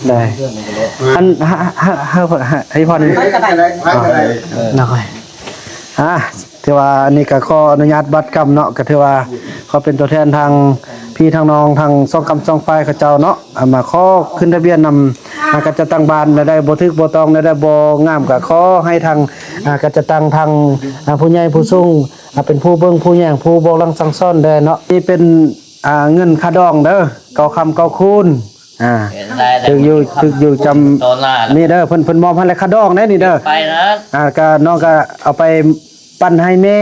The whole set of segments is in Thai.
ได้อันให้พอนี่น่าค่อยถือว่านี่ก็ขออนุญาตบัตรกรรมเนาะก็ถือว่าเขาเป็นตัวแทนทางพี่ทางน้องทางซ่องกำซ่องไฟเขาเจ้าเนาะมาขอขึ้นทะเบียนนำก็จะตั้งบ้านได้บ่ทึกบ่ตองได้บ่งามก็ขอให้ทางก็จะตั้งทางผู้ใหญ่ผู้สูงเป็นผู้เบิ่งผู้แย่งผู้บอกลังสั่งสอนได้เนาะนี่เป็นเงินค่าดองเด้อเก่าคำเก่าคูณถึกอยู่จำนี่เด้อเพิ่นมอบให้แล้วค่าดองได้นี่เด้อไปนะก็น้องก็เอาไปปั้นให้แม่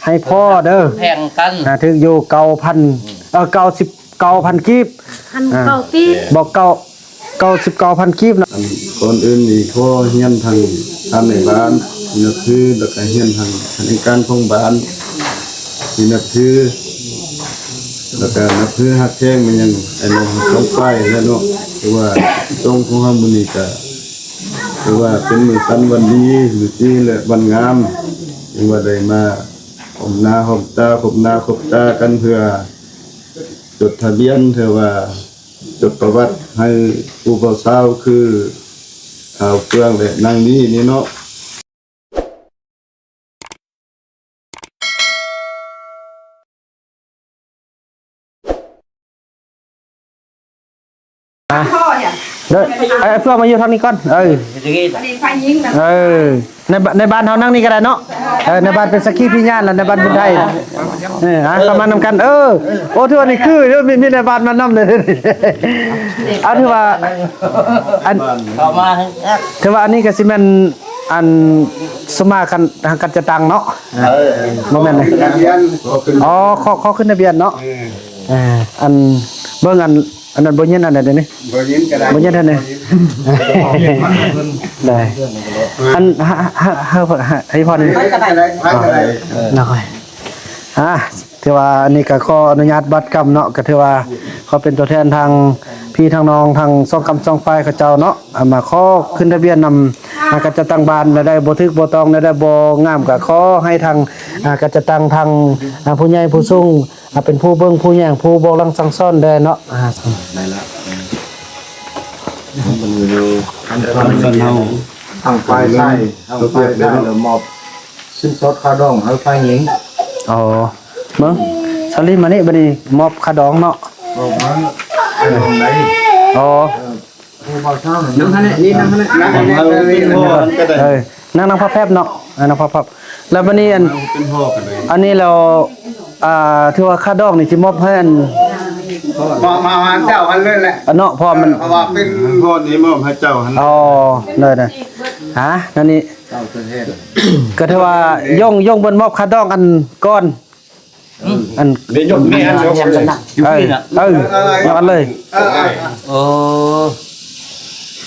ให้พ่อเด้อแพงกันถึกอยู่9,000 กีบ1,900 กีบบอก99,000 กีบนะคนอื่นนี่เขาเฮียนทางในบ้านนี่นับถือแล้วก็เฮียนทางในการของบ้านนี่นับถือแล้วก็นับถือฮักแท้งมันยังไอ้น้องต้องไปแล้วเนาะคือว่าตรงของเฮามื้อนี้ก็คือว่าเป็นมื้อสันวันดีมื้อที่และวันงามจึงว่าได้มาผมหน้าผมตาผมหน้าคบตากันเพื่อจดทะเบียนเถอะว่าจดประวัติให้ผู้บ่าวสาวคือข่าวเฟืองและนางนี้นี่เนาะเด้อเฟื่องมาอยู่ทางนี้ก่อนในบ้านเฮานั่งนี่ก็ได้เนาะในบ้านเป็นสักขีพยานแล้วในบ้านบุญไทยประมาณนำกันโอ้ถือว่านี่คือมีในบ้านมานำเลยเอาถือว่าอันถือว่าอันนี้ก็สิแม่นอันสมากันทางกันจะตังเนาะบ่แม่นเลยอ๋อขอขึ้นทะเบียนเนาะอันเบิ่งอันนั้นบ่ยินอันนั้นนี่บ่ยินก็ได้บ่ยินเท่านี้ได้อันให้พอนี่น่าค่อยถือว่านี่ก็ขออนุญาตบัตรกรรมเนาะก็ถือว่าเขาเป็นตัวแทนทางพี่ทางน้องทางซ่องกำซ่องไฟเขาเจ้าเนาะมาขอขึ้นทะเบียนนำก็จะตั้งบ้านได้บ่ทึกบ่ตองได้บ่งามก็ขอให้ทางก็จะตั้งทางผู้ใหญ่ผู้สูงเป็นผู้เบิ่งผู้แย่งผู้บอกลังสั่งสอนได้เนาะได้ละมันอยู่อันกันเฮาทางไฟใช่ทางไฟใช่แล้วมอบซึ่งสดค่าดองให้ไฟหญิงมึงสลิมมานี่บัดนี้มอบค่าดองเนาะมันไอ้ตรงไหนผู้บ่าวสาวนั่งคั่นนี่นั่งคั่นนั่งพับแพบเนาะนั่งพับแล้วบัดนี้อันนี้เราถือว่าค่าดอกนี่สิมอบให้มาเจ้าอันเลยแหละเนาะพอมันว่าเป็นพ่อนี้มอบให้เจ้าหั่นเลยนะนั่นนี่ก็ถือว่าย่องบนมอบค่าดอกอันก้อนอันเดี๋ยวยกนี่อันยกกันนะอยู่นี่น่ะยกอันเลย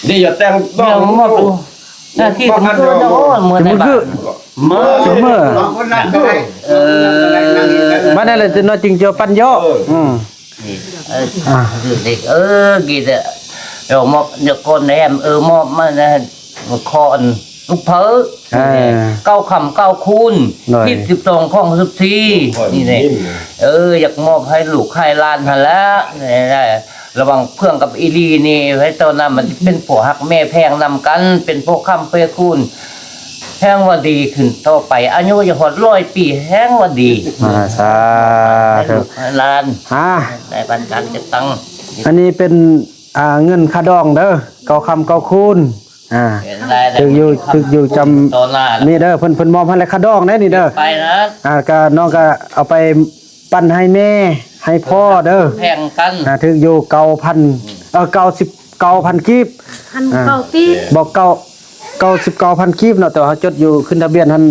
เดี๋ยวอย่าแต่งต้องมอบที่ผมก็เหมือนในบ้านเมื่อบ้านนั่นแหละจะน้อยจริงเจอปัญญาเด็กกี่เดี๋ยวมอบเดี๋ยวคนแอมมอบมาคอนลูกเพ้อ9 คูณที่12ของ14นี่เนี่ยอยากมอบให้ลูกให้ล้านหันแล้วนี่ระวังเพื่อนกับอีลีนี่ให้ตอนนั้นมันเป็นผัวหักแม่แพงนำกันเป็นพวกคำเปรคูณแห้งว่าดีขึ้นต่อไปอายุจะหด100 ปีแห้งว่าดีสาธุล้านได้บรรจันจะตั้งอันนี้เป็นเงินค่าดองเด้อ9 คูณถึกอยู่จำนี่เด้อเพิ่นมอบให้แล้วค่าดองได้นี่เด้อไปนะก็น้องก็เอาไปปั้นให้แม่ให้พ่อเด้อแพงกันถึกอยู่99,000 กีบ1,900 กีบบอก99,000 กีบเนาะแต่ว่าจดอยู่ขึ้นทะเบียนหั่น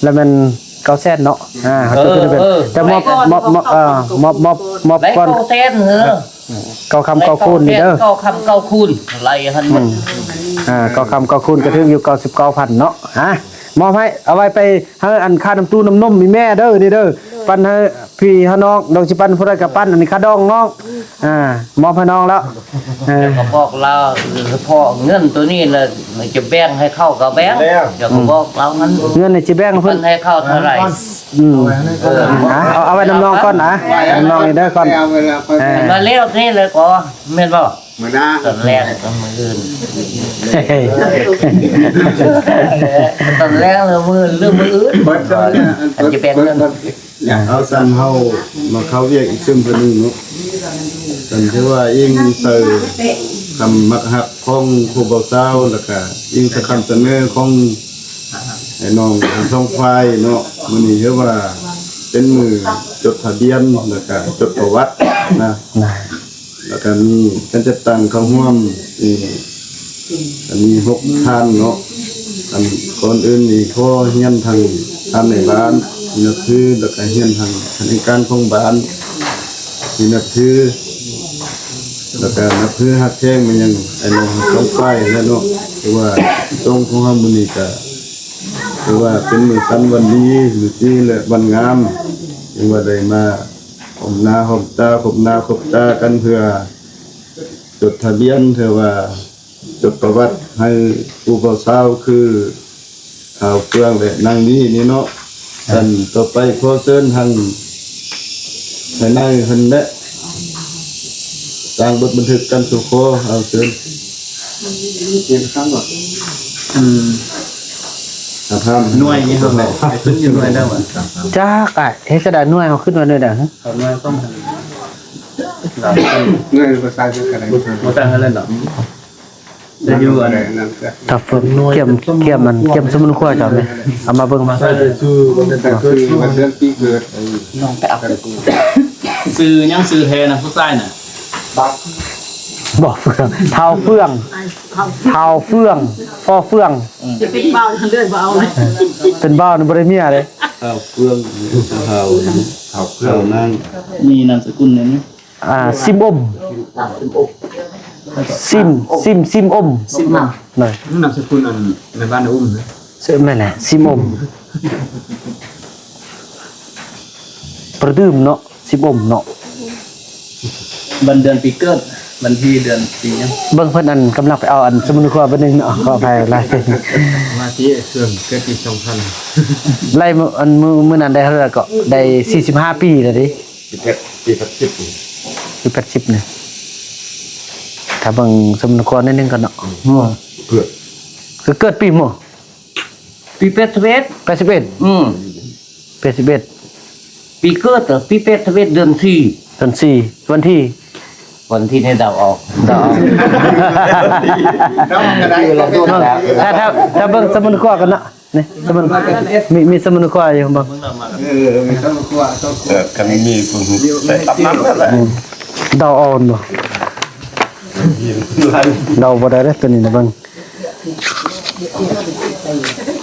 แล้วมัน900,000เนาะเขาจดขึ้นทะเบียนแต่มอบก่อน900,0009 คูณนี่เด้อ9 คูณไรหั่นมัน9 คูณก็ถึงอยู่99,000เนาะมอบให้เอาไว้ไปให้อันค่าน้ำตู้น้ำนมมีแม่เด้อนี่เด้อปั้นให้ พี่ฮะน้องดอกสิปั้นผู้ใดก็ปั้นอันนี้ค่าดองน้องมอบให้น้องแล้วก็บอกเราพอเงินตัวนี้น่ะจะแบ่งให้เข้ากับแบ่งเดี๋ยวก็บอกเรางั้น เงินนี่สิแบ่ง เพิ่ เพิ่ น น ให้เข้าเท่าไหร่ เอาไว้น้ำน้องก่อนนะน้ำน้องนี่เด้อก่อน เอาเวลาค่อย มาเลี้ยวนี่เลยก็แม่นบ่ มื้อหน้า ตอนแรกก็มื้ออื่นตอนแรกเลยมื้อเรื่องมื้ออื่น เบิดเด้อ อันจะเป็นเรื่อง เอาสั่นเฮามาเข้าเวียกอีกซึ่งเพิ่นนึงเนาะสั่นที่ว่าอิงเซอร์คำมักฮักของผู้บ่าวสาวแล้วก็อิงคำเสนอของไอ้น้องท้องควายเนาะมื้อนี้คือว่าเป็นมือจดทะเบียนแล้วก็จดประวัตินะแล้วก็มีการจัดตั้งเข้าร่วมอันนี้6ท่านเนาะอันก่อนอื่นนี่ขอเฮียนทางท่านในบ้านนับถือแล้วก็เฮียนทางคณะการของบ้านที่นับถือแล้วก็นับถือฮักแท้งมันยังไอ้น้องท้องควายแล้วเนาะคือว่าตรงของเฮามื้อนี้ก็คือว่าเป็นมื้อสันวันดีมื้อที่และวันงามที่ว่าได้มาผมหน้าผมตาผมหน้าคบตากันเพื่อจดทะเบียนเพื่อว่าจดประวัติให้ผู้บ่าวสาวคือข่าวเครื่องและนางนี้นี่เนาะท่านต่อไปขอเชิญทางให้นายเพิ่นและสร้างบทบันทึกกันสู่ขอเอาเชิญ เก็บข้างก่อน นะครับ หน่วยนี่เท่าไหร่ขึ้นอยู่หน่วยได้บ่ จักเฮ็ดจะได้หน่วยเขาขึ้นมาหน่วยเด้อ เอาหน่วยต้องหน่วยภาษาคืออะไรบ่ต่างกันเลยเนาะจะอยู่อะไรนั่นก็ ถ้าเพิ่นเกี่ยมมันเกี่ยมสมุนไพรจ้ะแม่เอามาเบิ่งมา ชื่อแต่คือวันเดือนปีเกิด น้องไปเอา ซื้อยังซื้อแทนนะผู้ชายน่ะ บ่เฟืองเท้าเฟืองฟอเฟือง จะเป็นเบาเรื่อยเบาเลย เป็นบ้าวนี่บ่ได้เมียเลย ข้าวเครื่องข้าวเครื่องนั่ง มีนามสกุลเนี่ยนะ ซิมอมซิมอม สิบห้า หน่อย นามสกุลอันในบ้านอุ้มนะ ซื้อแม่นแหละซิมอมประดื่มเนาะซิมอมเนาะ บันเดือนปีเกิดบันที่เดือนปียัง เบิ่งเพิ่นอันกำลังไปเอาอันสมุนไพรบัดนึงเนาะขออภัยหลาย มาที่เครื่องเกิดปี2000 ไล่อันมื้อนั้นได้เท่าไหร่ก็ได้45ปีแล้วดิปี80นี่ถ้าเบิ่งสมุนไพรนิดนึงก่อนเนาะ เพื่อ คือเกิดปีหมู่ ปีเป็ดเวท 81 81 ปีเกิดปีเป็ดเวทเดือน4 เดือน4วันที่ วันที่นี่เดาออก ต้องกระไดก็เป็น ถ้าเบิ่งสมุนไพรกันเนาะนี่สมุนมีสมุนไพรอยู่บ่ มีต้องกลัวต้องกลัว กันมีผู้ใส่ตับน้ำนั่นแหละ เดาอ่อนบ่เดาบ่ได้เด้อตัวนี้นะเบิ่ง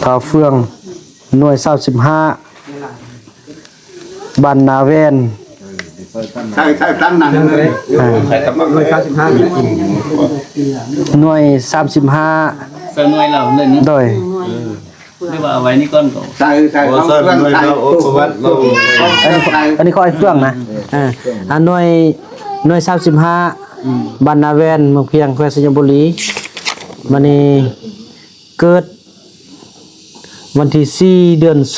เท้าเฟืองหน่วย25บ้านนาแวน ใช่ตั้งนั้นเลยใช่ตั้งเลย35 หน่วย35 เซอร์นวยเราเลยนะ โดย เรียกว่าเอาไว้นี่ก้อนก่อน ใช่ต้องเรื่องใช่ อันนี้ขอไอ้เฟืองนะอันหน่วย35บ้านนาแวนเมืองเพียงแขวงสยามบุรีมันนี่เกิดวันที่4เดือน2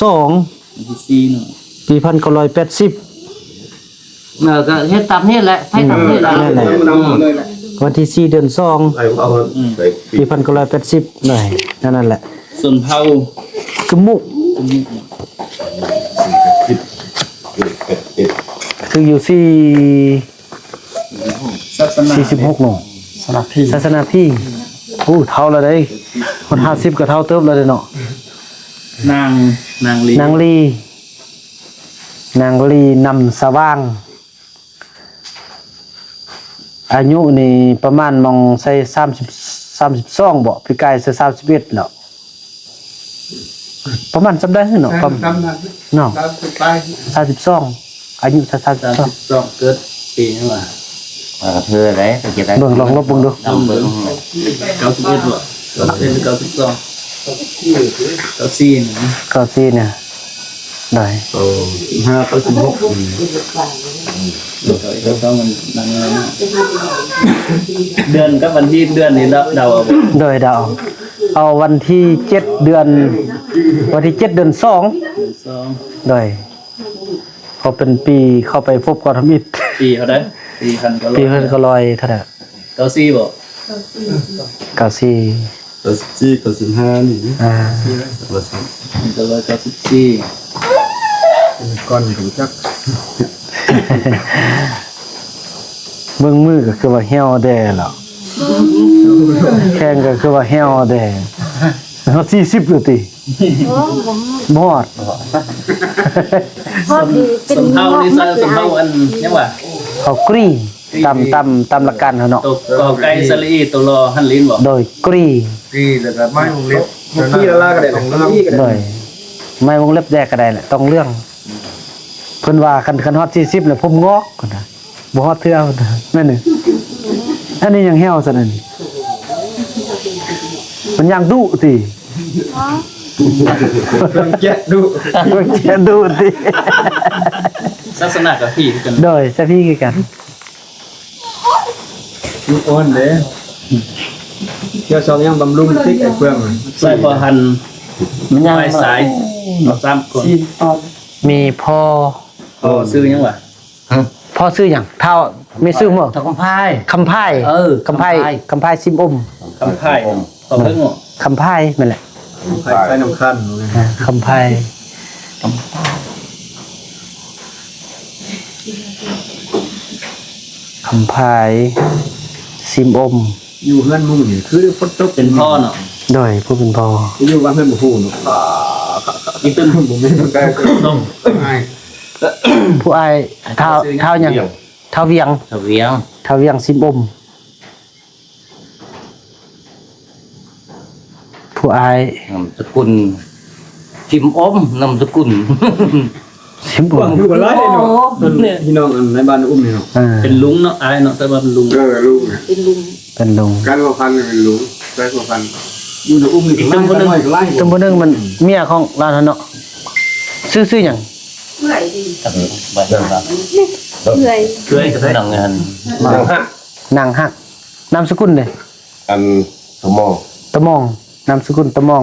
ที่ซีเนาะ ปี1980 ก็เฮ็ดตามนี้แหละให้ตามนี้แหละ นั่นแหละ เลยแหละ วันที่4เดือน2ปี1980หน่อยนั่นแหละ ส่วนเผาก มุคืออยู่ที่ ศาสนา 46เนาะศาสนาพี่โอ้เท่าแล้วเด้คน50ก็เท่าเติบแล้วเด้เนาะ นางลี นางลีนำสว่าง อายุนี่ประมาณมองใส่32บ่พี่กายใส่31แล้วประมาณจำได้เนาะประมาณ ตั้งนั้น เนาะ ไป 32อายุ32 32เกิดปีนี่ว่า เธอได้จะได้ เบิ่งลองลบเบิ่งดู 91บ่91บ่91 92 94นี่ ก็สิเนี่ย ได้ โต5ต่อ16 ก็ต้องมันนั่นนะเดือนกับวันที่เดือนนี้เดาเอา โดยดาวเอาวันที่7เดือนวันที่7เดือน2 2 โดยเขาเป็นปีเข้าไปพบกอทมิตร ปีเขาได้ปีพันก็ ปีเพิ่นก็ลอยเท่าไหร่ 94บ่ 94 ต่อ14ต่อ15นี่ อ่า ว่าซั่น ก็194 ก่อนถึงจัก เบิ่งมือก็คือว่าเหี่ยวแด่แล้วแข้งก็คือว่าเหี่ยวแด่เฮา40อยู่ติบ่ฮอด พอดีเป็น สมเท่านี่ซะสมเท่าอันยังว่า เขากรีตำละกันเนาะ ตกกอไก่สลีตัวรอหันลิ้นบ่ โดยกรี กี่แล้วก็ไม้วงเล็บที่ละลาก็ได้ของเรื่อง โดยไม่วงเล็บแดกก็ได้แหละต้องเรื่องเพิ่นว่าคันฮอด40น่ะผมงอกพุ่นน่ะบ่ฮอดเทื่อพุ่นน่ะนั่นนี่อันนี้ยังเหี่ยวซะนั่นมันยังดุติ แจ๊ดดู มันแค่ดุติ ลักษณะกับพี่กัน โดยซะพี่คือกัน ลูกอ้อนเด้เกี่ยวซองยังบำรุงติ๊กไอ้เฟือง ใส่พอหัน มันยัง ไฟสายเอา3คน มีพ่อ ก็ซื้อยังวะ พ่อซื้อหยังเท่ามีซื้อบ่ ตะกำพาย คำไพ่ เออ คำไพ่ซิมอม คำไพ่ต่อเพิ่ง คำไพ่นั่นแหละ ไข่น้ำคัน คำไพ่คำไพ่ซิมอม อยู่เฮือนมุ่งนี่คือฝนตก เป็นพ่อเนาะ โดยผู้เป็นพ่อ อยู่ว่าเฮือนบ่ฮู้เนาะ อีตึ้น บ่แม่นได้ ส้ม ผู้อายเท้าหยังเท้าเวียง เสวียง เท้าเวียงซิมอมผู้อาย นามสกุลชิมอมนามสกุล ซิมอม อยู่กันหลายเนาะพี่น้องในบ้านอุ้มนี่เนาะ เป็นลุงเนาะอายเนาะแต่ว่าเป็นลุง ลูกเนี่ย เป็นลุง การว่าพันเป็นลุงการว่าพันอยู่ในอุ้มนี่ก็ไล่ก็ไล่ จำบ่นึงมันเมียของร้านนั้นเนาะซื้อหยัง บัดนั้น เหนื่อย เคยก็ได้ ดังเงิน นางฮักนามสกุลเด้ อันสมอง ตะมองนามสกุลตะมอง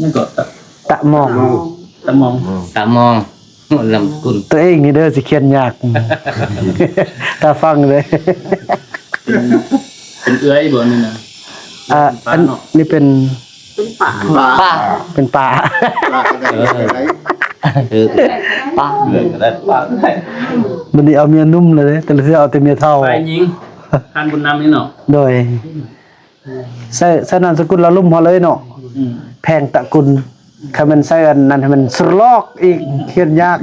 นั่นก็ ตะมอง ตะมอง ตามองนามสกุล ตัวเองนี่เด้อสิเขียนยาก ถ้าฟังเลย เป็นเอื้อยบ่นี่นะ อันนี้เป็น เป็นป่า ป้า เป็นป่า คือป้าก็ได้ป้าก็ได้ มันนี่เอาเมียนุ่มเลยแต่ละเทื่อเอาแต่เมียเฒ่า ฝ่ายหญิงท่านบุญนำนี่เนาะ โดยใส่นามสกุลละลุ่มพอเลยเนาะแพงตระกุลถ้ามันใส่อันนั้นให้มันสลอกอีกเขียนยาก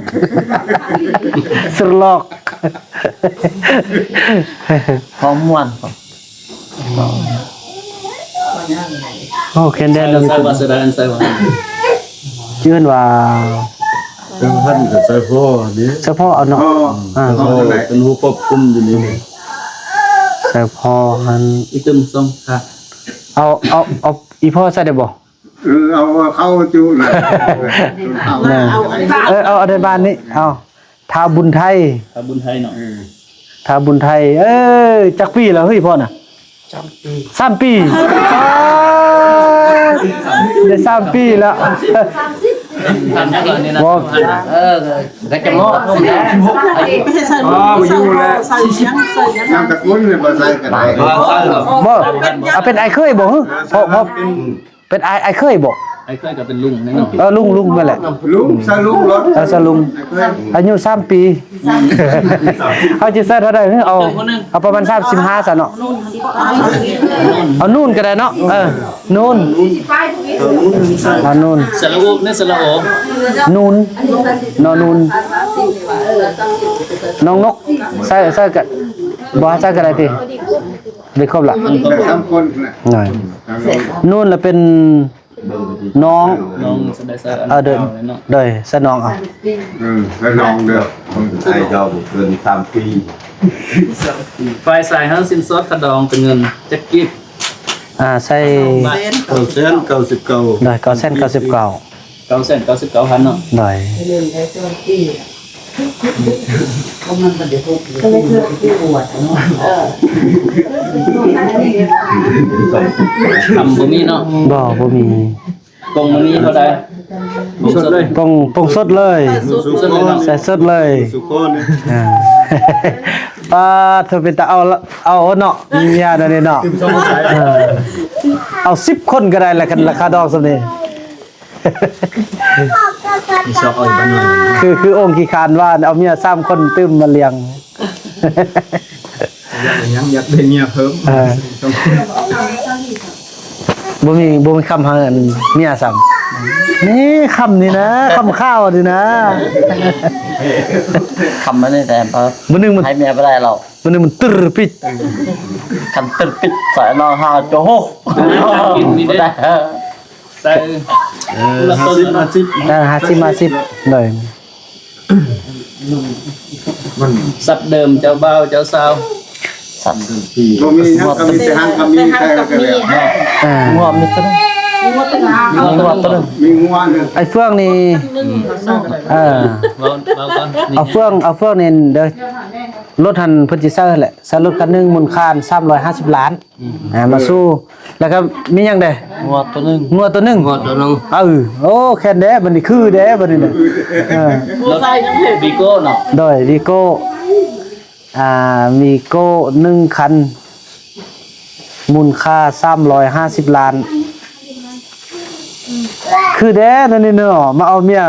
สลอก พร้อมม่วน โอ้เขียนได้ ใส่ แล้ว ใส่ว่าสดานใส่ว่า ชื่อว่า เป็นพันกับใส่พ่อนี่ เฉพาะเอาเนาะ พ่อเป็นผู้ควบคุมอยู่นี่ แต่พอมัน อีตึ้มส้มค่ะ เอาอีพ่อใส่ได้บ่ เอาเข้าจูเลย เอาในบ้านนี้เอาทาบุญไทย พระบุญไทยเนาะ ทาบุญไทยจักปีแล้วเฮ้ยพ่อน่ะ3 ปีได้3 ปีแล้ว ทำยังไงนี่นะ ก็จะมอบผมแล้ว ไม่ใช่ใส่ใส่ยังใส่ยัง น้ำตะกุนเนี่ยมาใส่กันได้ บ่เอาเป็นไอเคยบ่ฮึพ่อเป็นไอเคยบ่ ไอ้เคยก็เป็นลุงนี่เนาะ ลุงนั่นแหละ ลุงใส่ลุงรถ สลุงอายุ3 ปีเขาจะใส่เท่าใดเอาประมาณ35ซะเนาะเอานู่นก็ได้เนาะนู่นเอานู่น สระโอเนี่ยสระโอ นูนนอนูนน้องนกใส่กันบ่ใส่กันได้ติได้ครบละ ทำคนน่ะ หน่อยนูนละเป็นน้อง น้องสดายใส่อัน เดิน เนาะ เด้ซะน้องเอา แล้วน้องเด้อคนไทยยอมเกิน3 ปี ฝ่ายสายห้างสินสอดกระดองเป็นเงินจักกิบ ใส่ 999 ได้999 999,000เนาะ ได้ ทำบ่มีเนาะ บ่มี ตรงมันนี้เท่าใดสดเลย ปงสดเลย สดเลยเนาะ ใส่สดเลย สุโคน อ่าป้าเธอเป็นตาเอาเนาะมีญาตินี่เนาะเอา10คนก็ได้ละกันราคาดอกซำนี้ ชอบเอาบ้านหน่อย คือองค์ขี้คานว่าเอาเมีย3คนตึมมาเลี้ยง ยังอยากได้เมียเพิ่ม บ่มีคำหาเมียซ้ำนี่คำนี่นะคำข้าวนี่นะ คำนั้นแต่พอ มื้อนึงมัน ให้เมียไม่ได้หรอก มื้อนึงมันตึรปิด คำตึกปิดสายนอนหาโจโห กินนี่ได้ใส่ละต้นเนาะ 50 50เลย สับเดิมเจ้าบ่าวเจ้าสาว สัตว์ บ่มีหยังก็มีแต่หังก็มีแต่ก็แล้ว งวมมีตัวนึงงวมตัวนึง มีงัวนึง ไอ้เฟืองนี่เเออว้าก่อน เอาเฟืองนี่เด้อรถหันเพิ่นสิซื้อแหละซื้อรถคันหนึงมูลค่า350 ล้านมาสู้แล้วก็มีหยังเด้ งวมตัวนึง งัวตัวหนึง งวมตัวนึง โอ้แค่นเด้บัดนี้คือเด้บัดนี้เนี่ยรถบีโก้เนาะ โดยวีโก้มีโก้1คันมูลค่า350 ล้านคือเด้นั่นนี่เนาะมาเอาเมีย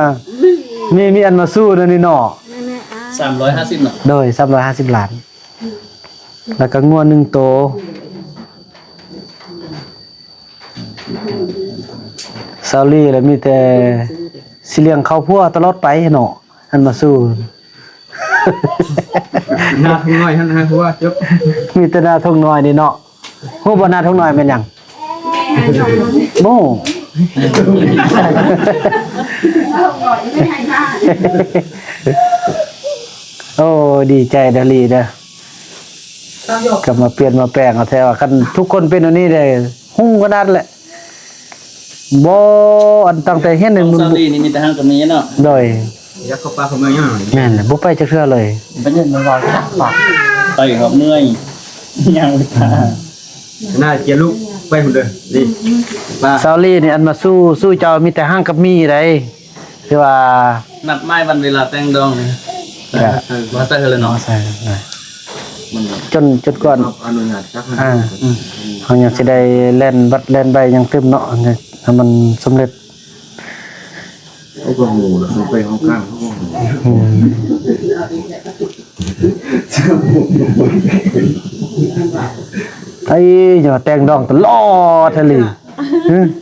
มีอันมาสู้นั่นนี่เนาะ 350เนาะ โดย350 ล้าน แล้วก็งัว1โตวซาลี่แล้วมีแต่สิเลี้ยงข้าวพัวตลอดไปเนาะอันมาสู้ หน้าทุ่งน้อยหั่นฮะเพราะว่าจบ มีแต่นาทงน้อยนี่เนาะฮู้บ่นาทงน้อยแม่นหยังโม่โอ้ดีใจเด้อลีเด้อกลับมาเปลี่ยนมาแปลงเอาแท้ว่าคันทุกคนเป็นอันนี้ได้หุ้งขนาดแหละบ่อันตั้งแต่เฮ็ดหนึ่งมึง ซาลีนี่มีแต่หังกับมีเนาะ โดย อยากเข้าป่าเข้าเมืองยัง แม่นแหละบ่ไปจักเทื่อเลย เป็นเรื่องมันร้อนปาก ไปกับเมื่อยยังไม่ตา น่าเกียร์ลูกไปพุ่นเด้อนี่ป่า ซาลี่นี่อันมาสู้เจ้ามีแต่ห้างกับมีได้ที่ว่า นัดไม้วันเวลาแต่งดองนี่ว่าแต่เลยเนาะ ใช่จนก่อน อนุญาตครับ เฮายังสิได้เล่นบัดเล่นใบยังเต็มเนาะเนี่ยให้มันสำเร็จ เขาก็งูแล้วเขาไปห้องข้างเขาก็งู ไอ้อย่าแต่งดองตลอดทะเล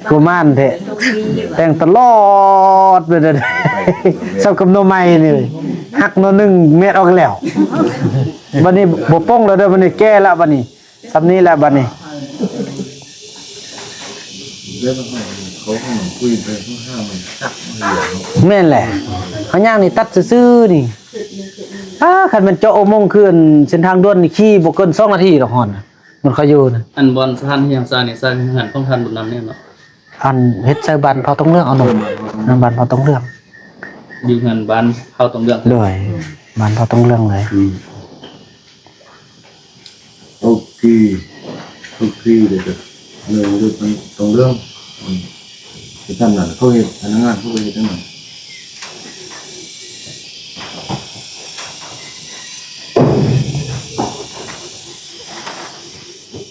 กูม่านแท้แต่งตลอดไปเลยสับกับโนไม้นี่หักโนนึงเม็ดออกแล้วบัดนี้บ่ป้องแล้วเด้อบัดนี้แก้แล้วบัดนี้ซำนี้แหละบัดนี้ แล้วก็เขาก็คุยไปข้างข้างมันจักมัน แม่นแหละเขาย่างนี่ตัดซื่อๆนี่คันมันเจาะอุโมงค์คือเส้นทางด่วนนี่ขี่บ่เกิน2นาทีดอกฮอนมันเขาอยู่นะ อันบอลสถานที่ยังซานี่สร้างหันต้องทันบุญนำเนี่ยเนาะ อันเฮ็ดใส่บันพอต้องเลือกเอาหนุ่มบันพอต้องเลือก ดีเงินบ้านเข้าตรงเรื่อง เลยบันพอต้องเลือกเลย โอเคเลยจ้ะเรื่องเรื่องตรงเรื่องที่ทำนั่นเขาเห็นพนักงานเขาเห็นทั้งนั้น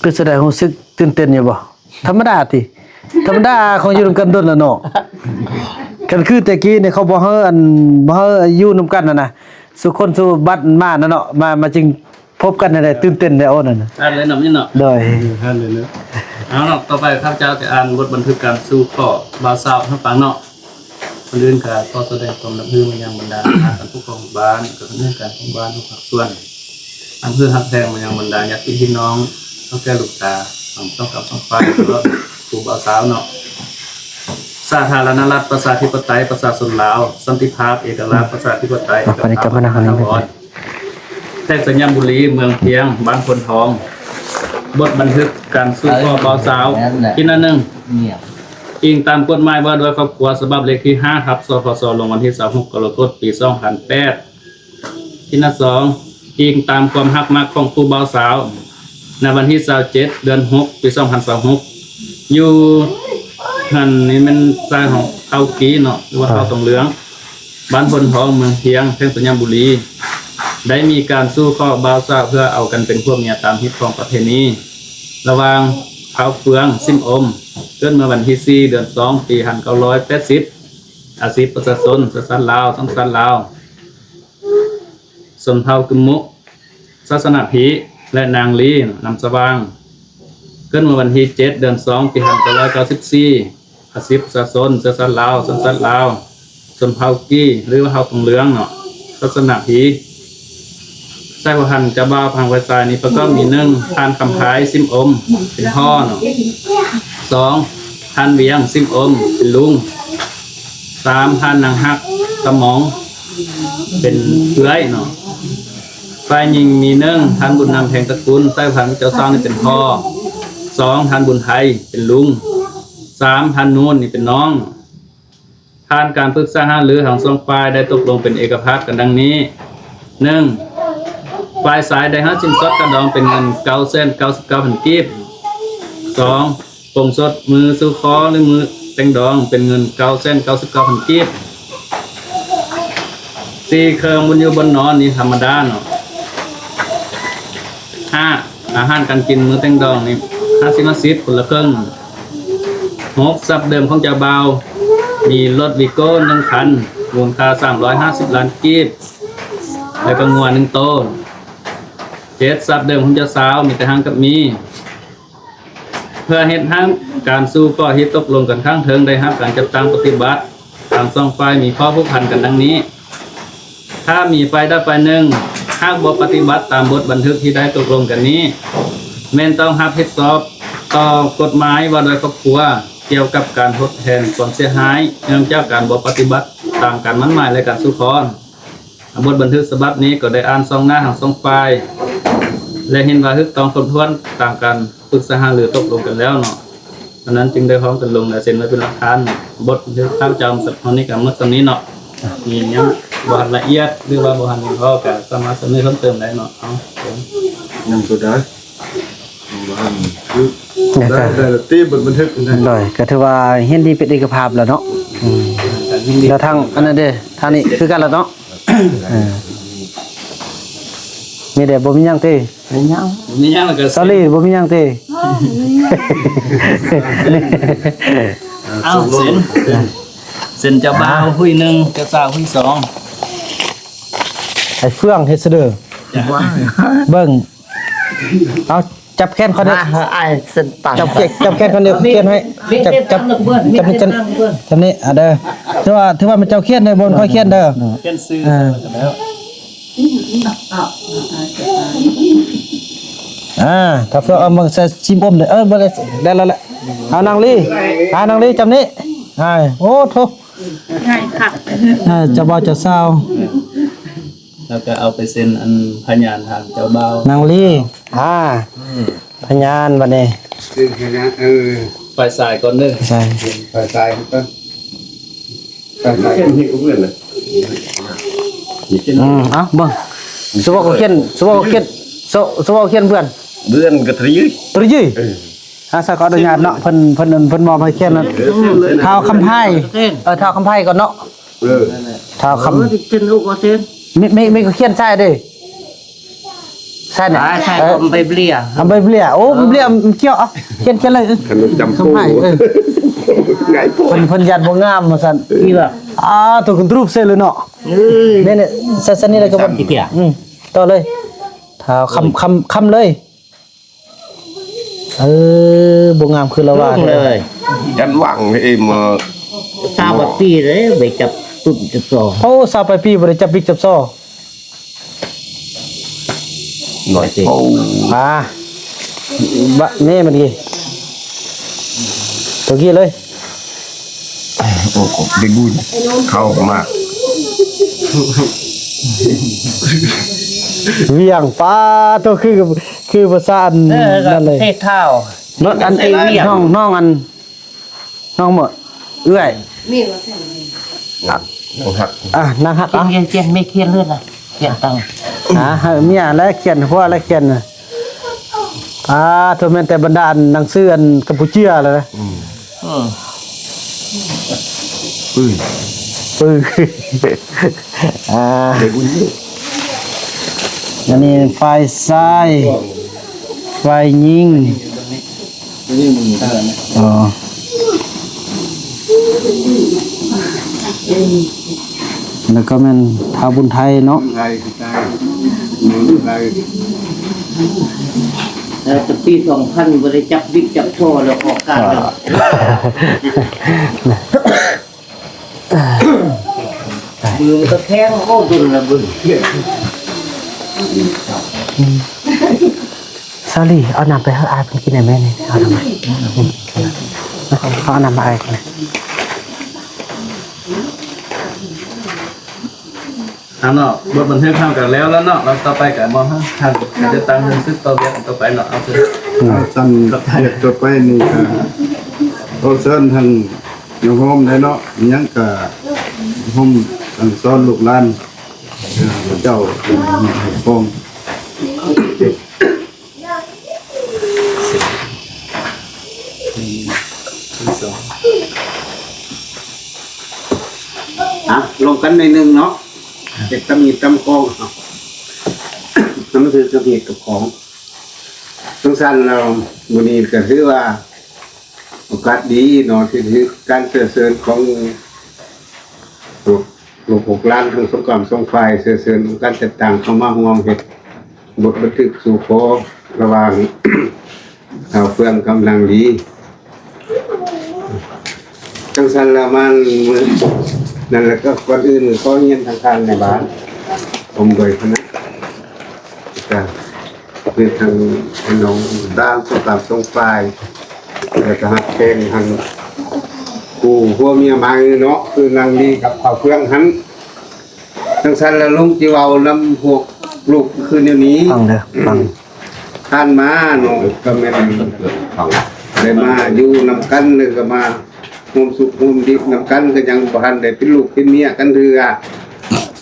คือแสดงรู้สึกตื่นเต้นอยู่บ่ธรรมดาติธรรมดาของอยู่นำกันดนแล้วเนาะกันคือแต่กี้เนี่ยเขาบ่เฮาอันบ่เฮาอยู่นำกันน่ะสุคนสู่บัดมาน่ะเนาะมาจึงพบกันได้ตื่นเต้นได้โอ้นั่นน่ะ อ่านเลยนำนี่เนาะ โดย ท่านเลยเนาะ เอาเนาะต่อไปข้าพเจ้าจะอ่านบทบันทึกการสู้ข้อบาวสาวทั้งปังเนาะคนอื่นก็ขอแสดงความรับรู้มายังบรรดาท่านผู้ปกครองบ้านกับเรื่องการของบ้านทุกภาคส่วนอำเภอหักแพงมายังบรรดาญาติพี่น้องต้องแก้ลูกตาต้องกับต้องฟ้าแล้วครูบาวสาวเนาะสาธารณรัฐประชาธิปไตยประชาชนลาวสันติภาพเอกราชประชาธิปไตยแท่งสัญญาบุรีเมืองเพียงบ้านพลทอง บทบันทึกการสู้ข้อบ่าวสาวที่นั่นหนึ่ง เนี่ย อิงตามกฎหมายว่าโดยครอบครัวฉบับเลขที่5ครับสพสลงวันที่26กรกฎาคมปี2008ที่นั่น2อิงตามความฮักมักของผู้บ่าวสาวในวันที่27เดือน6ปี2026อยู่หันนี่มันสายของเอากีเนาะหรือว่าเอาตรงเหลืองบ้านพลทองเมืองเพียงแพ่งสัญญาบุรีได้มีการสู้ข้อบ่าวสาวเพื่อเอากันเป็นพวกเมียตามฮิตของประเพณีระหว่างเท้าเฟืองซิมอมเกิดเมื่อวันที่4เดือน2ปี1980อาชีพประชาชนสันลาวสันลาวสนเผากึมมุศาสนาผีและนางลีนำสว่างเกิดเมื่อวันที่7เดือน2ปี1994อาชีพประชาชนสันลาวสันลาวสนเผากี้หรือว่าเผาตรงเหลืองเนาะศาสนาผีใส่หันจะบ้าพังไว้ใจนี่ก็มี1ทานคำพายซิมอมเป็นพ่อเนาะ2ทานเวียงซิมอมเป็นลุง3ทานนางฮักสมองเป็นเอื้อยเนาะฝ่ายหญิงมี1ทานบุญนำแทงตระกูลใส่หันเจ้าสร้างนี่เป็นพ่อ2ทานบุญไทยเป็นลุง3ทานนูนนี่เป็นน้องทานการปรึกษาหารือของ2ฝ่ายได้ตกลงเป็นเอกภาพกันดังนี้1ฝ่ายสายได้สินสอดกระดองเป็นเงิน999,000 กีบ2ปงสดมือสู้คอหรือมือแต่งดองเป็นเงิน999,000 กีบ4เครื่องบนอยู่บนนอนนี่ธรรมดาเนาะ5อาหารการกินมือแต่งดองนี่50คนละครึ่ง6ทรัพย์เดิมของเจ้าบ่าวมีรถวิโก้1คันมูลค่า350 ล้านกีบแล้วก็งัว1โต7ทรัพย์เดิมของเจ้าสาวมีแต่หางกับมีเพื่อเฮ็ดให้การสู้ก็เฮ็ดตกลงกันข้างเทิงได้รับการจัดตั้งปฏิบัติทาง2ฝ่ายมีข้อผูกพันกันดังนี้ถ้ามีฝ่ายใดฝ่ายหนึ่งหากบ่ปฏิบัติตามบทบันทึกที่ได้ตกลงกันนี้แม่นต้องรับผิดชอบต่อกฎหมายว่าโดยครอบครัวเกี่ยวกับการทดแทนความเสียหายเนื่องจากการบ่ปฏิบัติตามการมั่นหมายและการสู้คอนบทบันทึกฉบับนี้ก็ได้อ่าน2หน้าทั้ง2ฝ่ายและเห็นว่าต้องครบถ้วนตามการปรึกษาหารือตกลงกันแล้วเนาะฉะนั้นจึงได้พร้อมกันลงและเซ็นไว้เป็นหลักฐานบทบันทึกข้างจำสัปดาห์นี้กับเมื่อตอนนี้เนาะมียังบ่ทันละเอียดหรือว่าบ่ทันพอก็สามารถเสนอเพิ่มเติมได้เนาะเอายังตัวได้บ้านคือได้ตีบันทึกได้ โดยก็ถือว่าเห็นดีเป็นเอกภาพแล้วเนาะแล้วทางอันนั้นเด้ทางนี้คือกันแล้วเนาะมีแต่บ่มีหยังติมียังแล้วก็ ซอรี่บ่มีหยังติ เอาเซ็นเจ้าบ่าวหุ้ย1เจ้าสาวหุ้ย2 ไอ้เฟื่องเฮ็ดซะเด้อเบิ่งเอาจับแขนเขาเด้อ ไอ้สันตัน จับแขนเขาเด้อเขียนให้จับนี่เด้อถือว่ามันเจ้าเขียนเด้อบนค่อยเขียนเด้อ เขียนซื้อแล้ว ถ้าเฟื่องเอามาใส่ชิมอมเด้อบ่ได้แล้วแหละเอานางลีจำนี้โอ้โธ่ ง่ายค่ะ จะบ่าวจะสาว แล้วก็เอาไปเซ็นอันพยานทางเจ้าบ่าวน างลีพยานบัดนี้ คือคณะฝ่ายสายก่อนเด้อ ใช่ ฝ่ายชายก็ฝ่ายชายที่เพื่อนเลย เอาเบิ่งสว่าเขาเขียนเพื่อน เพื่อนก็ทะยื้อ ตรียี่สักขออนุญาตเนาะเพิ่นมอบให้เขียนนะท้าวคำไพ่ท้าวคำไพ่ก่อนเนาะท้าวคำ เส้นลูกก็เส้น ไม่ก็เขียนใช่เด้ใช่เนี่ย ใช่ผมไปเบลีย ทำใบเบี้ยโอ้เบี้ยเกี่ยวเขียนเลย ขนมจำปู คำไพ่ไงปู เพิ่นยัดบ่งามว่าซั่น นี่แบบ ตัวคุณรูปเส้นเลยเนาะเนี่ยสันนี่เลยก็บ่ต่อเลยท้าวคำเลยบ่งามคือละว่า เลย ยันหวังเอ็ม ทราบว่าปีเลยไปจับตุ่มจับซอ โอ้ซาไปปีบ่ได้จับบิ๊กจับซอ หน่อยปู บะนี่มันกี่ตัวกี้เลย โอ้โหได้บุญเข้ามา เวียงป้าตัวคือภาษาอัน เออ นั่นเลย เทศเท่า เนาะอัน เวียง น้องอันน้องหมดเอื้อย หัก อ่ะนางฮักอ่ะ เขียนไม่เขียนเลื่อนนะเขียนตังค์ เมียและเขียนพ่อและเขียนน่ะตัวแม่นแต่บรรดาอันหนังสืออันกัมพูเชียเลยนะ ปื้ย ปึ้งอันนี้ไฟซ้ายไฟยิงอ๋อแล้วก็แม่นทาบุญไทยเนาะ ไทยคือไทยหนุนไทย จะปี2000บริจับบิ๊กจับโชว์แล้วออกการแล้วมือตะแคงโอ้ดุนละบึ้ง ซาลี่เอาน้ำไปให้อายเพิ่นกินได้แม่นี่เอาน้ำมาเอาน้ำมาอายกัน เนาะบทบันทึกทำกันแล้วเนาะเราต่อไปกันบ่ฮะทางจะตั้งเรื่องซึกต่อเรียนต่อไปเนาะเอาสิ สั้นเด็กตัวไปนี่ก็โอเซินทางอยู่โฮมได้เนาะยังก็โฮมอันซ้อนลูกหลานเจ้าฟอง ลงกันในหนึ่งเนาะเด็กตำหนิตำกองนั่นคือกระเบียดกับของสงสารเราวันนี้ก็ถือว่าโอกาสดีเนาะที่ถือการเสริญของหลวงปู่ล้านทั้งสงครามสงไฟเสริญการจัดต่างเข้ามาห่วงเหตุบทบันทึกสู่โคระหว่างเอาเฟื่องกำลังดีจังสันละมันนั่นแหละก็ก่อนอื่นก็เงียนทางการในบ้านผมโดยคณะจะเป็นทางน้องด้านสงครามสงไฟแล้วก็ฮักเพลงทางกูพวกเมียมาเนาะคือนางดีกับข้าวเฟื่องหันจังสันละลุงจีวาวนำพวกลูกคืนเดี๋ยวนี้ ฟังเด้อฟัง ท่านมาเนาะก็ไม่ได้มาอยู่นำกันเลยก็มาโฮมสุขโฮมดิบนำกันก็ยังบ่ทันได้เป็นลูกเป็นเมียกันเถื่อ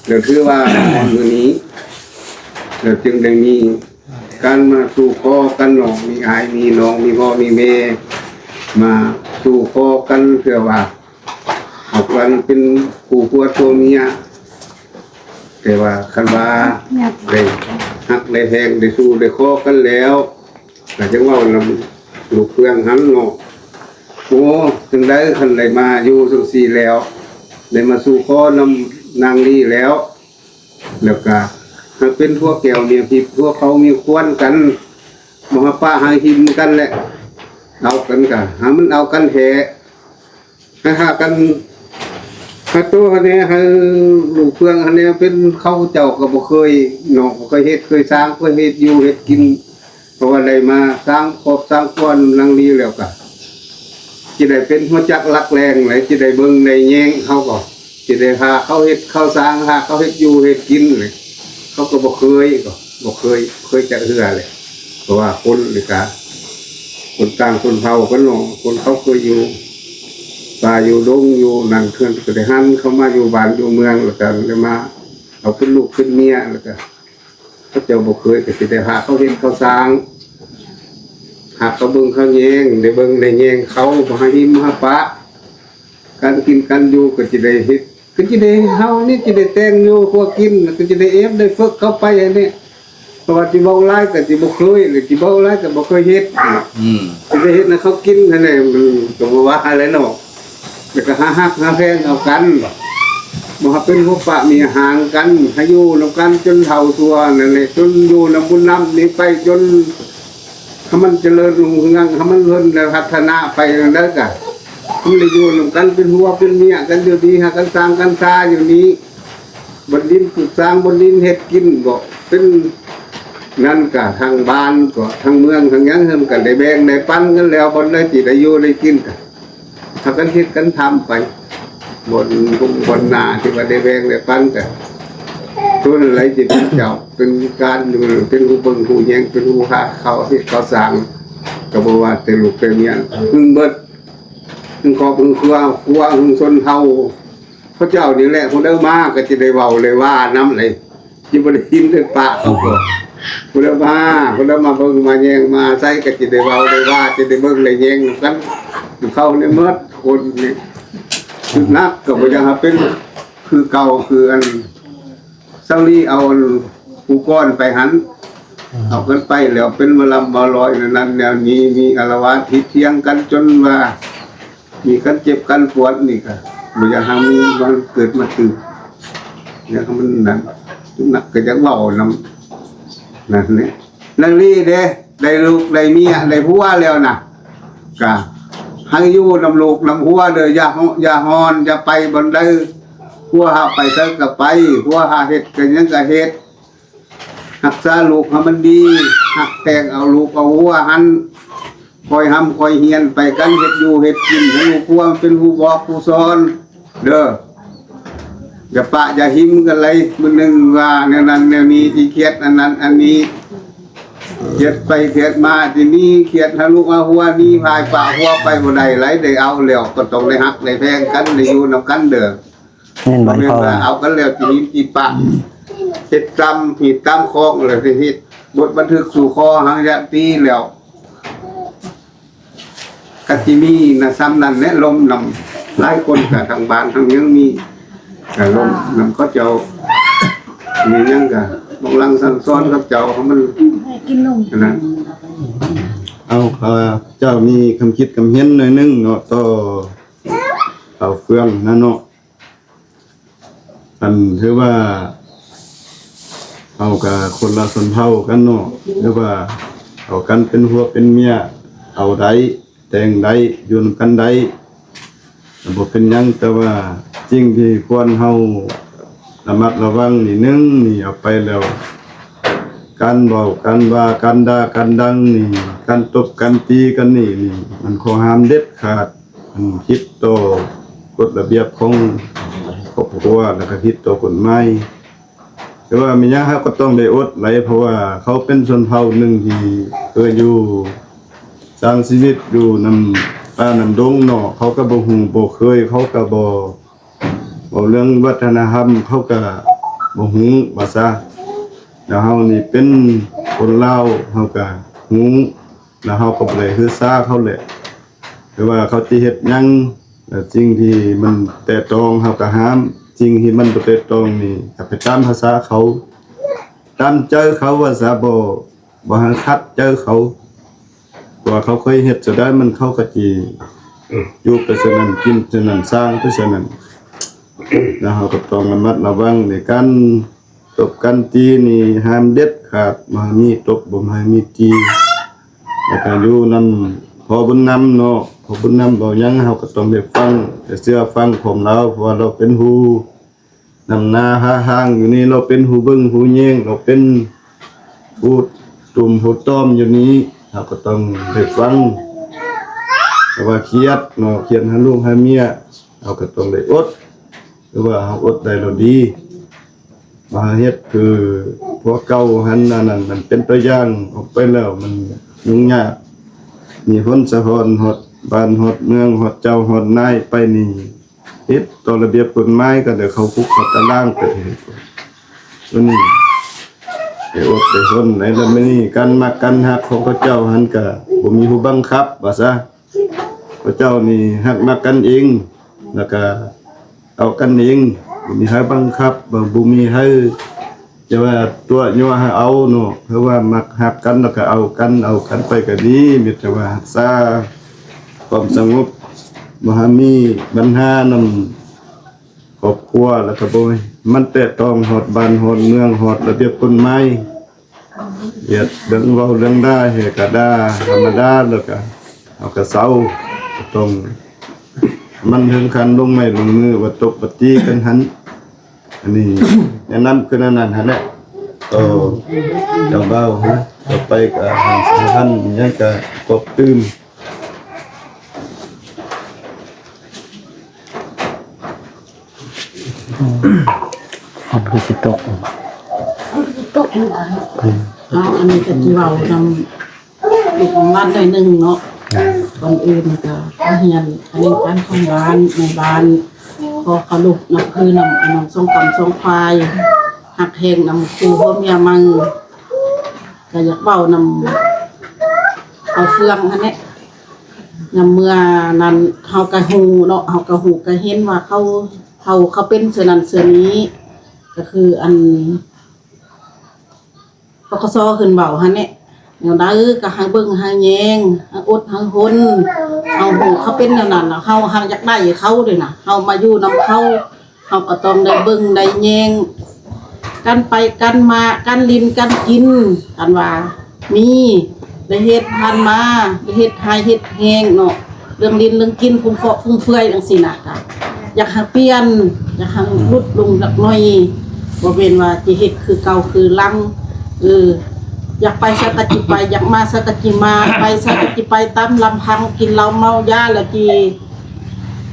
เดี๋ยวคือว่ามื้อนี้เดี๋ยวจึงได้มีการมาสู่ขอกันเนาะมีอายมีน้องมีพ่อมีแม่มาสู่ขอกันเพื่อว่าเอากันเป็นคู่ผัวตัวเมียแต่ว่าคันว่าได้ฮักได้แพงได้สู้ได้ขอกันแล้วก็จังว่าลำลูกเพื่อนหันเนาะโอ้ถึงได้คันได้มาอยู่สังสีแล้วได้มาสู่ข้อนำนางดีแล้วแล้วก็หากเป็นพวกแก้วเนี่ยพี่พวกเขามีควรกันมหาป้าหาหิมกันแหละเอากันกันหามันเอากันแท้หากันหาตัวคันนี้หาลูกเพื่อนคันนี้เป็นเขาเจ้าก็บ่เคยเนาะบ่เคยเฮ็ดเคยสร้างเคยเฮ็ดอยู่เฮ็ดกินเพราะว่าได้มาสร้างครอบสร้างครัวนางดีแล้วก็จะได้เป็นหัวจักรักแรงเลยจะได้เบิ่งได้แยงเขาก็จะได้พาเขาเฮ็ดเขาสร้างหาเขาเฮ็ดอยู่เฮ็ดกินเลยเขาก็บ่เคยจะเฮือเลยเพราะว่าคนเลยกะคนต่างคนเผ่ากันเนาะคนเขาเคยอยู่ป่าอยู่ดงอยู่นั่นเพื่อนก็ได้หันเขามาอยู่บ้านอยู่เมืองแล้วก็เลยมาเอาขึ้นลูกขึ้นเมียแล้วก็เขาเจ้าบ่เคยก็สิได้พาเขาเฮ็ดเขาสร้างหากเขาเบิ่งเขาแยงได้เบิ่งได้แยงเขาบ่ให้หิมหาปะการกินการอยู่ก็จะได้เฮ็ดก็จะได้เฮานี่จะได้แต่งอยู่พวกกินก็จะได้เอฟได้ฝึกเข้าไปอย่างนี้เพราะว่าสิเว้าหลายก็สิบ่เคยหรือสิเว้าหลายก็บ่เคยเฮ็ดสิได้เฮ็ดให้เขากินนั่นแหละมันก็บ่ว่าอะไรเนาะแล้วก็หาฮักหาแพงเอากันบ่ฮักเป็นพวกปะมีห่างกันให้อยู่นำกันจนเฒ่าตัวนั่นแหละจนอยู่นำบุญนำนี้ไปจนถ้ามันเจริญรุ่งเรืองถ้ามันเพิ่นได้พัฒนาไปนั่นแล้วก็มันได้อยู่นำกันเป็นหัวเป็นเมียกันอยู่ดีหากันสร้างกันซาอยู่นี้บนดินปลูกสร้างบนดินเฮ็ดกินบ่เป็นนั่นก็ทางบ้านก็ทางเมืองทางหยังเฮิมกันได้แบ่งได้ปันกันแล้วบ่ได้สิได้อยู่ได้กินกันถ้ากันเฮ็ดกันทำไปบนนาที่ว่าได้แบ่งได้ปันกันทุ ตัวอะไรจะเป็นเจ้าเป็นการเป็นผู้เบิ่งผู้แยงเป็นผู้หาเขาเฮ็ดเขาสร้างก็บ่ว่าแต่ลูกแต่เมียพึ่งเบิดพึ่งครอบพึ่งครัวพึ่งชนเฮาพระเจ้านี่แหละผู้เด้อมาก็จะได้เว้าเลยว่าน้ำเลยจิบ่ได้ยินได้ปากเขาก็ผู้เด้อมาเบิ่งมาแยงมาใส่ก็จะได้เว้าได้ว่าจะได้เบิ่งได้แยงกันเข้าในเมิดคนนี่จุดนักก็บ่อยากให้เป็นคือเก่าคืออันเซาลีเอาปูก้อนไปหันเอากันไปแล้วเป็นมะลำมาลอยนั้นแนวนี้มีอารวาสทิเทียงกันจนว่ามีกันเจ็บกันปวดนี่ก็บ่อยากให้มีวันเกิดมาตื่นเนี่ยมันนั่นนักก็จะเว้านำนั่นนี่นางลีเด้ได้ลูกได้เมียได้ผัวแล้วน่ะก็ให้อยู่นำลูกนำผัวเด้ออย่าฮอนอย่าไปบ่ได้ผัวหาไปซะก็ไปผัวหาเฮ็ดก็ยังก็เฮ็ดรักษาลูกให้มันดีหักแต่งเอาลูกเอาหัวหันคอยคอยเฮียนไปกันเฮ็ดอยู่เฮ็ดกินให้ลูกผัวเป็นผู้บอกผู้สอนเด้ออย่าปะอย่าหิมกันเลยมื้อนึงว่าแนวนั้นแนวนี้ที่เครียดอันนั้นอันนี้เครียดไปเครียดมาที่นี่เครียดให้ลูกเอาหัวนี้พายป่าหัวไปบ่ได้ไหลได้เอาแล้วก็ต้องได้ฮักได้แพงกันได้อยู่นำกันเด้อ แม่นบ่ เว พ่อ ลาเอากันแล้วทีจีปะเฮ็ดกรรมผิดตามคองเลยที่เฮ็ดบทบันทึกสู่คอหังยะตีแล้วกะสิมีนะซ้ำนั้นแน่ลมนำหลายคนกะทางบ้านทางยังมีกะลมนำเขาเจ้ามียังกะบางลังสั่งสอนกับเจ้าเขามันกินนมนะ เอาเจ้ามีคำคิดคำเห็นหน่อยนึงเนาะต่อเอาเฟืองนั่นเนาะอันถือว่าเอากับคนละชนเผ่ากันเนาะหรือว่าเอากันเป็นหัวเป็นเมียเอาได้แต่งได้อยู่นำกันได้บ่เป็นหยังแต่ว่าจริงที่ควรเฮาระมัดระวังนี่นึงนี่เอาไปแล้วการบอกกันว่ากันด่ากันดังนี่การตบกันตีกันนี่มันขอห้ามเด็ดขาดมันคิดต่อกฎระเบียบของครอบครัวแล้วก็คิดต่อกฎหมายแต่ว่ามีหยังก็ต้องได้อดไหลเพราะว่าเขาเป็นชนเผ่าหนึ่งที่เคยอยู่สร้างชีวิตอยู่นำป่านำดงเนาะเขาก็บ่ฮู้บ่เคยเขาก็บ่เรื่องวัฒนธรรมเขาก็บ่ฮู้ว่าซะแล้วเฮานี่เป็นคนลาวเฮาก็ฮู้แล้วเฮาก็บ่ได้ฮือซาเขาแหละแต่ว่าเขาสิเฮ็ดหยังสิ่งที่มันแตะตองเฮาก็ห้ามสิ่งที่มันบ่แตะตองนี่ก็ไปตามภาษาเขาตามเจอเขาว่าซะบ่หันคัดเจอเขาว่าเขาเคยเฮ็ดจะได้มันเขาก็สิอยู่ไปฉะนั้นกินฉะนั้นสร้างไปฉะนั้นแล้วเฮาก็ต้องระมัดระวังในการตบกันตีนี่ห้ามเด็ดขาดบ่ให้มีตบบ่ให้มีตีแล้วก็อยู่นำพอบุญนำเนาะพอบุญนำบ่หยังเฮาก็ต้องได้ฟังได้เชื่อฟังผมเราเพราะว่าเราเป็นหูนำหน้าหาหางอยู่นี่เราเป็นหูเบิ่งหูแยงเราเป็นผู้ตุ่มผู้ต้อมอยู่นี้เฮาก็ต้องได้ฟังแต่ว่าเครียดเนาะเครียดหาลูกหาเมียเฮาก็ต้องได้อดหรือว่าเฮาอดได้แล้วดีมาเฮ็ดคือพวกเก่าหันนั่นมันเป็นตัวอย่างออกไปแล้วมันยุ่งยากมีคนสะพอนฮอดบ้านฮอดเมืองฮอดเจ้าฮอดนายไปนี่เฮ็ดต่อระเบียบกฎหมายก็เดี๋ยวเขาคุกเขาตารางไปเฮ็ดตัวนี้ไอ้อดไอ้คนไหนแล้วมื้อนี้การมักกันฮักของเขาเจ้าหันก็บ่มีผู้บังคับว่าซะเขาเจ้านี่ฮักมักกันเองแล้วก็เอากันเองบ่มีให้บังคับบ่มีให้จะว่าตัวยัวให้เอาเนาะเพราะว่ามักฮักกันแล้วก็เอากันไปก็ดีมีแต่ว่ารักษาความสงบบ่ให้มีปัญหานำครอบครัวแล้วก็บ่มันแตะต้องฮอดบ้านฮอดเมืองฮอดระเบียบกฎหมายเฮ็ดเรื่องเว้าเรื่องด่าให้ก็ด่าธรรมดาแล้วก็เอาก็เซาต้องมันถึงขั้นลงไม้ลงมือว่าตบว่าตีกันหันอันนี้แนะนำคือนั่นหั่นแหละเจ้าบ่าวฮะต่อไปก็สำคัญยังก็กบตื้ม ฝนคือสิตก เอาอันนี้ก็ที่เรานำลูกของร้านได้หนึ่งเนาะคนอื่นก็เฮียนอันนี้การของร้านในบ้านพอเขาลุกนับคือนำทรงกำทรงควายหักแหงนำครูพ่อเมียมังก็อยากเบ้านำเอาเฟืองอันนี้นำเมื่อนั้นเฮากะฮูเนาะเฮากะฮูกะเห็นว่าเขาเป็นเสือนั้นเสือนี้ก็คืออันปกสขึ้นเบาฮะเนี่ยแนวนั้นก็หาเบิ่งหาแยงหาอดหาหนเอาหูเขาเป็นแนวนั้นเฮาหาอยากได้เขาด้วยนะเฮามาอยู่นำเขาเฮาก็ต้องได้เบิ่งได้แยงกันไปกันมากันลิ้นกันกินกันว่ามีได้เฮ็ดทานมาได้เฮ็ดหายเฮ็ดแฮงเนาะเรื่องลิ้นเรื่องกินฟุ้งเฟ้อฟุ้งเฟือยจังซี่น่ะก็อยากหาเปลี่ยนอยากหาลุดลงจักหน่อยบ่เป็นว่าสิเฮ็ดคือเก่าคือลังอยากไปสักกะจิไปอยากมาสักกะจิมาไปสักกะจิไปตามลำพังกินเหล้าเมายาแล้วจี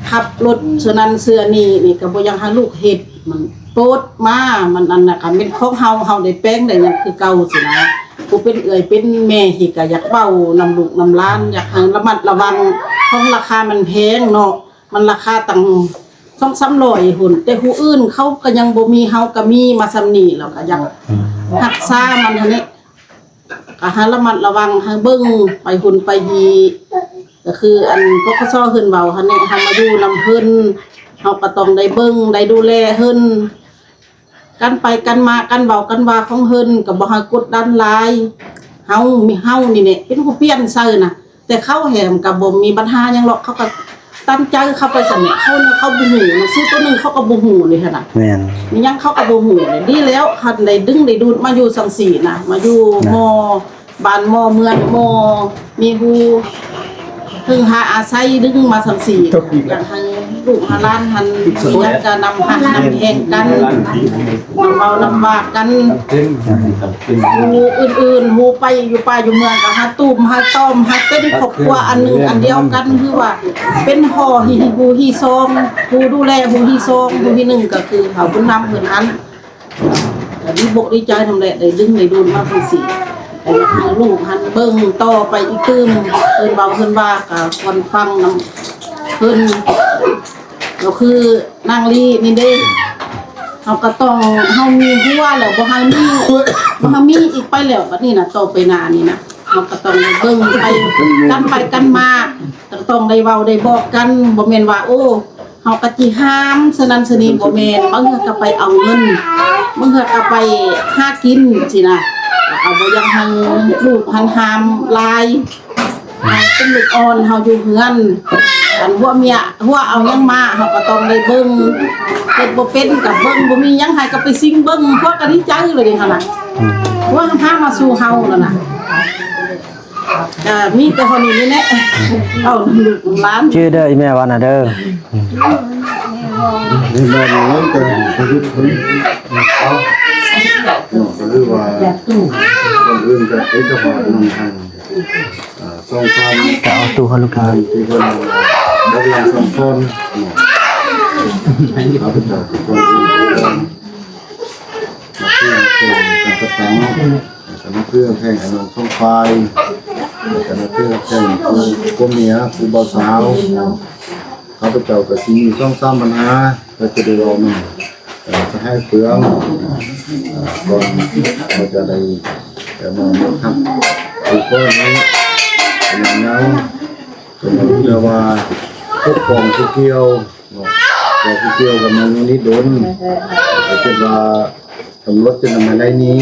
ขับรถเสือนั้นเสือนี่ก็บ่ยังหาลูกเฮ็ดมันโตดมามันอันน่ะก็เป็นของเฮาได้แป้งได้หยังคือเก่าสินะผู้เป็นเอื้อยเป็นแม่ที่ก็อยากเว้านำลูกนำหลานอยากให้ระมัดระวังของราคามันแพงเนาะมันราคาตั้ง2-300หุ่นแต่ผู้อื่นเขาก็ยังบ่มีเฮาก็มีมาซำนี้แล้วก็อยากรักษามันหั่นนี่ก็หาระมัดระวังให้เบิ่งไปหุ่นไปดีก็คืออันปกสขึ้นเบาหั่นนี่เฮามาอยู่นำเพิ่นเฮาก็ต้องได้เบิ่งได้ดูแลเพิ่นกันไปกันมากันเบากันว่าของเพิ่นก็บ่ให้กดดันหลายเฮานี่แหละเป็นผู้เปลี่ยนซื่อน่ะแต่เขาแหมก็บ่มีปัญหาหยังหรอกเขาก็ตั้งใจเข้าไปสั่นเนี่ยเขาบ่ฮู้หนังสือตัวนึงเขาก็บ่ฮู้เลยหั่นน่ะแม่น มียังเขาก็บ่ฮู้เลยดีแล้วคันได้ดึงได้ดูดมาอยู่สังสีนะมาอยู่มอบ้านมอเมืองมอมีฮู้ถึงหาอาศัยดึงมาสังสีอยากให้ลูกหาหลานหันมีหยังก็นำหักนำแหงกันนำเว้านำว่ากันฮู้อื่นๆฮู้ไปอยู่ป่าอยู่เมืองก็หาตุ้มหาต้อมหาเป็นครอบครัวอันนึงอันเดียวกันคือว่าเป็นห่อฮู้ฮีซองฮู้ดูแลฮู้ฮีซองฮู้ที่หนึ่งก็คือเขาบุญนำเพิ่นอันก็ดีบกดีใจนำแหละได้ดึงได้ดูดมาจังซี่แต่อยากให้ลูกหันเบิ่งต่อไปอีกตึมเพิ่นเบาเพิ่นว่าก็ควรฟังนำเพิ่นก็คือนางลีนี่เด้เฮาก็ต้องเฮามีหัวแล้วบ่ให้มีอีกไปแล้วบัดนี้น่ะต่อไปหน้านี่นะเฮาก็ต้องเบิ่งไปกันมาต้องได้เว้าได้บอกกันบ่แม่นว่าโอ้เฮาก็สิห้ามสนั่นสนีบ่แม่นบางเทื่อก็ไปเอาเงินบางเทื่อก็ไปหากินสินะเอาบ่ยังให้ลูกหันหามลายเป็นลูกอ่อนเฮาอยู่เฮือนอันหัวเมียหัวเอายังมาเฮาก็ต้องได้เบิ่งเฮ็ดบ่เป็นก็เบิ่งบ่มีหยังให้ก็ไปซิ่งเบิ่งพวกก็ดีใจเลยหั่นน่ะว่าพามาสู่เฮาแล้วน่ะมีแต่คนนี้แหละเอาลูกหลาน ชื่อเด้ออีแม่ว่าน่ะเด้อ นี่แม่น้องก็ชีวิตคนเขาก็คือว่าคนอื่นก็เอกภาพนำทางสองสาม ก็เอาตู้เขาลูกค้า ที่คนได้เรียนสองคนเขาเป็นคนที่คนอื่นมาเพื่อเป็นการกระทำมาเพื่อแข่งขนมช่องไฟมาเพื่อแข่งกูเมียกูบ่าวสาวเขาเป็นเจ้ากับที่ช่องซ้ำปัญหาเราจะได้รอมันจะให้เปลืองก่อนเราจะได้มาทำทุกคนนี้อย่างนั้นเป็นเรียกว่าทุกของทุกเกี่ยวเราทุกเกี่ยวกับมันนี้โดนเป็นว่าทำรถจะทำอะไรนี้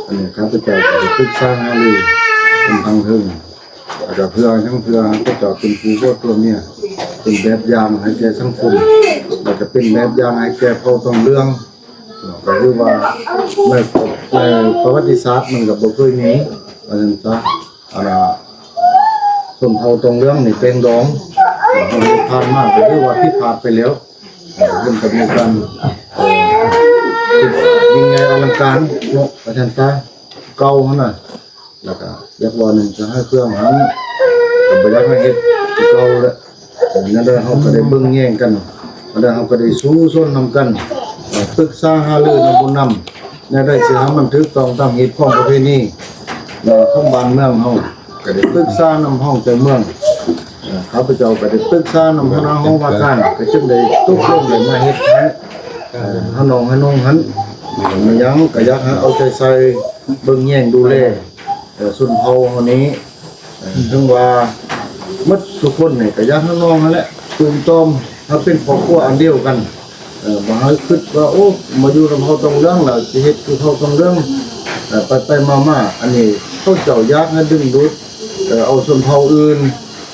อันนี้ครับจะจะปรึกษาหารือเป็นทางถึงอาจจะเพื่อทั้งเพื่อก็จะเป็นผู้ก็ตัวเนี่ยเป็นแบบอย่างให้แก่สังคมอาจจะเป็นแบบอย่างให้แก่พ่อต้องเรื่องก็คือว่าในประวัติศาสตร์มันกับบุคคลนี้เพราะฉะนั้นซะคนเท่าตรงเรื่องนี่เป็นดองเราผ่านมากก็คือว่าที่ผ่านไปแล้วเรื่องกับมีการยิ่งใหญ่อลังการเนาะประธานซะเก่าหั่นน่ะแล้วก็เรียกว่านึงจะให้เครื่องหันก็บ่อยากให้เฮ็ดเก่าแล้วนั่นเด้อเฮาก็ได้เบิ่งแย่งกันนั่นเด้อเฮาก็ได้สู้ซนนำกันปรึกษาหารือนำบุญนำ เนี่ยได้สิหามันถึกต้องตามเหตุของประเพณีของบ้านเมืองเฮาก็ได้ปรึกษานำห้องใจเมืองข้าพเจ้าก็ได้ปรึกษานำคณะห้องว่าการก็จึงได้ตกลงได้มาเฮ็ดให้เฮาน้องให้น้องหันมันยังก็อยากให้เอาใจใส่เบิ่งแย่งดูแลสุนเผาเฮานี้ถึงว่าหมดทุกคนนี่ก็อยากให้น้องนั่นแหละตุ่มตอมถ้าเป็นครอบครัวอันเดียวกันบ่ให้คิดว่าโอ้มาอยู่นำเฮาต้องเรื่องแล้วสิเฮ็ดคือเขาต้องเรื่องไปมาอันนี้เขาเจ้าอยากให้ดึงดูดเอาชนเผ่าอื่น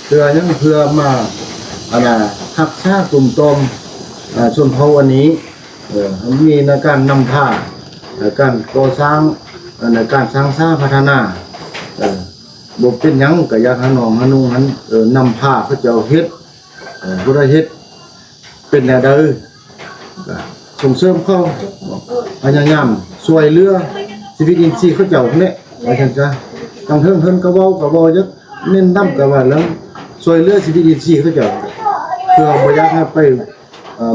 เพื่อยังเพื่อมาอันน่ะรักษากลุ่มตอมชนเผ่าอันนี้มีในการนำพาการก่อสร้างในการสร้างสร้างพัฒนาบ่เป็นหยังก็อยากให้น้องให้นุ่งนั้นนำพาเขาเจ้าเฮ็ดผู้ใดเฮ็ดเป็นแนวใดส่งเสริมเขาพยายามช่วยเหลือชีวิตอินทรีย์เขาเจ้าเนี่ยว่าจังซั่นต้องเฮิงๆก็เว้าจักเน้นนำก็ว่าแล้วช่วยเหลือชีวิตอินทรีย์เขาเจ้าเพื่อบ่อยากให้ไป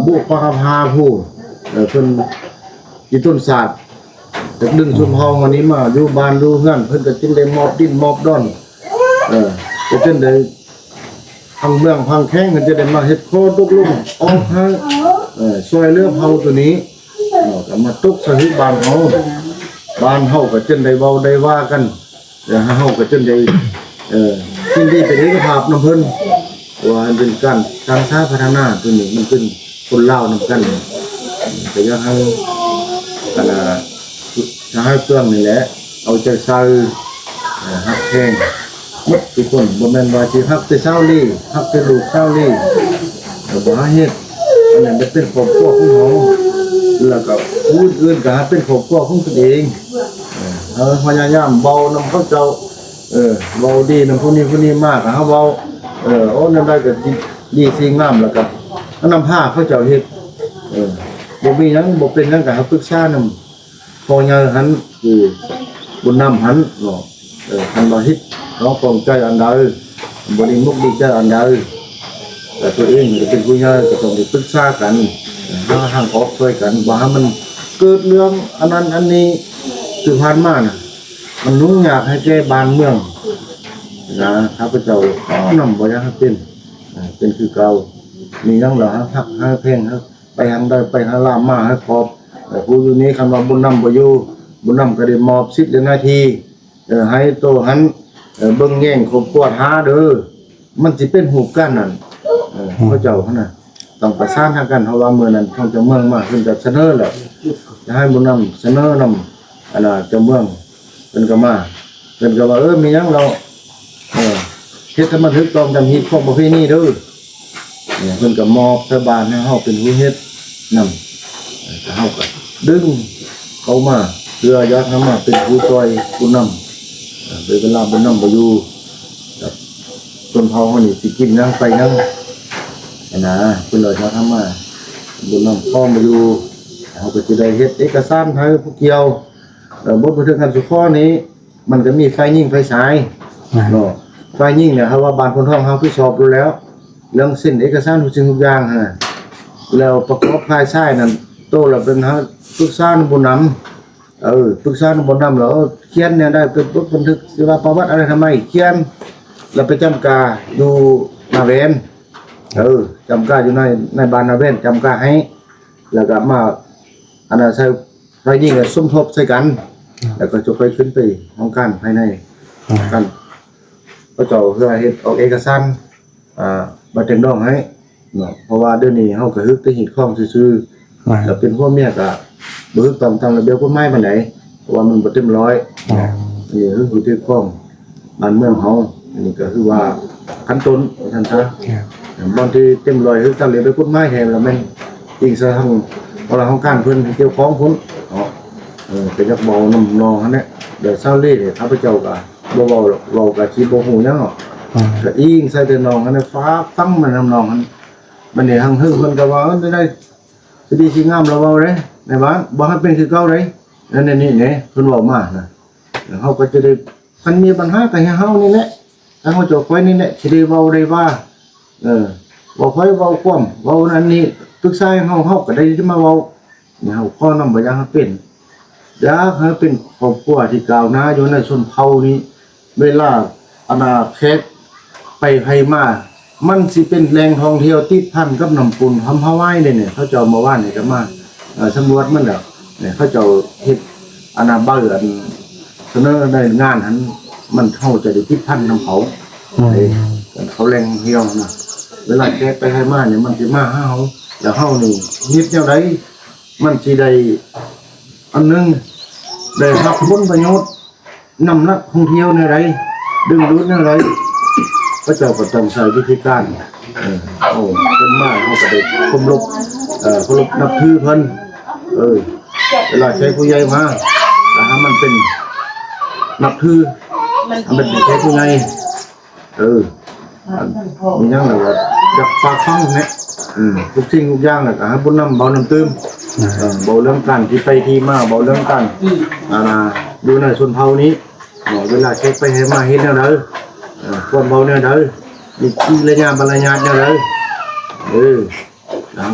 บุกปะหาผู้เพิ่นอีต้นศาสตร์ดึงชุมเฮาวันนี้มาอยู่บ้านอยู่เฮือนเพิ่นก็จึงได้มอบดินมอบดอนก็จึงได้ทางเมืองพังแข้งก็จะได้มาเฮ็ดโคตกลุ่มออกให้ช่วยเหลือเฮาตัวนี้ก็มาตกสถิตบ้านเฮาก็จึงได้เว้าได้ว่ากันเฮาก็จึงได้ยินดีเป็นเอกภาพนำเพิ่นว่าเป็นการสร้างสรรค์พัฒนาตัวนี้มันเป็นคนลาวนำกันก็อยากให้จะให้เพื่อนนี่แหละเอาใจใส่ฮักแข้งหมดทุกคนบ่แม่นว่าสิฮักแต่เช้าลี่ฮักแต่ลูกเช้าลี่บ่หาเฮ็ดอันนั้นเป็นครอบครัวของเฮาแล้วก็ผู้อื่นก็เป็นครอบครัวของตนเองพยายามเบานำเขาเจ้าเบาดีนำผู้นี้มากเฮาเบาโอ้นั่นได้ก็ดีสิ่งงามแล้วก็นำผ้าเขาเจ้าเฮ็ดบ่มีหยังบ่เป็นหยังก็ปรึกษานำพอใหญ่หันคือบุญนำหันเนาะคันบ่เฮ็ดน้องปองใจอันใดบ่ได้มุกดีใจอันใดแต่ตัวเองก็เป็นผู้ใหญ่ก็ต้องได้ปรึกษากันหาทางออกช่วยกันบ่ให้มันเกิดเรื่องอันนั้นอันนี้ที่ผ่านมาน่ะมันยุ่งยากให้แก่บ้านเมืองนะข้าพเจ้านำบ่อยากให้เป็นคือเก่ามีหยังเหรอฮักหาเพลงไปทางใดไปหาลามมาให้ครบผู้อยู่นี้คำว่าบุญนำบ่อยู่บุญนำก็ได้มอบ10นาทีให้โตหันเบิ่งแย่งครบกวดหาเด้อมันสิเป็นหูปกันนั่นเขาเจ้าคั่นน่ะต้องประสานหากันเพราะว่ามื้อนั้นท่องเจ้าเมืองมาเพิ่นก็เสนอแล้วจะให้บุญนำเสนอนำอันน่ะเจ้าเมืองเพิ่นก็มาเพิ่นก็ว่ามีหยังเราเฮ็ดให้มันถูกต้องตามฮิตของประเพณีเด้อเนี่ยเพิ่นก็มอบชาวบ้านให้เฮาเป็นผู้เฮ็ดนำเฮาก็ดึงเขามาเพื่ออยากให้มาเป็นผู้ช่วยผู้นำโดยเวลาผู้นำบ่อยู่ชนเผ่าเฮานี่สิกินหยังไปหยังนะเพิ่นเลยอยากให้มาผู้นำพ่อบ่อยู่เฮาก็สิได้เฮ็ดเอกสารให้ผู้เกี่ยวบ่ถึงขั้นสุขอนี้มันก็มีไฟยิ่งไฟฉายเนาะไฟยิ่งเนี่ยเฮาว่าบ้านคนท้องเฮาคือสอบดูแล้วเรื่องเส้นเอกสารทุกสิ่งทุกอย่างแล้วประกอบภายใต้นั่นโตแล้วเป็นเฮาปรึกษาบ่นำปรึกษาบ่นำแล้วเขียนเนี่ยได้เป็นบันทึกสิว่าประวัติอะไรทำไมเขียนแล้วไปจำกาอยู่นาเวนจำกาอยู่ในบ้านนาเวนจำกาให้แล้วก็มาอันนั้นใช้ไฟยิ่งสมทบใส่กันแล้วก็จะไปขึ้นไปห้องการภายในกันก็เจ้าเพื่อเฮ็ดออกเอกสารบัตรแจ้งดองให้เนาะเพราะว่าเดี๋ยวนี้เฮาก็ฮึกแต่หิดข้องซื่อๆแล้วเป็นพวกเมียก็บ่ฮึกตามระเบียบกฎหมายปานใดเพราะว่ามันบ่เต็มร้อยนี่คือผู้ที่ข้องบ้านเมืองเฮาอันนี้ก็คือว่าขั้นต้นว่าซั่นซะบางทีเต็มร้อยฮึกตามระเบียบกฎหมายแท้แล้วแม่นจริงซะทั้งเวลาของการเพิ่นเกี่ยวข้องพุ่นเนาะเป็นจักเบานำนองหั่นแหละเดี๋ยวเช้านี้ข้าพเจ้าก็บ่เว้าหรอกเว้าก็สิบ่ฮู้หยังหรอกก็อิงใส่แต่น้องหั่นฟ้าฟังมันนำน้องหั่นมันนี่หังฮึเพิ่นก็ว่าได้สิดีสิงามเราเว้าเด้ในบ้านบ่ให้เป็นคือเก่าเด้นั่นนี่ๆเพิ่นเว้ามานะเฮาก็จะได้คันมีปัญหาก็ให้เฮานี่แหละถ้าเฮาจะค่อยนี่แหละสิได้เว้าได้ว่าบ่ค่อยเว้าความเว้านั่นนี่ปรึกษาเฮาก็ได้มาเว้านี่เฮาขอนำบ่อยากให้เป็น อยากให้เป็นครอบครัวที่ก้าวหน้าอยู่ในชนเผ่านี้เวลาอนาคตไปไผมามันสิเป็นแหล่งท่องเที่ยวติดพันกับน้ำปุนทำฮาวายเนี่ยเขาเจ้ามาว่านนี่ก็มาสำรวจมันแล้วเนี่ยเขาเจ้าเฮ็ดอนาบ้าอันเสนอในงานนั้นมันเฮาจะได้ติดพันน้ำเขาเขาแหล่งเที่ยวนะเวลาแขกไปไผมาเนี่ยมันสิมาหาเฮาแล้วเฮานี่นิดแนวใดมันสิได้อันนึงได้รับผลประโยชน์นำนักท่องเที่ยวในไรดึงดูดในไรพระเจ้าก็ต้องใช้วิธีการเป็นมากเขาก็ได้เคารพนับถือเพิ่นเวลาใช้ผู้ใหญ่มาแต่ถ้ามันเป็นนับถือมันเป็นใช้ผู้ใหญ่มีอย่างไรว่าจะฝากฟังเนี่ยทุกสิ่งทุกอย่างแหละให้บุญนำเบาน้ำตื้มเบาเรื่องกันที่ไปที่มาเบาเรื่องกันดูในส่วนเผานี้เวลาเช็คไปให้มาเห็นแนวใดความเบาแนวใดมีที่ระยะบรรยายแนวใด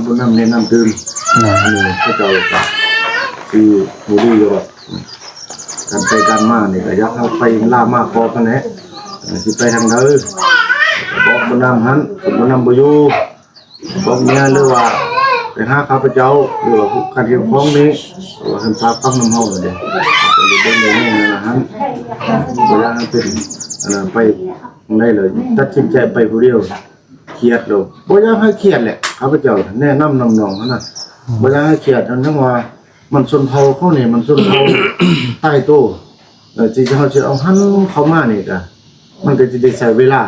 บุญนำเน้นน้ำตื้มพระเจ้าคือผู้ดีอยู่การไปการมาเนี่ยก็ยักเข้าไปล่ามากพอกันแหละสิไปทางใดบอกบุญนำหันบุญนำบุยูบอกเมียหรือว่าไปหาข้าพเจ้าหรือว่าการเที่ยวคล้องนี้หรือว่าทำตาปั้งน้ำเฮาเลยจะได้เป็นอย่างนี้นะฮะเวลาเป็นไปได้เลยตัดสินใจไปผู้เดียวเครียดเราบ่อยากให้เครียดแหละข้าพเจ้าแนะนำน้องๆนะบ่อยากให้เครียดทั้งว่ามันชนเผ่าเขาเนี่ยมันชนเผ่าใต้โตที่เขาจะเอาหันเข้ามานี่ก็มันก็จะได้ใช้เวลา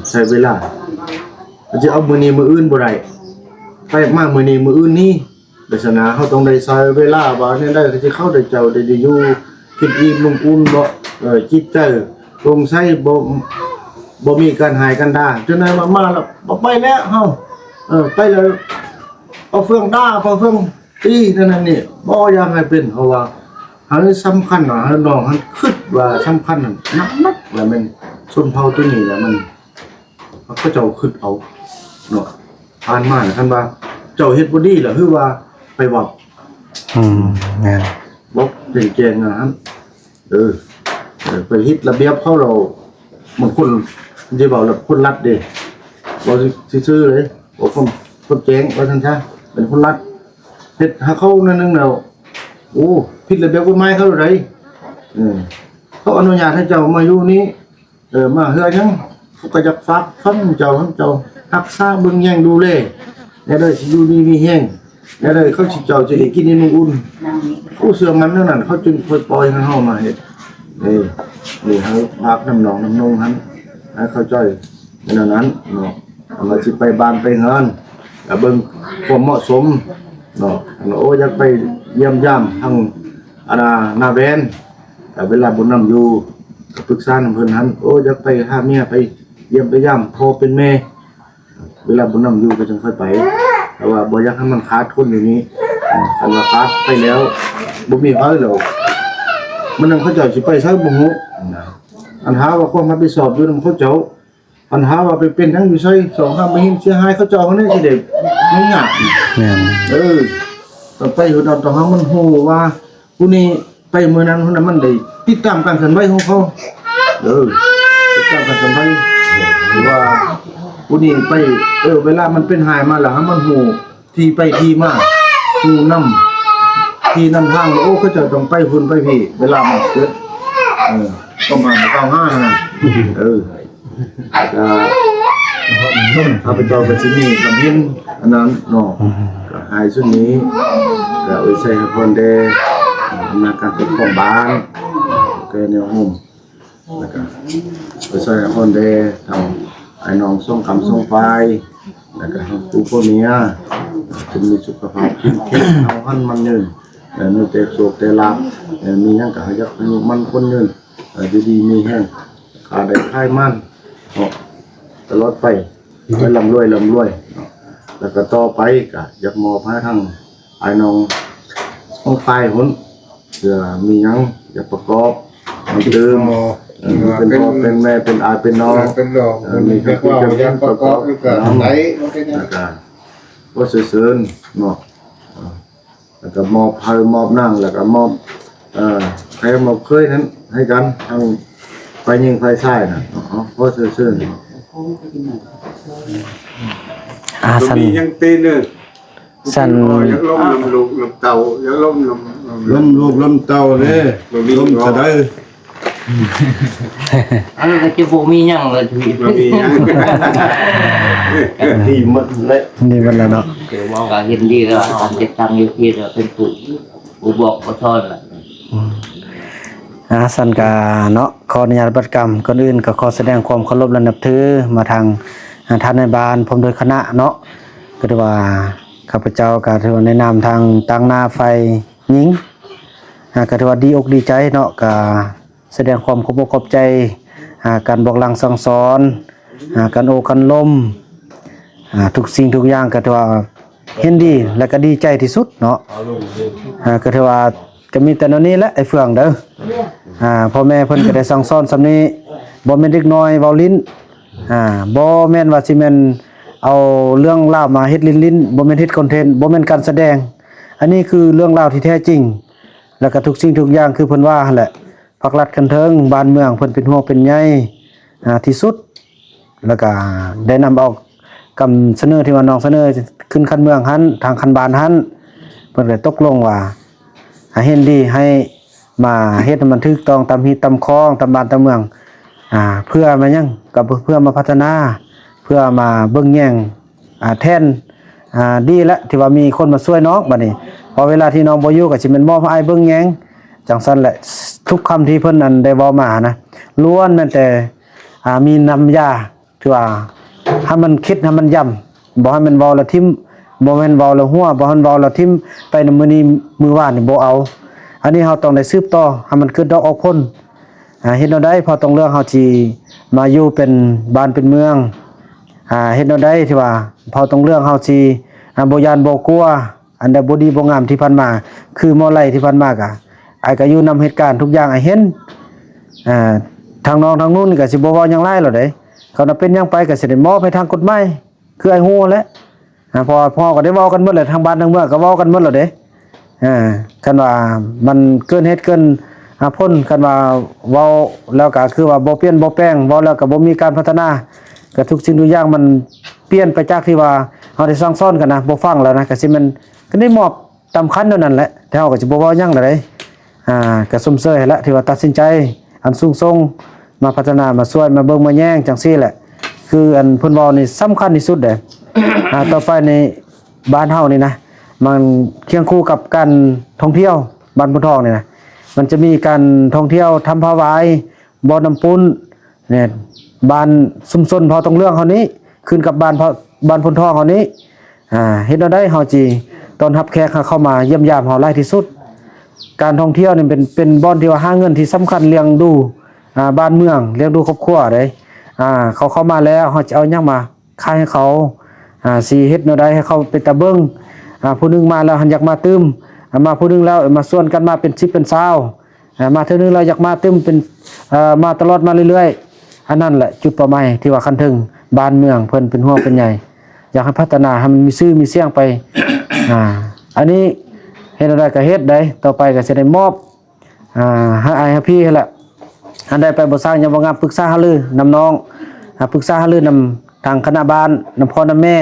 ใช้เวลาจะเอามือนี้มืออื่นบ่ได้ไปมามือนี้มืออื่นนี่ลักษณะเขาต้องได้ใช้เวลาว่าเนี่ยได้จะเข้าได้เจ้าได้อยู่คิดอิ่มลงอุ่นบ่จิตใจลงใช้บ่มีการหายกันด่าจนนั้นมาแล้วบ่ไปแล้วเฮาไปแล้วเอาเฟืองด่าเอาเฟืองตีนั่นนี่บ่อยากให้เป็นเพราะว่าหันสำคัญว่าน้องหันคิดว่าสำคัญนักว่ามันชนเผ่าตัวนี้แหละมันเขาเจ้าคิดเอาเนาะผ่านมาคันว่าเจ้าเฮ็ดบ่ดีล่ะคือว่าไปบอกแม่นบอกเก่งๆนะครับไปเฮ็ดระเบียบเขาเรามันคนสิเว้าแล้วคนรัดเด้บ่ซื่อๆเลยบ่คนแจ้งว่าซั่นซะเป็นคนรัดเฮ็ดหาเขานั่นนึงแล้วโอ้ผิดระเบียบกฎหมายเขาไดเขาอนุญาตให้เจ้ามาอยู่นี้มาเฮือยังเขาก็จะฝากฟังเจ้ารักษาเบิ่งแย่งดูแลแล้วได้สิอยู่ดีมีแห้งแล้วได้เขาสิเจ้าจะได้กินน้ำอุ่นผู้เสื่อมันนั่นน่ะเขาจึงปล่อยให้เฮามาเฮ็ดนี่เฮาพากน้ำหนองน้ำนงหันให้เขาจ้อยเป็นอันนั้นเนาะเราสิไปบ้านไปเฮือนแล้วเบิ่งความเหมาะสมเนาะโอ้อยากไปเยี่ยมยามทางนาแบนแต่เวลาบุญนำอยู่ก็ปรึกษาเพิ่นหันโอ้อยากไปหาเมียไปเยี่ยมไปย่ำพ่อเป็นแม่เวลาบุญนำอยู่ก็จึงค่อยไปแต่ว่าบ่อยากให้มันขาดคนอยู่นี้คันว่าขาดไปแล้วบ่มีไผแล้วมันนำเขาเจ้าสิไปใช้บ่ฮู้อันหาว่าความรับผิดชอบอยู่นำเขาเจ้าอันหาว่าไปเป็นทั้งอยู่ใช้2 5ไม่เห็นเสียหายเขาเจ้าเขานี่สิได้มันยากแม่นต้องไปอยู่ต้องให้มันฮู้ว่าผู้นี้ไปมื้อนั้นผู้นั้นมันได้ติดตามการเคลื่อนไหวของเขาติดตามการเคลื่อนไหวหรือว่าผู้นี้ไปเวลามันเป็นหายมาแล้วให้มันฮู้ที่ไปที่มาฮู้นำที่นำทางโอ้เขาจะต้องไปพุ่นไปพี่เวลามันเกิดต้องมา95นะข้าพเจ้าก็สิมีคำเห็นอันนั้นเนาะก็หายสุดนี้ก็ใส่ให้เพิ่นได้มาการปกครองบ้านก็แนวโฮมแล้วก็ใส่ให้เพิ่นได้ทำให้น้องส่งคำส่งไฟแล้วก็ให้ผู้พ่อเมียจะมีสุขภาพเข้มแข็งเอาหันมันยืนมีแต่โชคแต่ลาภมีหยังก็ให้ยักอายุมันคนยืนดีๆมีแห้งขาได้คลายมันตลอดไปร่ำรวยแล้วก็ต่อไปก็อยากมอบให้ทั้งไอ้น้องของฝ่ายหุ่นเพื่อมีหยังอยากประกอบมันเดิมเป็นพ่อเป็นแม่เป็นอาเป็นน้องมีทั้งผู้จำเป็นประกอบแล้วก็บ่เสื่อมเนาะ แล้วก็มอบเพิ่มมอบนั่งแล้วก็มอบใครมอบเคยนั้นให้กันทางไฟยิงไฟใช้น่ะเพราะซื่อๆ สัน มียังตีนึง สัน ยังล้มน้ำลูกน้ำเต่ายังล้มน้ำ ล้มลูกล้มเต้าเลยล้มกระได อันนั้นก็จะบ่มีหยังเลยที บ่มียัง ที่มันเลย นี่มันแล้วเนาะ เดี๋ยวมองก็เห็นดีแล้วการจะตั้งอยู่ที่เราเป็นผู้บอกบ่ทอนล่ะ สันกาเนาะขออนุญาตปฏิกรรมก่อนอื่นก็ขอแสดงความเคารพและนับถือมาทางท่านในบ้านผมโดยคณะเนาะก็ถือว่าข้าพเจ้าก็ถือว่าในนามทางตั้งหน้าไฟหญิงก็ถือว่าดีอกดีใจเนาะก็แสดงความขอบอกขอบใจการบอกหลังสั่งสอนการโอกันลมทุกสิ่งทุกอย่างก็ถือว่าเห็นดีและก็ดีใจที่สุดเนาะก็ถือว่าก็มีแต่นนี้แหละไอ้เฟืองเด้อพ่อแม่เพิ่นก็ได้สั่งสอนสำนี้บ่แม่นเด็กน้อยเว้าลิ้นบ่แม่นว่าสิแม่นเอาเรื่องราวมาเฮ็ดลิ้นบ่แม่นเฮ็ดคอนเทนต์บ่แม่นการแสดงอันนี้คือเรื่องราวที่แท้จริงแล้วก็ทุกสิ่งทุกอย่างคือเพิ่นว่าหั่นแหละภาครัฐคันเทิงบ้านเมืองเพิ่นเป็นห่วงเป็นใยที่สุดแล้วก็ได้นำเอาคำเสนอที่ว่าน้องเสนอขึ้นคันเมืองหันทางคันบ้านหันเพิ่นก็ตกลงว่าเห็นดีให้มาเฮ็ดให้มันถูกต้องตามฮีตามคองตามบ้านตามเมืองเพื่อมาหยังก็เพื่อมาพัฒนาเพื่อมาเบิ่งแย่งแทนดีแล้วที่ว่ามีคนมาช่วยน้องบัดนี้พอเวลาที่น้องบ่อยู่ก็สิแม่นมอบให้เบิ่งแย่งจังซั่นแหละทุกคำที่เพิ่นอันได้เว้ามานะล้วนแม้แต่มีน้ำยาที่ว่าให้มันคิดให้มันย้ำบ่ให้มันเว้าแล้วทิ่มบ่แม่นเว้าแล้วหัวบ่ให้มันเว้าแล้วทิ่มไปในมื้อนี้มื้อวานนี่บ่เอาอันนี้เฮาต้องได้สืบต่อให้มันเกิดดอกออกผลเฮ็ดแนวใดพอต้องเลือกเฮาสิมาอยู่เป็นบ้านเป็นเมืองเฮ็ดแนวใดที่ว่าพอต้องเลือกเฮาสิบ่ยานบ่กลัวอันใดบ่ดีบ่งามที่ผ่านมาคือมอไล่ที่ผ่านมาก็อ้ายก็อยู่นำเหตุการณ์ทุกอย่างอ้ายเห็นทางน้องทางนู้นนี่ก็สิบ่เว้าหยังหลายหรอกเด้เขาน่ะเป็นหยังไปก็สิได้มอบให้ทางกฎหมายคืออ้ายฮู้แหละพอพ่อก็ได้เว้ากันหมดแหละทางบ้านทางเมืองก็เว้ากันหมดแล้วเด้คันว่ามันเกินเหตุเกินพ้นคันว่าเว้าแล้วก็คือว่าบ่เปลี่ยนบ่แปลงเว้าแล้วก็บ่มีการพัฒนาก็ทุกสิ่งทุกอย่างมันเปลี่ยนไปจากที่ว่าเฮาได้สั่งสอนกันนะบ่ฟังแล้วนะก็สิมันก็ได้มอบตามคันเท่านั้นแหละแต่เฮาก็สิบ่เว้าหยังเลยก็สมเสยให้ละที่ว่าตัดสินใจอันสูงส่งมาพัฒนามาช่วยมาเบิ่งมาแย่งจังซี่แหละคืออันเพิ่นเว้านี่สำคัญที่สุดเด้ต่อไปในบ้านเฮานี่นะมันเคียงคู่กับการท่องเที่ยวบ้านพุทองนี่นะมันจะมีการท่องเที่ยวทำผ้าไหวบ่อน้ำปุ้นเนี่ยบ้านชุมชนพอต้องเรื่องเฮานี้ขึ้นกับบ้านพุทองเฮานี้เฮ็ดได้เฮาจีต้อนรับแขกเข้ามาเยี่ยมยามเฮาหลายที่สุดการท่องเที่ยวนี่เป็นบ่อนที่ว่าหาเงินที่สำคัญเลี้ยงดูบ้านเมืองเลี้ยงดูครอบครัวได้เขาเข้ามาแล้วเฮาจะเอาหยังมาขายให้เขาสิเฮ็ดแนวใดให้เขาเป็นตาเบิ่งผู้นึงมาแล้วหันอยากมาตึมมาผู้นึงแล้วมาส่วนกันมาเป็น10เป็น20มาเทื่อนึงแล้วอยากมาตึมเป็นมาตลอดมาเรื่อยๆอันนั้นแหละจุดเป้าหมายที่ว่าคันถึงบ้านเมืองเพิ่นเป็นห่วงเป็นใหญ่อยากให้พัฒนาให้มันมีชื่อมีเสียงไปอันนี้เฮ็ดได้ก็เฮ็ดได้ต่อไปก็สิได้มอบให้อ้ายให้พี่แหละอันใดไปบ่สร้างยังบ่งามปรึกษาหารือนำน้องปรึกษาหารือนำทางคณะบ้านนำพ่อนำแม่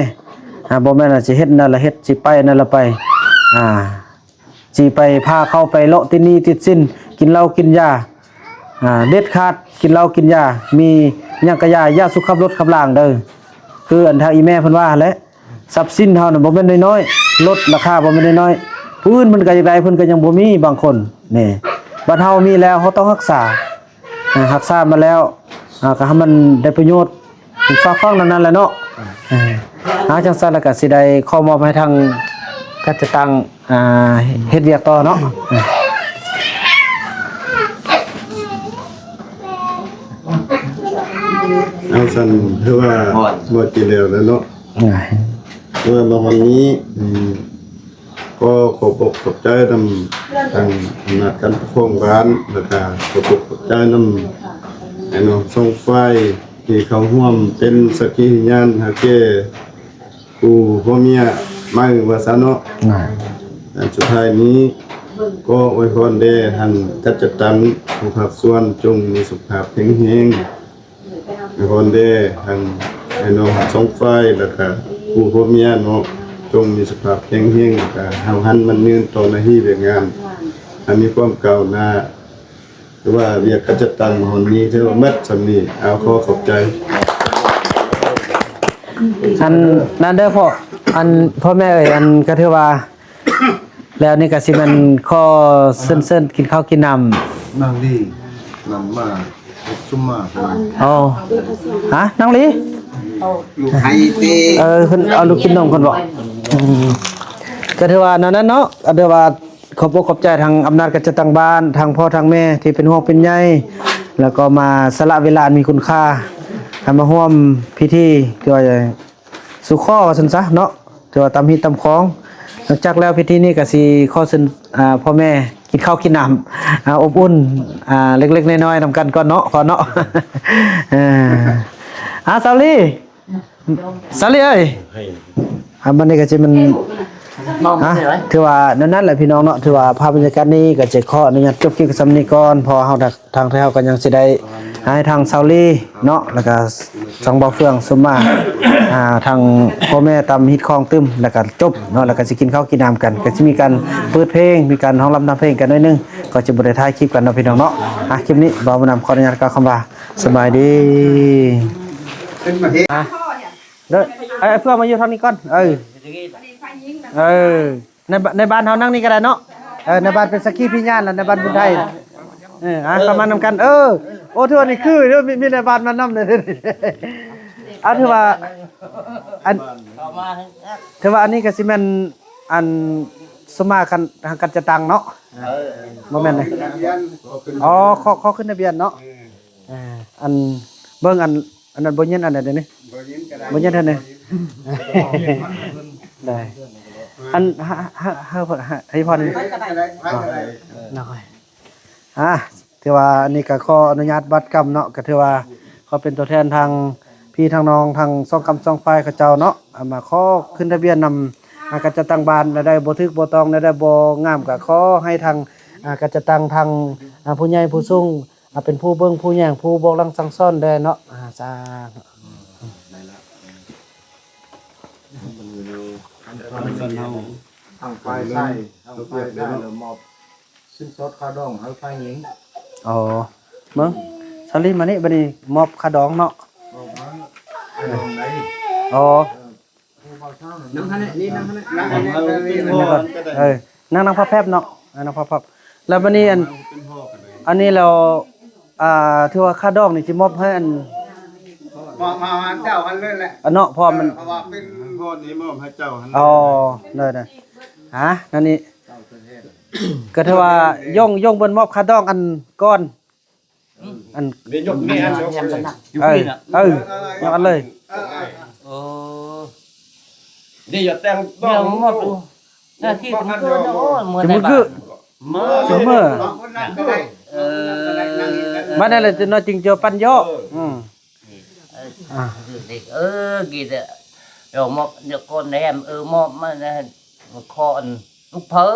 บ่แม่นว่าสิเฮ็ดนั่นละเฮ็ดสิไปนั่นละไปสิไปพาเข้าไปเลาะตินี่ติดสิ้นกินเหล้ากินยาเด็ดขาดกินเหล้ากินยามีหยังกะยาสุขขับรถขับล่างเด้อคืออันทางอีแม่เพิ่นว่าแหละทรัพย์สินเฮาน่ะบ่แม่นน้อยๆลดราคาบ่แม่นน้อยๆผู้อื่นมันก็จังได๋เพิ่นก็ยังบ่มีบางคนนี่บัดเฮามีแล้วเฮาต้องรักษามาแล้วก็ให้มันได้ประโยชน์ฝากฟังนั้นแหละเนาะจังซั่นแล้วก็สิได้ข้อมอบให้ทางก็จะตั้งเฮ็ดเวียกต่อเนาะเอาสั่นคือว่าหมดกี่แล้วเนาะเมื่อมาวันนี้ก็ขอบอกขอบใจนำทางคณะการปกครองบ้านแล้วก็ขอบอกขอบใจนำไอ้น้องส่งไฟที่เขาร่วมเป็นสักขีพยานหาแก่ผู้พ่อเมียมาว่าซะเนาะ อันสุดท้ายนี้ก็อวยพรแด่ท่านจัดจัดตังผู้ภาคส่วนจงมีสุขภาพแข็งแรงอวยพรแด่ทางไอ้น้องสองฝ่ายแล้วก็ผู้พ่อเมียเนาะจงมีสุขภาพแข็งแรงแล้วก็เฮาหันมันยืนต่อหน้าที่เวียกงานอันมีความก้าวหน้าหรือว่าเรียกจัดตังหนนี้ที่ว่ามัดสำนี้เอาขอขอบใจ อันนั่นเด้อพ่อแม่เอ้ยอันก็ถือว่า แล้วนี่ก็สิมันข้อเส้นๆกินข้าวกินน้ำ นางดีนำมาซุมมา อ๋อฮะน้องลี ลูกไห้ตี เพิ่นเอาลูกกินนมเพิ่นบอกก็ถือว่านั้นเนาะก็ถือว่าขอบอกขอบใจทางอำนาจกจะตั้งบ้านทางพ่อทางแม่ที่เป็นห่วงเป็นใยแล้วก็มาสละเวลาอันมีคุณค่ามาร่วมพิธีที่ว่าสุข้อว่าซั่นซะเนาะที่ว่าตามฮิตตามของหลังจากแล้วพิธีนี้ก็สิขอเชิญพ่อแม่กินข้าวกินน้ำอบอุ่นเล็กๆน้อยๆนำกันก่อนเนาะขอเนาะสาวลี่เอ้ยมันนี่ก็จะมันถือว่านั่นแหละพี่น้องเนาะถือว่าภาพบรรยากาศนี้ก็จะขออนุญาตจบคลิปกับสำนีก่อนพอเฮาทางเฮาก็ยังสิได้ให้ทางสาวลี่เนาะแล้วก็สองบ่อเฟืองซุมมาทางพ่อแม่ตำฮิตคองตึมแล้วก็จบเนาะแล้วก็สิกินข้าวกินน้ำกันก็สิมีการเปิดเพลงมีการร้องรำทำเพลงกันหน่อยนึงก็จะบ่ได้ถ่ายคลิปกันเนาะพี่น้องเนาะคลิปนี้บ่าวบุญนำขออนุญาตกล่าวคำว่าสบายดี เป็นมาเฮ็ด เด้อไอ้เฟื่องมาอยู่ทางนี้ก่อนในบ้านเฮานั่งนี่ก็ได้เนาะในบ้านเป็นสักขีพยานแล้วในบ้านบุญไทยประมาณนำกันโอ้ถือว่านี่คือเด้อมีในบ้านมานำเลยถือว่าอันถือว่าอันนี้ก็สิแม่นอันสมากันทางกันจะตังเนาะบ่แม่นเลยขอขึ้นทะเบียนเนาะอันเบิ่งอันนั้นบ่ยินอันนั้นเด้นี่บ่ยินเท่านี้ได้อันให้พรนะค่อยถือว่าอันนี้ก็ขออนุญาตบัตรกรรมเนาะก็ถือว่าเขาเป็นตัวแทนทางพี่ทางน้องทางซ่องกำซ่องฝ่ายเขาเจ้าเนาะมาขอขึ้นทะเบียนนำก็จะตั้งบ้านได้บ่ทึกบ่ต้องได้บ่งามก็ขอให้ทางก็จะตั้งทางผู้ใหญ่ผู้สูงเป็นผู้เบิ่งผู้แย่งผู้บอกลังสั่งสอนได้เนาะสาธุ ทางฝ่ายใต้แล้วมอบสินสอดค่าดองให้ฝ่ายหญิง อ๋อมึงสลิมมานี่บัดนี้มอบค่าดองเนาะอ๋อ นั่งท่านนี่นั่งท่านนั่งพับแพบเนาะนั่งพับแล้วบัดนี้อันนี้เราถือว่าค่าดองนี่สิมอบให้อัน มาเจ้ากันเลยแหละ เนาะพอมัน เพราะว่าเป็น พ่อนี้มอบให้เจ้าหั่น อ๋อได้นั่นนี่ก็ถือว่าย่องเบิ่นมอบค่าดองอันก้อนอัน นี่ยกนี่อันยกเลย ยกอันเลย นี่อย่าแต่ง เดี๋ยวหมดหน้าที่ผมก็โอ้เหมือน จ ใน มูก บ้า คือน จมูก คนนั่งก็ได้ บ้านนั่นแหละจะน้อยจริงเจอปันโยกี่เดี๋ยวมอบเดี๋ยวคนแฮมมอบมาคอนลูกเพ้อ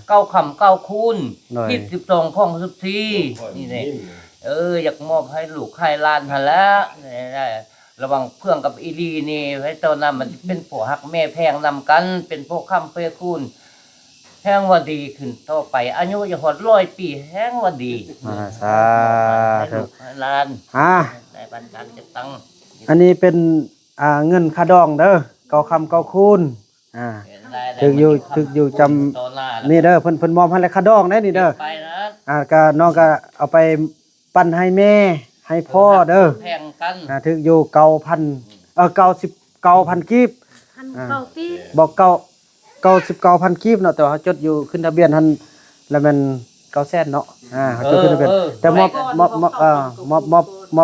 เก้าคำเก้าคูณที่12ของ14นี่นี่อยากมอบให้ลูกให้หลานหั่นแล้วได้ระวังเพื่อนกับอีลีนี่ให้ตอนนั้นมันเป็นผัวหักแม่แพงนำกันเป็นพวกคำเพื่อคุณแห้งว่าดีขึ้นต่อไปอายุจะหด100 ปีแห้งว่าดีสาธุ ลานได้บันดันจะตั้ง อันนี้เป็นเงินค่าดองเด้อเก้าคำเก้าคูณถึกอยู่จำนี่เด้อเพิ่นมอบให้แล้วค่าดองได้นี่เด้อก็น้องก็เอาไปปั้นให้แม่ให้พ่อเด้อแพงกันถึกอยู่99,000กีบบอก99,000กีบเนาะแต่ว่าเขาจดอยู่ขึ้นทะเบียนหั่นแล้วมัน900,000เนาะเขาจดขึ้นทะเบียนแต่มอ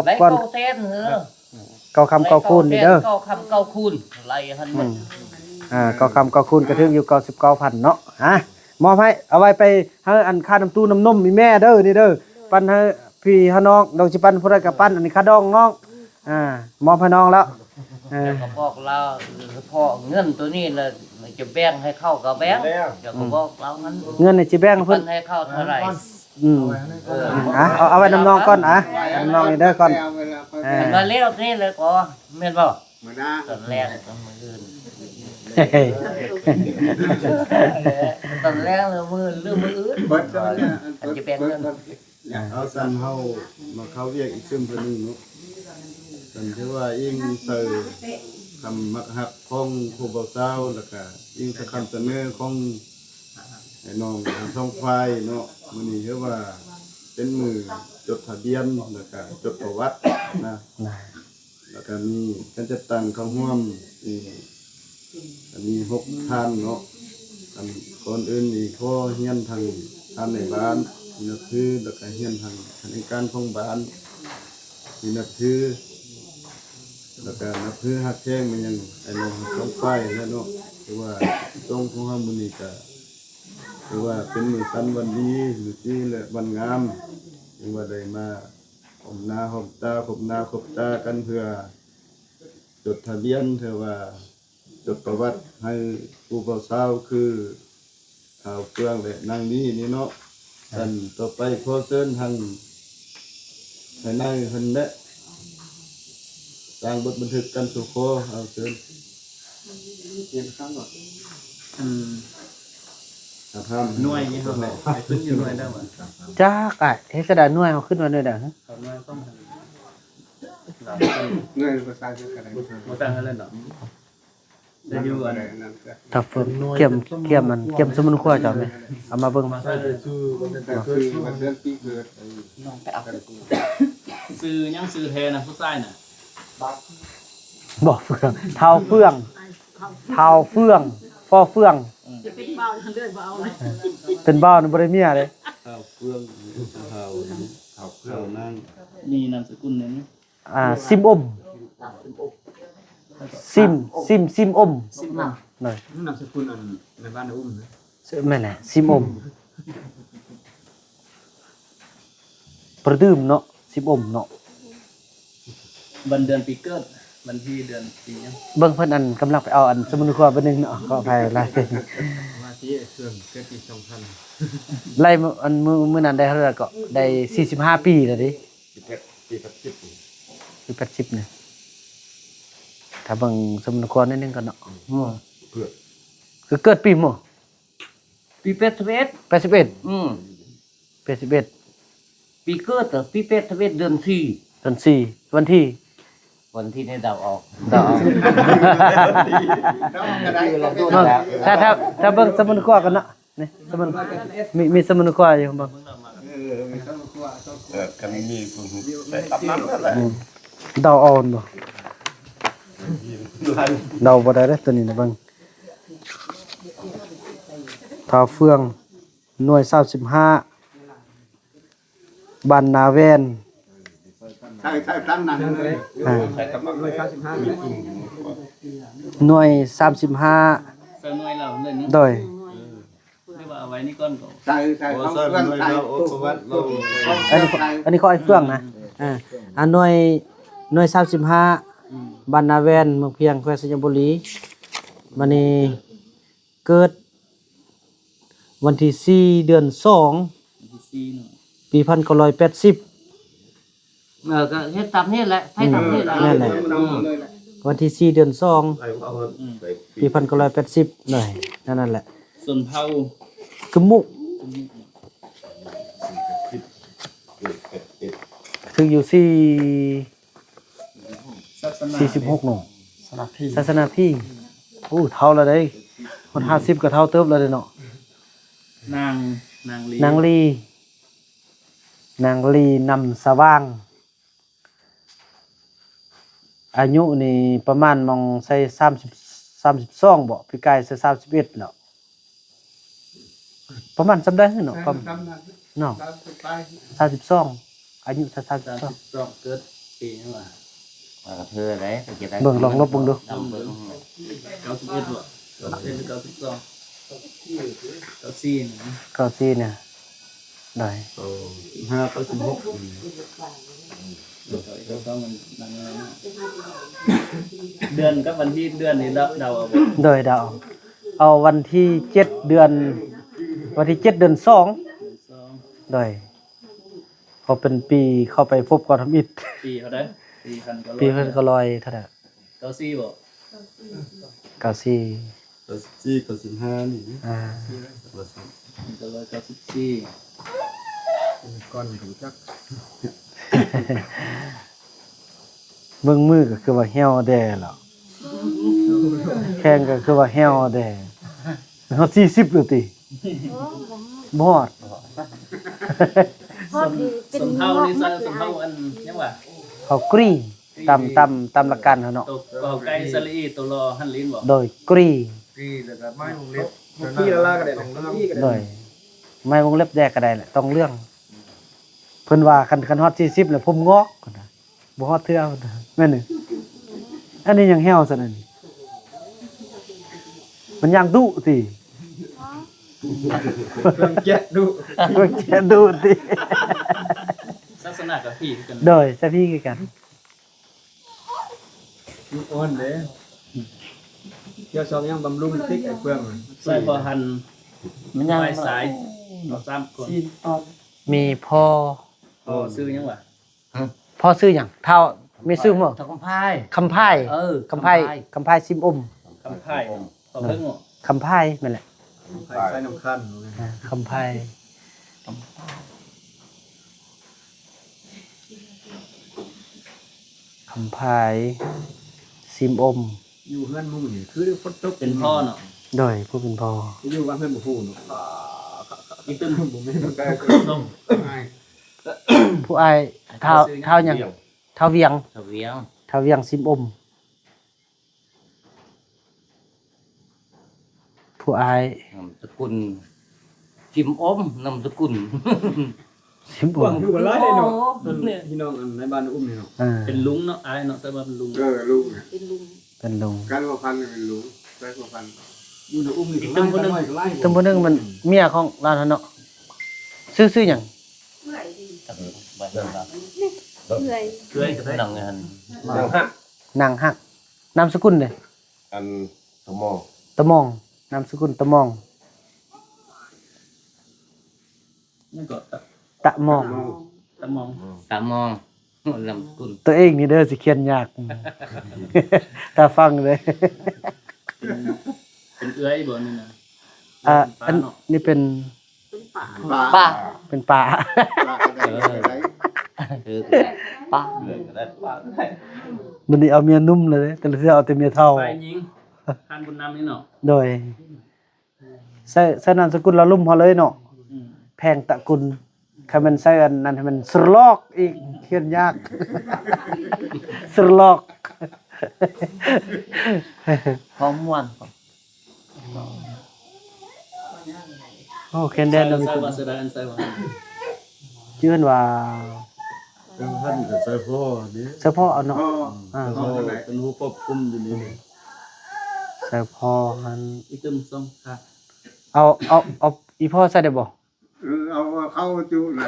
บก่อนเก้าคำเก้าคูณนี่เด้อ เก้าคำเก้าคูณไรหันหมดเก้าคำเก้าคูณกระทึกอยู่99,000เนาะมอบให้เอาไว้ไปให้อันค่าน้ำตู้น้ำนมมีแม่เด้อนี่เด้อปั้นให้พี่ให้น้องดองสิปั้นผู้ใดก็ปั้นอันนี้ค่าดองน้องมอบให้น้องแล้ว จะก็บอกเราพอเงินตัวนี้ละจะแบ่งให้เข้ากับแบ่งจะก็บอกเรางั้น เงินนี่สิแบ่ง เพิ่ เพิ่ น น ให้เข้าเท่าไหร่ เอาไว้น้ำน้องก่อนน้ำน้องนี่เด้อก่อน มาเลี้ยวนี่เลยก็แม่นบ่ มานะ ตอนแรกก็มืออื่น เฮ้ย ตอนแรกเลยมือลืมมืออื่น เบิดก็ จะแบ่งเงิน เอาสั่นเฮามาเข้าเรียกอีกซึ่งเพิ่นนึงเนาะสั่นที่ว่าอิงเสิร์คำมักฮักของผู้บ่าวสาวแล้วก็อิงคำเสนอของไอ้น้องท้องควายเนาะมื้อนี้คือว่าเป็นมือจดทะเบียนแล้วก็จดประวัตินะแล้วก็มีการจัดตั้งเข้าร่วมนี่อันนี้6ท่านเนาะอันก่อนอื่นนี่ขอเฮียนทางท่านในบ้านนี่นับถือแล้วก็เฮียนทางคณะการของบ้านนี่นับถือแล้วก็นับถือฮักแท้งมันยังไอ้น้องท้องควายแล้วเนาะคือว่าตรงของเฮามื้อนี้ก็คือว่าเป็นมื้อสันวันดีมื้อที่และวันงามจึงว่าได้มาหอมหน้าหอมตาคบหน้าคบตากันเพื่อจดทะเบียนเพื่อว่าจดประวัติให้ผู้บ่าวสาวคือข่าวเครื่องและนางนี้นี่เนาะท่านต่อไปขอเชิญทางให้นายเพิ่นแนะสร้างบทบันทึกกันสุโขเอาเชิญ หน่วยนี่เท่าไหร่ขึ้นอยู่หน่วยได้บ่ จักอ่ะเฮ็ดกระดาษหน่วยเอาขึ้นมาด้วยเด้อ หน่วยต้อง เงินภาษาคืออะไร บ่ต่างกันเลยเนาะจะอยู่กัน นั่นก็ ถ้าเพิ่นเกี่ยมมันเกี่ยมสมุนครัวเจ้าแม่เอามาเบิ่งมา คือวันเดือนปีเกิด ซื้อยังซื้อแทนน่ะผู้ชายน่ะ บ่เฟืองเท้าเฟืองฟอเฟือง จะเป็นเบาเรื่อยเบาเลย เป็นบ้าวนี่บ่ได้เมียเลย ข้าวเฟืองข้าวนั่ง นี่นามสกุลนั้น ซิมอมซิมอมหน่อย นามสกุลอันในบ้านอุ้มนะ แม่นแหละซิมอมประดื่มเนาะซิมอมเนาะ วันเดือนปีเกิดวันที่เดือนปียัง เบิ่งเพิ่นอันกำลังไปเอาอันสมุนครัวเบิ่งนึงเนาะก็ไปไล่ มาที่เครื่องเกิดปี2000 ไล่อันมื้อนั้นได้เท่าไหร่ก็ได้45ปีแล้วดิปี80เนี่ยถ้าเบิ่งสมุนครัวนิดนึงก็เนาะคือเกิดปีหมั้ ปี81 81 ปีเกิดปี81เดือน4 เดือน4วันที่ วันที่ได้เดาออก ต่อถ้าเบิ่งสมุนครัวกันเนาะนี่สมุนมีสมุนครัวอยู่เบิ่ง กันมีผู้ได้ตับนั้นก็ได้ เดาอ่อนบ่เดาบ่ได้เด้อตัวนี้นะเบิ่งท้าวเฟืองหน่วย25บ้านนาแวน ใช่ตั้งนั้นเลย ใส่กับมันเลย35มีกลุ่ม หน่วย35 ใส่หน่วยเราเรื่องนี้ โดย เรียกว่าเอาไว้นี่ก่อนก็ ใช่เขาเพื่อนใช่ อันนี้เขาไอ้เฟืองนะอันหน่วย35บ้านนาแวนเมืองเพียงแขวงสัญบุรีบัดนี้เกิดวันที่4เดือน2 ที่4เนาะ ปี 1980 ก็เฮ็ดตามนี้แหละให้ตามนี้แหละ นั่นแหละวันที่4เดือน2ปี 1980หน่อยนั่นแหละ ส่วนเผาก ึมุคืออยู่ศาสนา 46เนาะศาสนาพี่โอ้เท่าแล้วเด้คน50ก็เท่าเติบแล้วเด้เนาะ นางลี นางลีนำสว่างอายุนี่ประมาณมองใส่32บ่พี่กายใส่31แล้วประมาณจำได้เนาะประมาณเนาะ32อายุ32 เกิดปีนั่นว่า เธอได้จะได้ เบิ่งลองลบเบิ่งดู 91บ่91 92 94นี่ 94เนี่ย ได้ 5ต่อ16 เดือนกับวันที่เดือนนี้เดาเอาบ่ โดยเดาเอาวันที่7เดือนวันที่7เดือน2โดยเขาเป็นปีเข้าไปพบกองทัพอิฐ ปีเขาได้ปีพันก็ ปีเพิ่นก็ลอยเท่านั้น เก้าซี่บ่ 94 ต่อ4ต่อ15นี่ อ่า มันจะร้อยเก้าสิบสี่ ก่อนถึงจัก เบิ่งมือก็คือว่าเหี่ยวแด่แล้วแข้งก็คือว่าเหี่ยวแด่เฮา40แล้วติบ่ฮอด สมเท่านี่ซะสมเท่าอันยังว่า เขากรีตามหลักการเขาเนาะ ตัวกอไก่สลีตัวรอหันลิ้นบ่ โดยกรี ที่ละลาก็ได้ลงเรื่อง โดยไม่วงเล็บแดกก็ได้แหละต้องเรื่องเพิ่นว่าคันฮอด40แล้วผมงอกพุ่นน่ะบ่ฮอดเทื่อพุ่นน่ะแม่นนี่อันนี้ยังแฮวซะนั่นนี่มันยังดุติ แกะดู มันแค่ดุติ ลักษณะกับพี่กัน โดยซะพี่คือกัน อ่อนเด้เกี่ยวซองยังบำรุงติ๊กไอ้เฟือง ใส่บ่หัน มันยัง ไม้สายเอาซ้ำคน มีพ่อ พอซื้อยังว่า พ่อซื้อหยังเท่ามีซื้อบ่ ตะกำพาย คำไพ่คำไพ่ซิมอม คำไพ่เขาเพิ่งบ่ คำไพ่นั่นแหละ ใส่น้ำคัน คำไพ่คำไพ่ซิมอม อยู่เฮือนมุ่งนี่คือฝนตก เป็นพ่อเนาะ โดยผู้เป็นพ่อ อยู่ว่าเพิ่นบ่ฮู้เนาะ อีตึ้ม บ่แม่น ต้ม ผู้อายเท้าหยังเท้าเวียง เสวียง เท้าเวียงซิมอมผู้อาย นามสกุลจิมอมนามสกุล ซิมอ หวั ม งอยู่บ่หลายได้เนาะพี่น้องในบ้านอุ้มนี่เนาะ เป็นลุงเนาะอายเนาะแต่ว่าเป็นลุง ลูก เป็นลุง การว่าพันเป็นลูกใช้ว่าพัน อยู่ในอุ้มนี่ อีกตึ้มคนนึง ตัวผู้หนึงมันเมียของร้านนั้นเนาะซื้อหยัง เคยก็ได้ หนังเงิน นางฮักนามสกุลเด้ อันสมอง ตะมองนามสกุลตะมอง นี่ก็ ตะมอง ตะมอง ตามองนามสกุล ตัวเองนี่เด้อสิเขียนยาก ถ้าฟังเลย เป็นเอื้อยบ่นี่นะ อันนี่เป็น ป้า เป็นป่า คือป้า มันนี่เอาเมียนุ่มเลยเด้แต่ละเทื่อเอาแต่เมียเฒ่า ฝ่ายหญิงทานบุญนำนี่เนาะ โดยใส่นามสกุลละลุ่มเฮาเลยเนาะแพงตระกุลคันมันใส่อันนั้นให้มันสลอกอีกเขียนยาก สลอก พร้อมม่วน โอ้เขียนแดน ใส่ นามสกุล ว่าเสดอันใส่ว่า ชื่อว่า เป็นท่านกับใส่พ่อนี่ เฉพาะเอาเนาะ พ่อเป็นผู้ควบคุมอยู่นี่ เฉพาะมัน อีกตึ้มส่งค่ะ เอาอีพ่อใส่ได้บ่ เอาเข้าจุเลย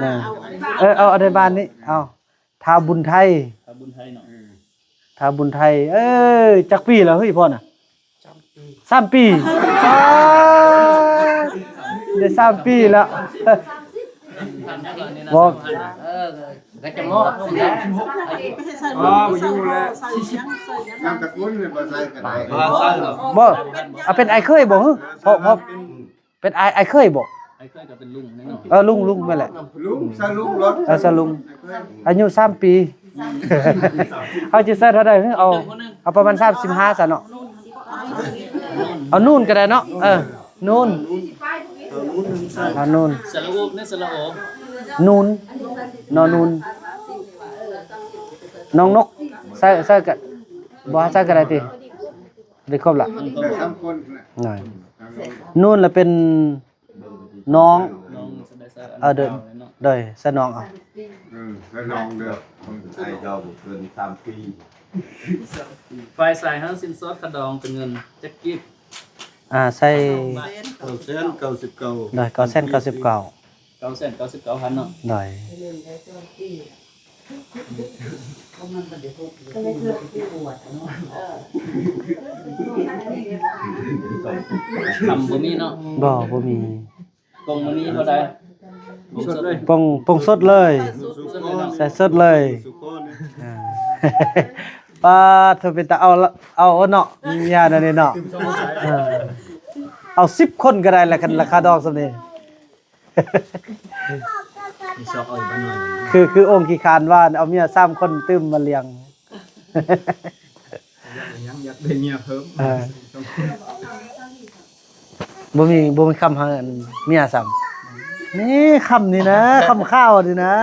นะเอาในบ้านนี้เอาทาบุญไทย ทานบุญไทยเนาะ ทาบุญไทย จักปีแล้วเฮ้ยพ่อน่ะ3 ปีได้3 ปีแล้ว บอก ก็จะมอบผมแล้ว อยู่แล้ว น้ำตะกุนเลยมาใส่กันได้ บ่เอาเป็นไอเคยบ่ฮึพอเป็นไอเคยบ่ ไอ้เคยก็เป็นลุงนี่เนาะ ลุงแม่นแหละ ลุงซาลุงรถ สลุงอายุ3 ปี เอาจิใส่เท่าใดเอาประมาณ35ซะเนาะเอานู่นก็ได้เนาะนู่นเอานู่น สระอุนี่สระโอ นูนนอนูนน้องนกใส่กันบ่ใส่กันได้ติได้ครบละ สามคน หน่อยนู่นละเป็นน้อง น้องสได้ใส่ เด้อโดยใส่น้องเอา แล้วลองเด้อไอ้เจ้าเกิน3 ปี ฝ่ายสายเฮาสินสอดกระดองเป็นเงินจักกิบ ใส่ 999 ได้999 999,000เนาะ ได้ ทำบ่มีเนาะ บ่มี กงบ่มีเท่าใดสดเลย ปงสดเลย สดเลยเนาะ ใส่สดเลย สุโขน ป้าเธอเป็นตาเอาเนาะมียานั่นนี่เนาะเอา10คนก็ได้ละกันราคาดอกซั่นนี่คือองค์ขี้คานว่าเอาเมีย3คนตึมมาเลี้ยง ยังอยากได้เมียเพิ่ม บ่มีคำหาอันเมียซ้ำนี่คำนี่นะคำข้าวนี่นะ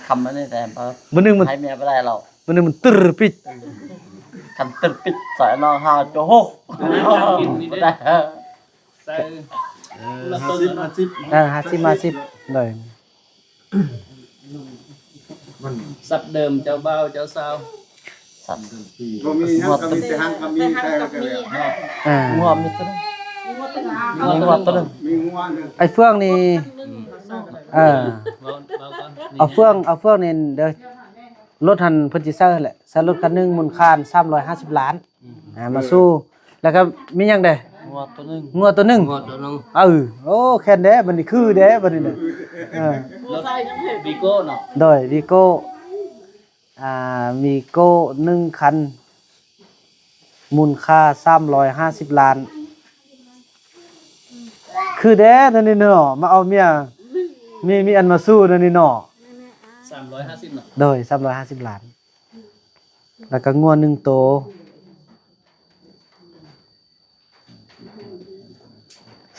คำนั้นนี่แต่พอ มื้อนึงมัน ให้เมียบ่ได้หรอก มื้อนึงมันตึรปิด คำตึกปิดใส่นอนหาโจโหบ่ได้ ใส่ละต้นเนาะ 50มา10เลย สับเดิมเจ้าบ่าวเจ้าสาว สัตว์ บ่มีหยังก็มีแต่หังก็มีแต่ก็แล้ว งัวมีตัวนึงมีงัวตัวนึง มีงัวนึง ไอ้เฟืองนี่เว้าก่อน เอาเฟืองนี่เด้อรถหันเพิ่นสิซื้อแหละซื้อรถคันหนึงมูลค่า350ล้านมาสู้แล้วก็มีหยังเด้ งัวตัวนึง งัวตัวหนึง งัวตัวนึง โอ้แค่นเด้บัดนี้คือเด้บัดนี้น่ะรถวีโก้เนาะ โดยวีโก้มีโก้1คันมูลค่า350ล้านคือเด้นั่นนี่เนาะมาเอาเมียมีอันมาสู้นั่นนี่เนาะ 350เนาะ โดย350ล้านแล้วก็งัว1โตว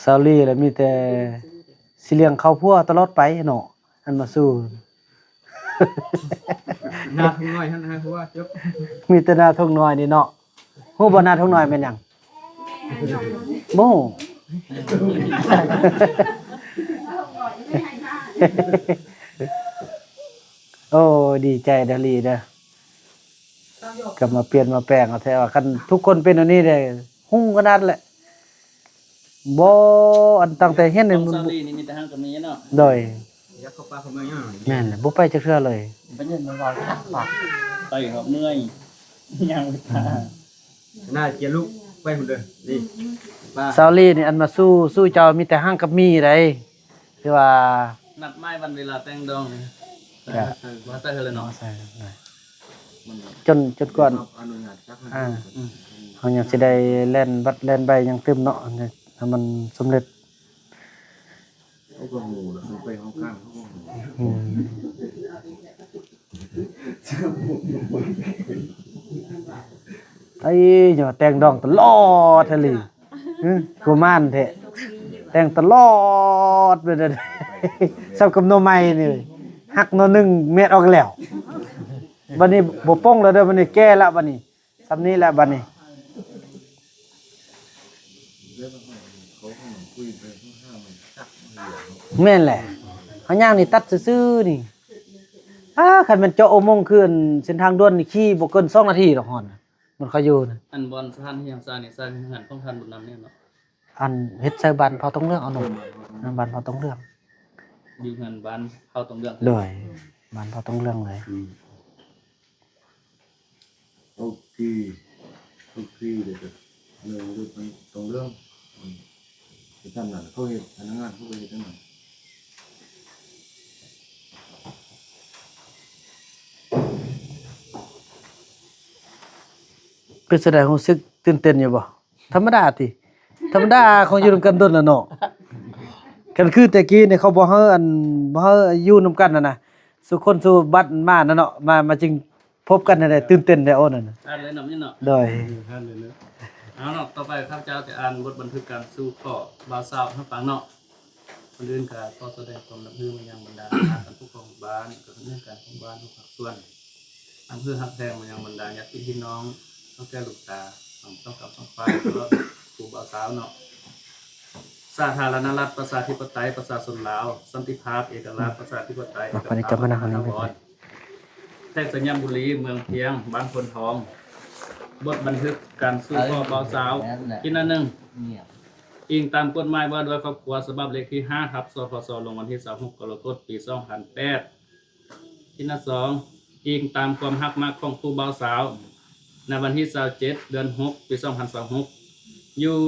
ซาลี่แล้วมีแต่สิเลี้ยงข้าวพัวตลอดไปเนาะอันมาสู้ หน้าทุ่งน้อยหั่นฮะเพราะว่าจบ มีแต่นาทงน้อยนี่เนาะฮู้บ่นาทงน้อยแม่นหยังบ่ฮู้ โอ้ดีใจเด้อลีเด้อกลับมาเปลี่ยนมาแปลงเอาแท้ว่าคันทุกคนเป็นอันนี้ได้ฮู้ขนาดแหละบ่อันตั้งแต่เฮ็ดนี่ ซาลีนี่มีแต่หังกับมีเนาะ โดย อยากเข้าป่าเข้าเมืองยัง แม่นแหละบ่ไปจักเทื่อเลย เป็นยันมันรอยคักปาก ไปครับเมื่อยยังบ่ตา น่าเกียร์ลูกไปพุ่นเด้อนี่ป้า ซาลี่นี่อันมาสู้เจ้ามีแต่ห้างกับมีได้ที่ว่า นัดไม้วันเวลาแต่งดองนี่ว่าแต่เฮเลยเนาะ จนก่อน อนุญาตจักนะ เฮาอยากสิได้แล่นบัดแล่นใบยังตึมเนาะให้มันสำเร็จ เขาก็หูแล้วเขาไปห้องข้างเขาก็หู อืมไอ้หยอแต่งดองตลอดแท้เลยกูมานแท้แต่งตลอดไปเด้อซับกับโนใหม่นี่หักโนหนึงเม็ดออกแล้วบัดนี้บ่ป้องแล้วเด้อบัดนี้แก้แล้วบัดนี้ซำนี้แหละบัดนี้แม่นแหละเฮาย่างนี่ตัดซื่อๆนี่คันมันเจาะอุโมงค์ขึ้นเส้นทางด่วนนี่ขี่บ่เกิน2นาทีดอกฮอนมันเขาอยู่น่ะ อันบอลสถานที่ยังซานี่ซาเป็นหันของท่านบุญนำเนี่ยเนาะ อันเฮ็ดใส่บ้านพอต้องเรื่องเอาหนุ่มบ้านพอต้องเรื่อง อยู่หันบ้านเข้าตรงเรื่อง เลยบ้านพอต้องเรื่องเลย โอเคเดี๋ยวเรื่องดูตรงเรื่องที่ทำนั่นเขาเฮ็ดพนักงานเขาไปเฮ็ดจังนั้น เป็นแสดงรู้สึกตื่นเต้นอยู่บ่ธรรมดาติธรรมดาของอยู่นำกันดนแล้วเนาะกันคือแต่กี้เนี่ยเขาบ่เฮาอันบ่เฮาอยู่นำกันน่ะนะสุคนสู่บัดมาน่ะเนาะมาจึงพบกันได้ตื่นเต้นได้โอ้นั่นน่ะ อ่านเลยนำนี่เนาะ โดย ท่านเลยเนาะเอาเนาะต่อไปข้าพเจ้าจะอ่านบทบันทึกการสู้ข้อบาวสาวให้ฟังเนาะคนอื่นก็ขอแสดงความรับผิดมายังบรรดาท่านผู้ปกครองบ้านกับเรื่องการของบ้านทุกภาคส่วนอำเภอหักแพงมายังบรรดาญาติพี่น้องต้องแก้ลูกตาต้องกับต้องฝ่ายแล้วครูบาวสาวเนาะสาธารณรัฐประชาธิปไตยประชาชนลาวสันติภาพเอกราชประชาธิปไตยแท่งสัญญาบุรีเมืองเพียงบ้านพลทอง บทบันทึกการสู้พ่อเบาสาวที่นั่นหนึ่ง เนี่ย อิงตามกฎหมายว่าโดยครอบครัวฉบับเลขที่5ครับสพสลงวันที่26กรกฎาคมปี2008ที่นั่น2อิงตามความฮักมักของผู้เบาสาวในวันที่27เดือน6ปี2026อยู่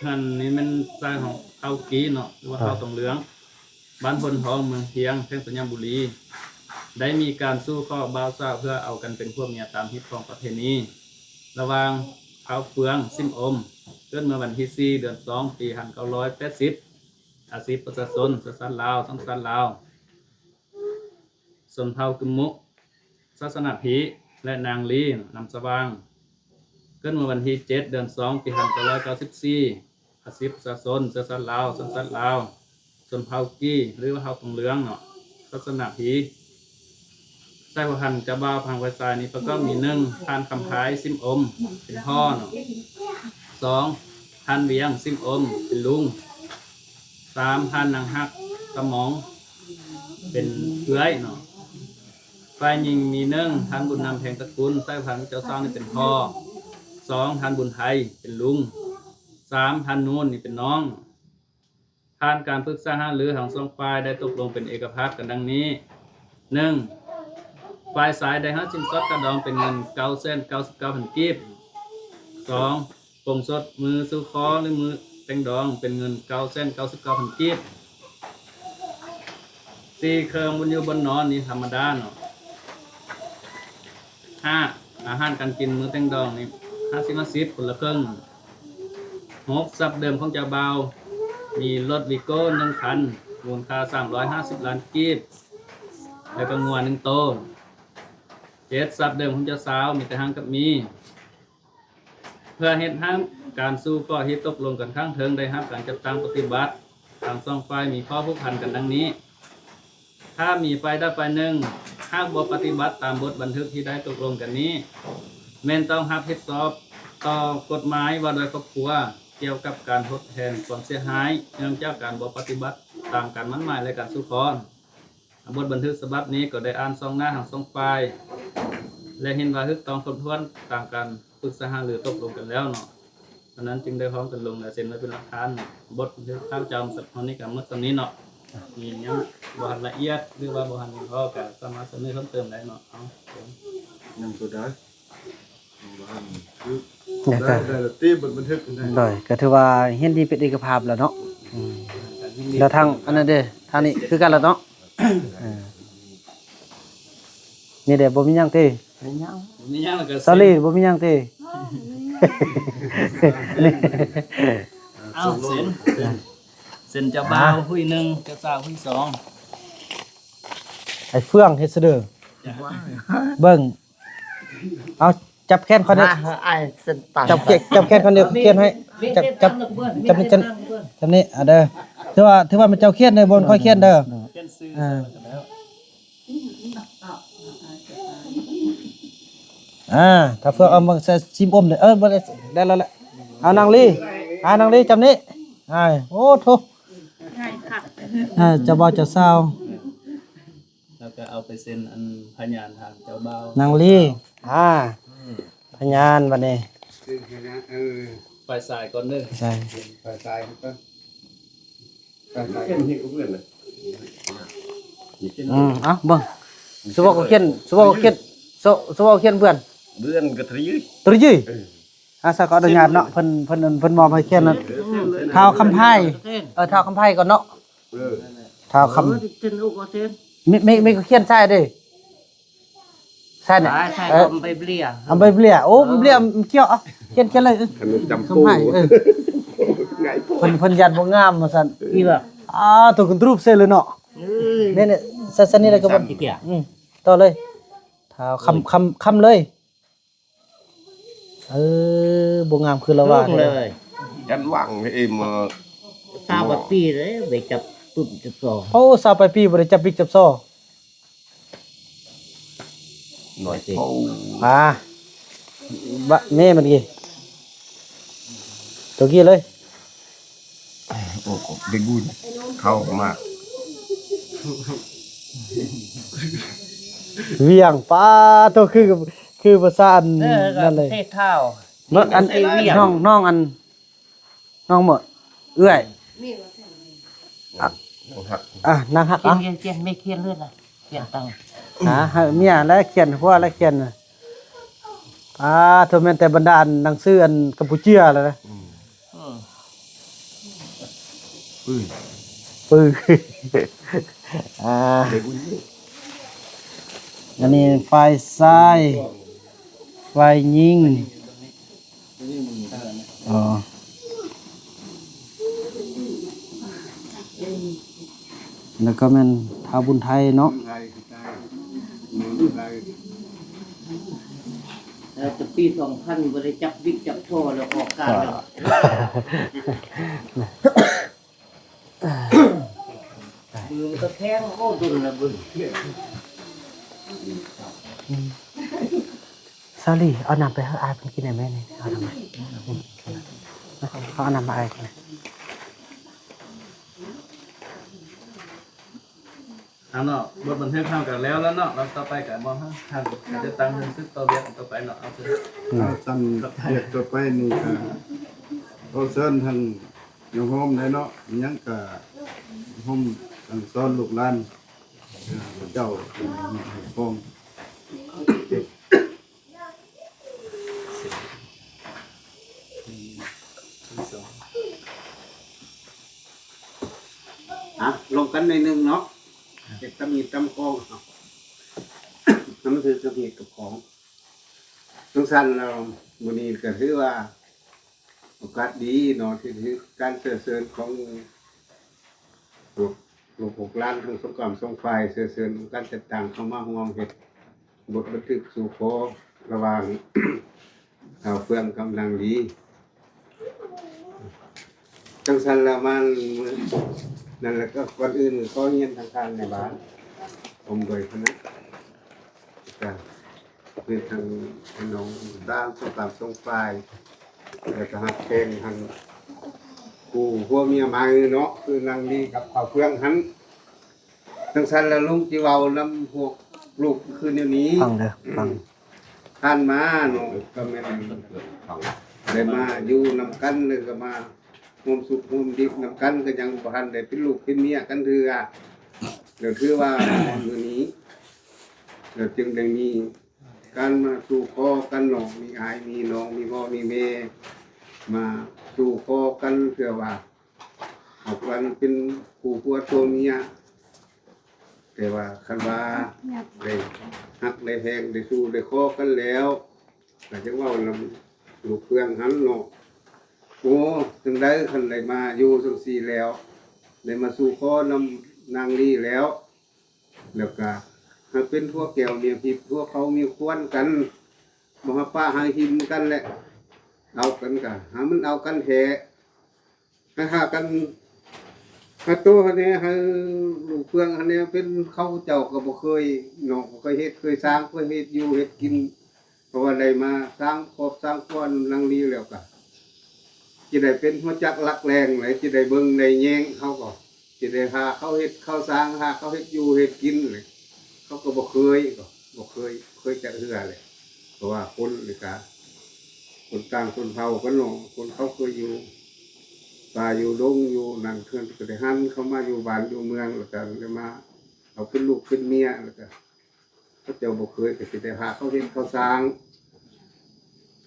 หันนี่มันสร้างของเขากีเนาะหรือว่าเขาตรงเหลืองบ้านพลทองเมืองเพียงเพ่งสัญญาบุรีได้มีการสู้ข้อเบาสาวเพื่อเอากันเป็นพวกเมียตามฮิตของประเพณีระหว่างเขาเฟืองซิมอมเกิดเมื่อวันที่4เดือน2ปี1980อาชีพประชาชนสันลาวสังสันลาวสนเผ่ากึมมุศาสนาผีและนางลีนำสว่างเกิดเมื่อวันที่7เดือน2ปี1994อาชีพประชาชนสันลาวสังสันลาวสนเผ่ากี้หรือว่าเผ่าตงเหลืองเนาะศาสนาผีใส่พันจะบ้าพังไวตายนี้ประกอบมี1ทานคำพายซิมอมเป็นพ่อเนาะ2ทานเวียงซิมอมเป็นลุง3ทานนางฮักสมองเป็นเอื้อยเนาะฝ่ายหญิงมี1ทานบุญนำแห่งตระกูลใส่พันเจ้าสร้างนี่เป็นพ่อ2ทานบุญไทยเป็นลุง3ทานนูนนี่เป็นน้องทานการปรึกษาหารือของสองฝ่ายได้ตกลงเป็นเอกภาพกันดังนี้1ฝ่ายสายได้หาสินสอดกระดองเป็นเงิน999,000 กีบ2ปงสดมือสู้คอหรือมือแต่งดองเป็นเงิน999,000 กีบ4เครื่องบนอยู่บนนอนนี่ธรรมดาเนาะ5อาหารการกินมื้อแต่งดองนี่50-50คนละครึ่ง6ทรัพย์เดิมของเจ้าบ่าวมีรถวิโก้1คันมูลค่า350 ล้านกีบแล้วก็งัว1โต7ทรัพย์เดิมของเจ้าสาวมีแต่หางกับมีเพื่อเฮ็ดให้การสู้ข้อที่ตกลงกันข้างเทิงได้รับการจัดตั้งปฏิบัติทางสองฝ่ายมีข้อผูกพันกันดังนี้ถ้ามีฝ่ายใดฝ่ายหนึ่งหากบ่ปฏิบัติตามบทบันทึกที่ได้ตกลงกันนี้แม่นต้องรับผิดชอบต่อกฎหมายว่าโดยครอบครัวเกี่ยวกับการทดแทนความเสียหายเนื่องจากการบ่ปฏิบัติตามการมั่นหมายและการสู้คอนบทบันทึกฉบับนี้ก็ได้อ่านสองหน้าทั้งสองฝ่ายและเห็นว่าคือต้องครบถ้วนตามการปรึกษาหารือตกลงกันแล้วเนาะฉะนั้นจึงได้พร้อมกันลงและเซ็นไว้เป็นหลักฐานเนาะบทบันทึกข้าวจำสัปดาห์นี้กับเมื่อตอนนี้เนาะมียังบ่ทันละเอียดหรือว่าบ่ทันพอก็สามารถเสนอเพิ่มเติมได้เนาะเอา ยังตัวได้บ้านคือ เนี่ย ได้ ก็ ได้ตีบันทึกได้ โดยก็ถือว่าเฮ็ดดีเป็นเอกภาพแล้วเนาะแล้วทางอันนั้นเด้ทางนี้คือกันแล้วเนาะนี่เด้บ่มีหยังติ เป็นยัง นี่ยังแล้วก็ สอรี่บ่มีหยังติ นี่ เอาเซ็นเจ้าบ่าวผู้หนึ่งเจ้าสาวผู้สอง ไอ้เฟื่องเฮ็ดซะเด้อเบิ่งเอาจับแขนเขาเด้อ ไอ้เส้นตาย จับแขนเขาเด้อเขียนให้จับนี่เด้อถือว่ามันเจ้าเขียนเด้อบ่ค่อยเขียนเด้อ เขียนชื่อ ถ้าเฟื่องเอามาใส่ซิมอมเด้อบ่ได้แล้วแหละเอานางลีนางลีจำนี้โอ้โธ่เจ้าบ่าวเจ้าสาว แล้วก็เอาไปเซ็นอันพยานทางเจ้าบ่าวน างลีพยานบัดนี้ ฝ่ายสายก่อนเด้อ ใช่ ไปตายก็ไปตายกันที่อุ้มเลย เอาเบิ่งสบ่เขียนเพื่อน เดือนก็ทะยุย ตรีจี้สักขออนุญาตเนาะเพิ่นมอบให้เขียนนะท้าวคำไพ่ท้าวคำไพ่ก่อนเนาะท้าวคำ เส้นลูกก็เส้น ไม่เขียนใช่เด้ใช่เนี่ย ใช่ก็ไปเบลีย เอาไปเบลียโอ้เบลียเกี่ยวเอาเขียนเลย ขนมจำปู คำไพ่ ไง เพิ่นยันบ่งามว่าซั่น พี่ว่า ตัวคุณรูปเซ่เลยเนาะเนี่ยสันนี่เลยก็บ่ อีกอ่ะ ต่อเลยท้าวคำเลยบ่งามคือละว่า เลย ยันวังเอ็ม ตาบัดปีเลยไปจับตุ่มจับต่อ โอ้สาวไปปีบ่ได้จับปิกจับซอ หน่อยโ บะแม่มันกี่ตัวกี้เลย อ้โหเด็กบุญเข้ามา เวียงป้าตัวคือ คือภาษาอัน เออ นั่นเลย เทศเท่า เนาะอันน้องอันน้องหมดเอื้อยอ่ะนางฮัก เขีย อ่ะ นเขียนไม่เขียนเลือดนะเขียนตังค์ ให้เมียแล้วเขียนผัวแล้วเขียนโทแม่นแต่บรรดาอันหนังสืออันกัมพูเชียแล้วนะ ปืนอันนี้ไฟซ้ายไฟยิงอ๋อแล้วก็แม่นทาบุญไทยเนาะ แล้วจะปี2000บริจับวิกจับโทแล้วออกการแล้วมือมันก็แข็งโอ้ดุนละบึ้ง ซาลี่เอาน้ำไปให้อายเพิ่นกินได้ไหมนี่เอาน้ำมาเอาน้ำมาอายกิน เอาเนาะบทบันทึกทำกันแล้วเนาะเราต่อไปกับมองทางจะตั้งเงินซื้อตัวเบียดต่อไปเนาะเอาซื้อ เอาตั้งเด็กต่อไปนี่ก็เอาเชิญท่านอยู่โฮมได้เนาะอิหยังก็โฮมตั้งสอนลูกหลานเจ้าฟ้อง ลงกันในหนึ่งเนาะเด็กตำหนิตำกองเนาะนั่นคือกระเพียกับของทุกท่านเราวันนี้ก็ถือว่าโอกาสดีเนาะที่ถือการเชิญของหลวง6 ล้านทั้งสงกรามสงไฟเชิญการจัดตั้งเข้ามาห่วงเหตุบทบันทึกสู่ขอระหว่างข่าวเฟื่องกำลังดีจังสันละมันนั่นแหละก็วันอื่นก็เงียนทางการในบ้านผมโดยคณะก็คือทางน้องด้านสงครามสงไฟแล้วก็ฮักเพลงทางกูพวกเมียมาเนาะคือนางดีกับข่าวเฟื่องหันจังสันละลุงจีวาวนำพวกลูกคืนเดี๋ยวนี้ ฟังเด้อฟัง ท่านมาเนาะก็ไม่ได้มาอยู่นำกันเลยก็มาห่วมสุขห่วมดิบนำกันก็ยังบ่ทันได้เป็นลูกเป็นเมียกันเถื่อเดี๋ยวถือว่ามื้อนี้เดี๋ยวจึงได้มีการมาสู่คอกันเนาะมีอายมีน้องมีพ่อมีแม่มาสู่คอกันเพื่อว่าเอากันเป็นผู้ผัวตัวเมียแต่ว่าคันว่าได้ฮักได้แพงได้สู้ได้คอกันแล้วก็จังว่าลำลูกเพื่อนหันเนาะโอ้ถึงได้คันได้มาอยู่จังซี่แล้วได้มาสู่คอนำนางลีแล้วแล้วก็หากเป็นพวกแก้วเนี่ยพี่พวกเขามีควรกันบ่ฮาป้าหาหินกันแหละเอากันกะหามันเอากันแท้หากันหาตัวอันนี้ให้ลูกเพื่อนอันนี้เป็นเขาเจ้าก็บ่เคยเนาะบ่เคยเฮ็ดเคยสร้างเคยเฮ็ดอยู่เฮ็ดกินเพราะว่าได้มาสร้างครอบสร้างครัวนางลีแล้วก็จะได้เป็นหัวจักรักแรงเลยจะได้เบิ่งได้แยงเขาก็จะได้หาเขาเฮ็ดเขาสร้างหาเขาเฮ็ดอยู่เฮ็ดกินเลยเขาก็บ่เคยจะเฮือเลยเพราะว่าคนนี่ก็คนต่างคนเผ่ากันเนาะคนเขาเคยอยู่ป่าอยู่ดงอยู่นั่นเพิ่นก็ได้หันเข้ามาอยู่บ้านอยู่เมืองแล้วก็ได้มาเอาเป็นลูกเป็นเมียแล้วก็เขาเจ้าบ่เคยก็สิได้หาเขาเฮ็ดเขาสร้าง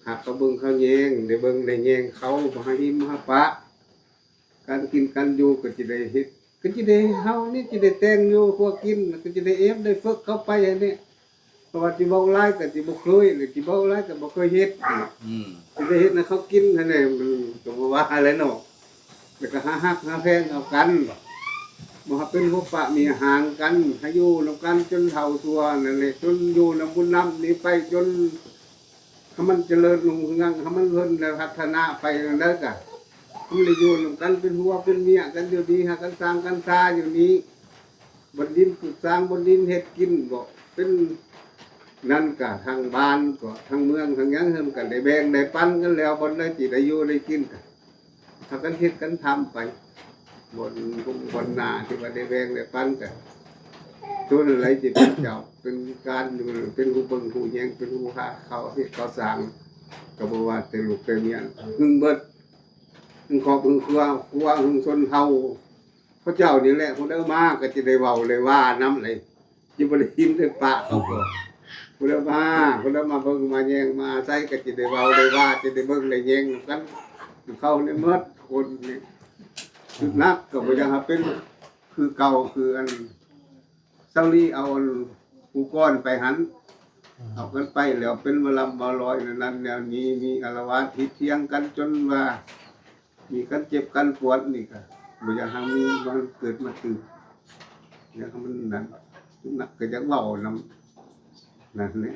หากเขาเบิ่งเขาแยงได้เบิ่งได้แยงเขาบ่ให้หิมหาปะการกินการอยู่ก็สิได้เฮ็ดก็สิได้เฮานี่สิได้แต่งอยู่พวกกินก็สิได้เอฟได้ฝึกเข้าไปอย่างนี้เพราะว่าสิเว้าหลายก็สิบ่เคยหรือสิเว้าหลายก็บ่เคยเฮ็ดสิได้เฮ็ดให้เขากินนั่นแหละมันก็บ่ว่าอะไรเนาะแล้วก็หาฮักหาแพงเอากันบ่ให้เป็นพวกปะมีห่างกันให้อยู่นำกันจนเฒ่าตัวนั่นแหละจนอยู่นำบุญนำนี้ไปจนให้มันเจริญรุ่งเรืองให้มันเพิ่นพัฒนาไปนั่นเด้อกะมันได้อยู่นำกันเป็นหัวเป็นเมียกันอยู่ดีหากันสร้างกันซาอยู่นี้บนดินปลูกสร้างบนดินเฮ็ดกินบ่เป็นนั่นกะทางบ้านก็ทางเมืองทางหยังเฮิ่นกันได้แบ่งได้ปันกันแล้วบนได้สิได้อยู่ได้กินกันถ้ากันเฮ็ดกันทำไปบนนาที่ว่าได้แบ่งได้ปันกัน ตัวอะไรจะเป็นเจ้าเป็นการเป็นผู้เบิ่งผู้แยงเป็นผู้หาเขาเฮ็ดเขาสร้างก็บ่ว่าแต่ลูกแต่เมียหึงเบิดหึงครอบหึงครัวหึงชนเฮาพระเจ้านี่แหละผู้ใดมาก็จะได้เว้าเลยว่านำเลยสิบ่ได้ยินได้ปากเขาก็ผู้ใดมาเบิ่งมาแยงมาใส่ก็จะได้เว้าได้ว่าจะได้เบิ่งได้แยงกันเข้าในหมดคนนี่นักก็บ่อยากให้เป็นคือเก่าคืออันเซาลีเอาผู้ก้อนไปหันเอากันไปแล้วเป็นมาลำมาลอยนั้นแนวนี้มีอารวาสทิเทียงกันจนว่ามีกันเจ็บกันปวดนี่ก็บ่อยากให้มีมันเกิดมาตื่นอยากให้มันนั่นนักก็จะเว้านำนั่นนี่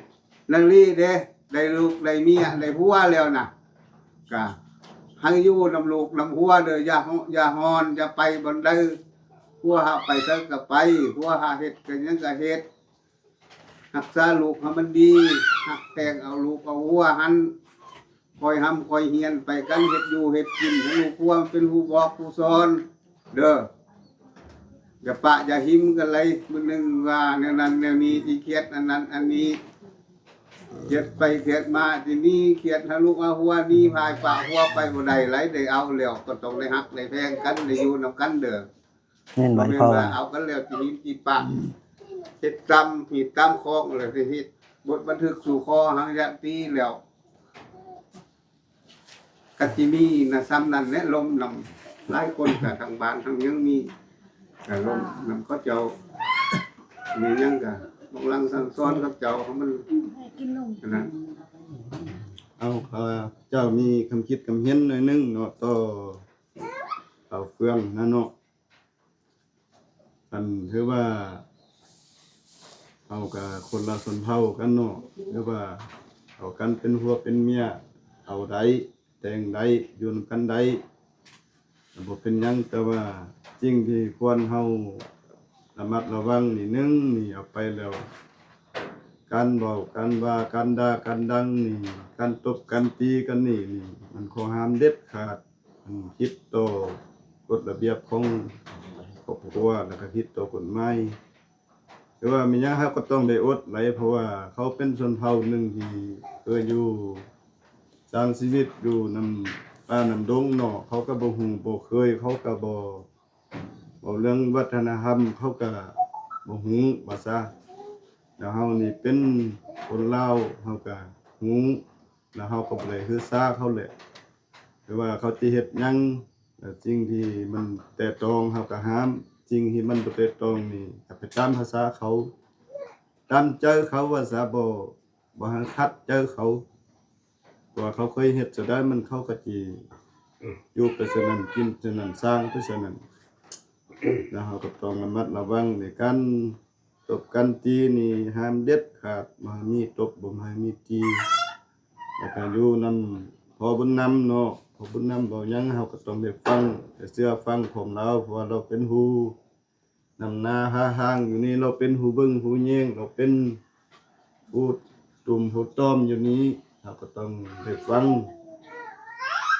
นางลีเด้ได้ลูกได้เมียได้ผัวแล้วน่ะก็ให้อยู่นำลูกนำผัวเด้ออย่าฮอนอย่าไปบ่ได้ผัวหาไปซะก็ไปผัวหาเฮ็ดก็ยังก็เฮ็ดรักษาลูกให้มันดีหักแพงเอาลูกเอาหัวหันคอยห้ำคอยเฮียนไปกันเฮ็ดอยู่เฮ็ดกินให้ลูกผัวเป็นผู้บอกผู้สอนเด้ออย่าปะอย่าหิมกันเลยมื้อนึงว่าแนวนั้นแนวนี้ที่เครียดอันนั้นอันนี้เครียดไปเครียดมาที่นี่เครียดให้ลูกเอาหัวนี่พายปะหัวไปบ่ได้ไหลได้เอาแล้วก็ต้องได้ฮักได้แพงกันได้อยู่นำกันเด้อ เน้น บ่ ไว้ แม่น พอ ว่าเอากันแล้วสิหินสิปะเฮ็ดกรรมหีดตามคองแล้วสิเฮ็ดบทบันทึกสู่คอหังยะตีแล้วก็สิมีน่ะซ้ำนั้นแหละลมนำหลายคนก็ทางบ้านทางยังมีก็ลมนำเขาเจ้ามีหยังก็บางลังสั่งสอนกับเจ้าเขามันอันนั้น เอาเจ้ามีคำคิดคำเห็นหน่อยนึงเนาะต่อเอาเฟืองนั่นเนาะอันคือว่าเอากับคนละชนเผ่ากันเนาะหรือว่าเอากันเป็นหัวเป็นเมียเอาได้แต่งได้อยู่นำกันได้บ่เป็นหยังแต่ว่าจริงที่ควรเฮาระมัดระวังนี่นึงนี่เอาไปแล้วการเว้ากันว่ากันด่ากันดังนี่การตบกันตีกันนี่มันข้อห้ามเด็ดขาดมันคิดต่อกฎระเบียบของครอบครัวแล้วก็คิดต่อกฎหมายแต่ว่ามีหยังครับก็ต้องได้อดไหลเพราะว่าเขาเป็นชนเผ่าหนึ่งที่เคยอยู่สร้างชีวิตอยู่นำป่านำดงเนาะเขาก็บ่ฮู้บ่เคยเขาก็บ่เรื่องวัฒนธรรมเขาก็บ่ฮู้ว่าซะแล้วเฮานี่เป็นคนลาวเฮาก็ฮู้แล้วเฮาก็บ่ได้คือซาเขาแหละแต่ว่าเขาสิเฮ็ดหยังสิ่งที่มันแตะตองเฮาก็ห้ามสิ่งที่มันบ่แตะตองนี่ก็ไปตามภาษาเขาตามเจอเขาว่าซะบ่ให้คัดเจอเขาว่าเขาเคยเฮ็ดจะได้มันเขาก็สิอยู่ไปฉะนั้นกินฉะนั้นสร้างไปฉะนั้นแล้วเฮาก็ต้องระมัดระวังในการตบกันตีนี่ห้ามเด็ดขาดบ่ให้มีตบบ่ให้มีตีแล้วก็อยู่นำพอบุญนำเนาะพอบุญนำบ่หยังเฮาก็ต้องได้ฟังได้เชื่อฟังของเราเพราะว่าเราเป็นฮู้นำนาหาหางอยู่นี่เราเป็นฮู้เบิ่งฮู้แยงเราเป็นผู้ตุ่มผู้ต้อมอยู่นี้เราก็ต้องได้ฟัง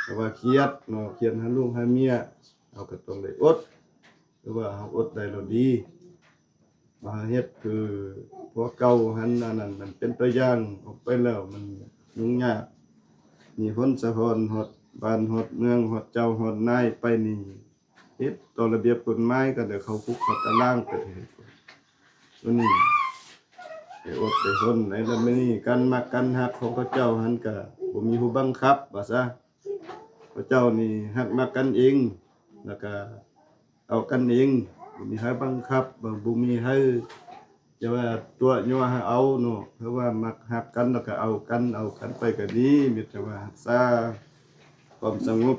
แต่ว่าเครียดเนาะเครียดหาลูกหาเมียเราก็ต้องได้อดหรือว่าเฮาอดได้เราดีมาเฮ็ดคือพวกเก่าหันอันนั้นมันเป็นตัวอย่างออกไปแล้วมันยุ่งยากนี่พ้นสะพอนฮอดบ้านฮอดเมืองฮอดเจ้าฮอดนายไปนี่เฮ็ดต่อระเบียบกฎหมายก็เดี๋ยวเขาคุกเขาตารางไปเฮ็ดตัวนี้ไปอดไปทนในแล้วมื้อนี้การมักกันฮักของพระเจ้าหันก็บ่มีผู้บังคับว่าซะพระเจ้านี่ฮักมักกันเองแล้วก็เอากันเองบ่มีให้บังคับบ่มีให้จะว่าตัวยัวให้เอาเนาะเพราะว่ามักฮักกันแล้วก็เอากันไปก็ดีมีแต่ว่ารักษาความสงบ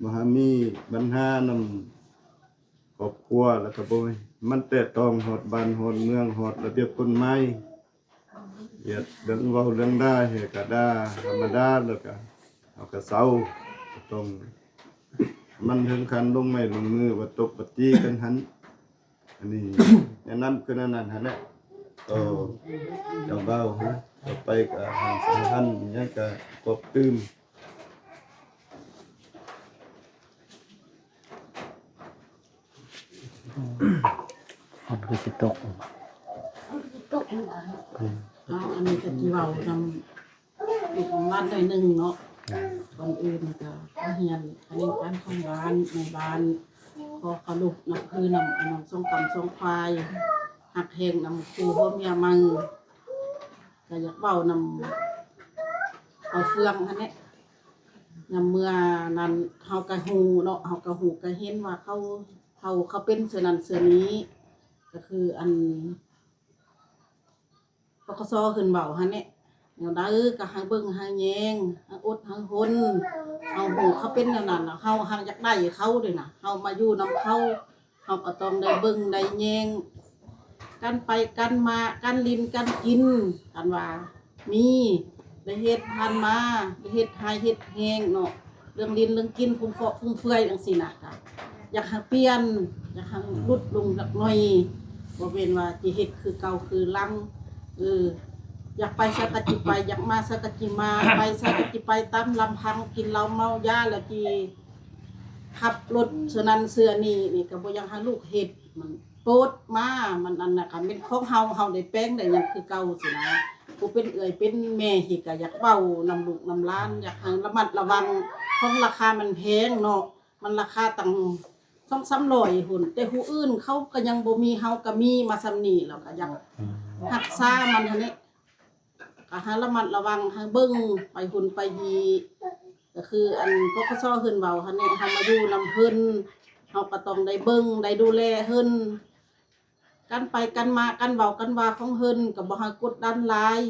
บ่ให้มีปัญหานำครอบครัวแล้วก็บ่มันแตะต้องฮอดบ้านฮอดเมืองฮอดระเบียบกฎหมายเฮ็ดเรื่องเว้าเรื่องด่าเฮ็ดก็ด่าธรรมดาแล้วก็เอาก็เซาต้องมันถึงขั้นลงไม้ลงมือว่าตบว่าตีกันหันอันนี้แนะนำคือนั้นหั่นแหละก็เจ้าเบ้าฮะต่อไปก็ให้สำคัญหยังก็กบตื้ม ฝนคือสิตก อันนี้ก็ที่เว้านำลูกของบ้านหน่อยหนึงเนาะก่อนอื่นก็เฮียนอันนี้การของบ้านในบ้านพอเขาลูกนับคือนำอันนั้นส่งกำส่งควายหักแหงนำครูพ่อเมียมังก็อยากเว้านำเอาเฟืองอันนี้นำเมื่อนั้นเฮาก็ฮู้เนาะเฮาก็ฮู้ก็เห็นว่าเขาเป็นเสือนั้นเสือนี้ ก็คืออันปกสขึ้นเบาหั่นแหละแนวใดก็หาเบิ่งหาแยงหาอดหาหนเอาหูเขาเป็นแนวนั้นน่ะเฮาหังอยากได้เขาด้วยน่ะเฮามาอยู่นำเขาเฮาก็ต้องได้เบิ่งได้แยงกันไปกันมากันลิ้นกันกินกันว่ามีได้เฮ็ดผ่านมาได้เฮ็ดหายเฮ็ดแฮงเนาะเรื่องลิ้นเรื่องกินพุ่งเฟาะพุ่งเฟือยจังซี่น่ะก็อยากหาเปลี่ยนอยากหาลดลงจักหน่อยบ่เป็นว่าสิเฮ็ดคือเก่าคือลังอยากไปสักกะจิไปอยากมาสักกะจิมาไปสักกะจิไปตามลำพังกินเหล้าเมายาแล้วจีขับรถเสือนั้นเสือนี่ก็บ่ยังหาลูกเฮ็ดมันโปดมามันอันน่ะค่ะเป็นของเฮาได้แป้งได้หยังคือเก่าสินะผู้เป็นเอื้อยเป็นแม่ที่ก็อยากเว้านำลูกนำหลานอยากให้ระมัดระวังของราคามันแพงเนาะมันราคาตั้ง2-300หุ่นแต่ผู้อื่นเขาก็ยังบ่มีเฮาก็มีมาซำนี้แล้วก็อยากรักษามันหั่นนี่ก็หาระมัดระวังให้เบิ่งไปหุ่นไปยีก็คืออันปกสขึ้นเว้าหั่นนี่เฮามาอยู่นำเพิ่นเฮาก็ต้องได้เบิ่งได้ดูแลเพิ่นกันไปกันมากันเว้ากันว่าของเพิ่นก็บ่ให้กดดันหลาย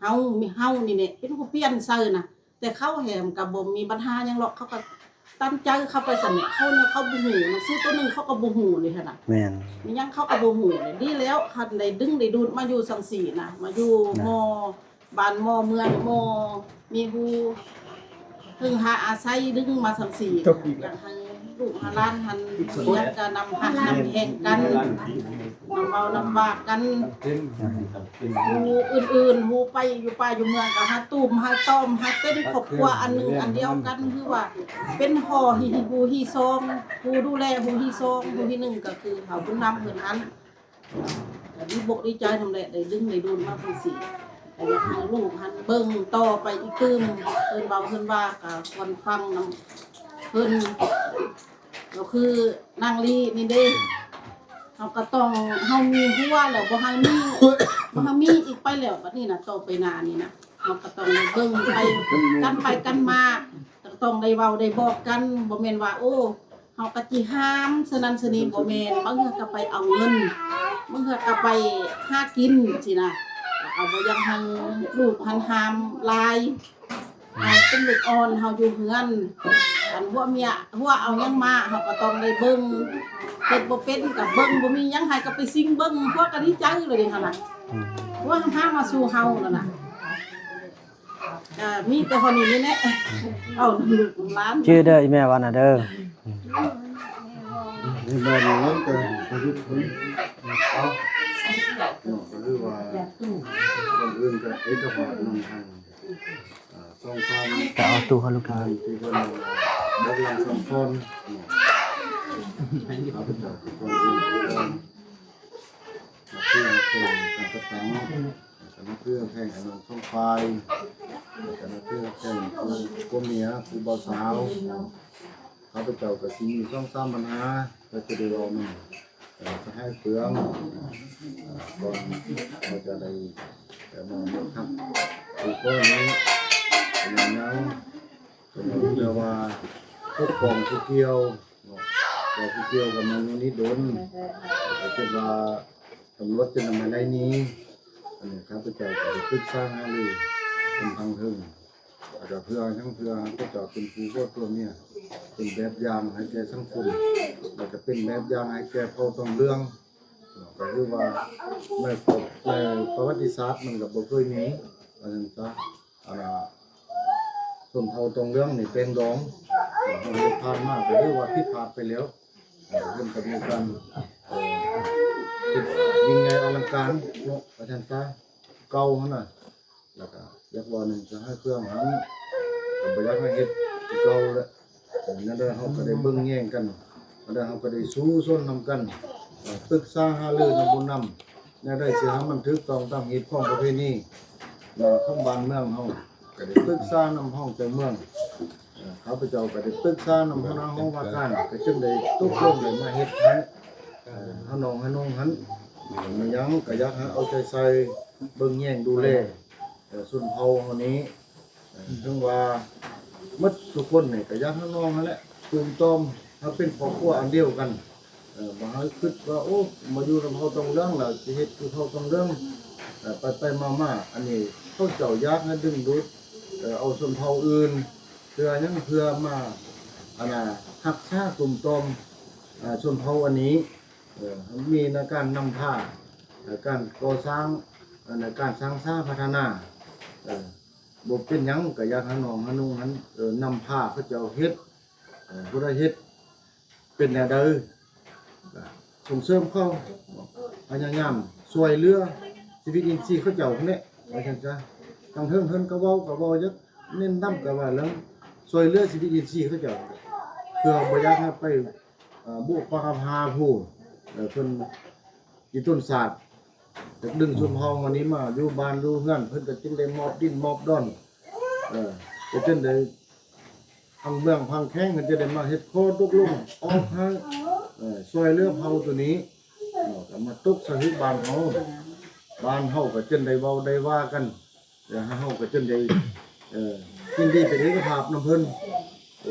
เฮานี่แหละเป็นผู้เปลี่ยนซื่อน่ะแต่เขาแหมก็บ่มีปัญหาหยังหรอกเขาก็ตั้งใจเข้าไปสั่นเนี่ยเขาบ่ฮู้มันซื้อตัวนึงเขาก็บ่ฮู้เลยหั่นน่ะแม่นมีหยังเขาก็บ่ฮู้เลยดีแล้วคันได้ดึงได้ดูดมาอยู่จังซี่น่ะมาอยู่มอบ้านมอเมืองมอมีฮู้พึ่งหาอาศัยดึงมาจังซี่อยากให้ลูกหาหลานหันอยากจะนำหักนำแหงกันนำเว้านำบากกันฮู้อื่นๆฮู้ไปอยู่ป่าอยู่เมืองก็หาตุ้มหาต้อมหาเป็นครอบครัวอันนึงอันเดียวกันคือว่าเป็นพ่อที่ฮู้ที่ซองฮู้ดูแลฮู้ที่ซองฮู้ที่หนึ่งก็คือเขาบุญนำเพิ่นอันดีบกดีใจทำแหละได้ดึงได้ดูดมาจังซี่แต่อยากให้ลูกหันเบิ่งต่อไปอีกตึมเพิ่นเบาเพิ่นว่าก็ควรฟังนำเพิ่นก็คือนางลีนี่เด้เฮาก็ต้องเฮามีหัวแล้วบ่ให้มีอีกไปแล้วบัดนี้น่ะต่อไปหน้านี่นะเฮาก็ต้องได้เบิ่งไปกันมาต้องได้เว้าได้บอกกันบ่แม่นว่าโอ้เฮาก็สิห้ามสนั่นสนี่บ่แม่นบางเทื่อก็ไปเอาเงินบางเทื่อก็ไปหากินสินะเอาบ่ยังหันลูกหันหามลายเป็นลูกอ่อนเฮาอยู่เฮือนอันหัวเมียหัวเอาหยังมาเฮาก็ต้องได้เบิ่งเฮ็ดบ่เป็นก็เบิ่งบ่มีหยังให้ก็ไปซิ่งเบิ่งพวกก็ดีใจเลยเด้หั่นน่ะว่าหามาสู่เฮานั่นน่ะมีแต่คนนี้นี่แหละเอาลูกหลาน ชื่อเด้ออีแม่ว่าน่ะเด้อ นี่บ้านนี้ก็ชีวิตเพิ่นเอาก็คือว่าคนอื่นก็เอกภาพนำทางสองสาม จะเอาตู้เขาลูก ทางที่เพิ่นได้เรียนสองคนเขาเป็นเจ้าคนอื่นเพื่อเป็นการประทังเพื่อแข่งกันช่องไฟเพื่อแข่งผู้เมียผู้บ่าวสาวเขาเป็นเจ้าก็สิมีช่อง3ปัญหาก็จะได้รอมันจะให้เปลืองก่อนเราจะได้แต่มองครับผู้คนนี้อย่างนั้นเป็นเรียกว่าพวกกองผู้เกี่ยวเราผู้เกี่ยวกับมันนี่โดนจะว่าตำรวจจะนำมาได้นี้อันนี้ครับเจ้าก็ได้ศึกษาหารือเป็นทางถึงอาจจะเพื่อทั้งเพื่อก็จะเป็นผู้ก็ตัวเนี่ยเป็นแบบอย่างให้แก่สังคมเราจะเป็นแบบอย่างให้แก่พ่อต้องเรื่องก็คือว่าในประวัติศาสตร์มันกับบ่เคยมีอันนั้นซะส่วนเท่าตรงเรื่องนี่เป็นดองเราผ่านมากก็คือว่าผิดพลาดไปแล้วเรื่องกับมีการยิ่งใหญ่อลังการเนาะอาจารย์ซะเก่าหั่นน่ะแล้วก็อยากว่านึงจะให้เครื่องหันก็บ่อยากให้เฮ็ดเก่าแล้วนั่นเด้อเฮาก็ได้เบิ่งแย่งกันนั่นเด้อเฮาก็ได้สู้ซนนำกันปรึกษาหารือนำบุญนำ เนี่ยได้สิให้มันถูกต้องตามเหตุของประเพณีของบ้านเมืองเฮาก็ได้ปรึกษานำห้องใจเมืองข้าพเจ้าก็ได้ปรึกษานำคณะห้องว่าการก็จึงได้ตกลงได้มาเฮ็ดให้เฮาน้องให้น้องหันมันยังก็อยากให้เอาใจใส่เบิ่งแย่งดูแลส่วนเฮาเฮานี้ถึงว่าหมดทุกคนนี่ก็อยากให้น้องนั่นแหละตื่นต้มถ้าเป็นครอบครัวอันเดียวกันบ่ให้คิดว่าโอ้มาอยู่นำเฮาต้องเรื่องแล้วสิเฮ็ดคือเฮาต้องเรื่องไปมาอันนี้เขาเจ้าอยากให้ดึงดูดเอาชนเผ่าอื่นเพื่อยังเพื่อมาอันน่ะรักษากลุ่มตมชนเผ่าอันนี้มีในการนำพาการก่อสร้างในการสร้างสร้างพัฒนาบ่เป็นหยังก็อยากให้น้องให้นุ่งนั้นนำพาเขาเจ้าเฮ็ดผู้ใดเฮ็ดเป็นแนวใดส่งเสริมเขาพยายามช่วยเหลือชีวิตอินทรีย์เขาเจ้าเนี่ยว่าจังซั่นทางเทิงก็เว้าจักเน้นนำก็ว่าแล้วช่วยเหลือชีวิตอินทรีย์เขาเจ้าเพื่อบ่อยากให้ไปบุกความหาผู้เพิ่นอีต้นศาสตร์จะดึงชุมเฮาวันนี้มาอยู่บ้านอยู่เฮือนเพิ่นก็จึงได้มอบดินมอบดอนก็จึงได้ทางเมืองพังแข้งมันจะได้มาเฮ็ดข้อตกลงออกให้ช่วยเหลือเฮาตัวนี้ก็มาตกสหิบ้านเฮาก็จึงได้เว้าได้ว่ากันเฮาก็จึงได้ยินดีเป็นเอกภาพนำเพิ่น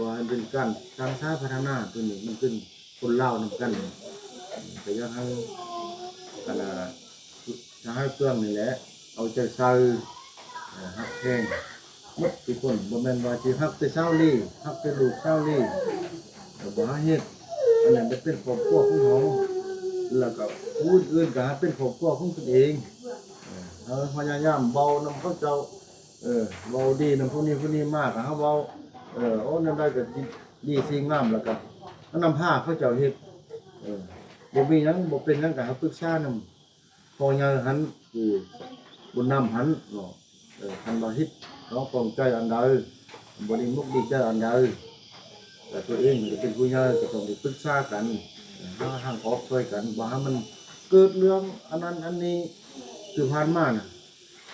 ว่าเป็นการสร้างสรรค์พัฒนาตัวนี้มันเป็นคนลาวนำกันก็อยากให้กันจะให้เครื่องนี่แหละเอาใจใส่ฮักแข้งหมดทุกคนบ่แม่นว่าสิฮักแต่เช้าลี่ฮักแต่ลูกเช้าลี่บ่หาเฮ็ดอันนั้นเป็นครอบครัวของเฮาแล้วก็ผู้อื่นก็เป็นครอบครัวของตนเองพยายามเบานำเขาเจ้าเบาดีนำผู้นี้มากเฮาเบาโอ้นำได้ก็ดีสิ่งงามแล้วก็นำผ้าเขาเจ้าเฮ็ดบ่มีหยังบ่เป็นหยังก็หาปรึกษานำพอใหญ่หันคือบุญนำหันเนาะคันบ่เฮ็ดน้องปองใจอันใดบ่ได้มุกดีใจอันใดแต่ตัวเองก็เป็นผู้ใหญ่ก็ต้องได้ปรึกษากันหาทางออกช่วยกันบ่ให้มันเกิดเรื่องอันนั้นอันนี้คือผ่านมาน่ะ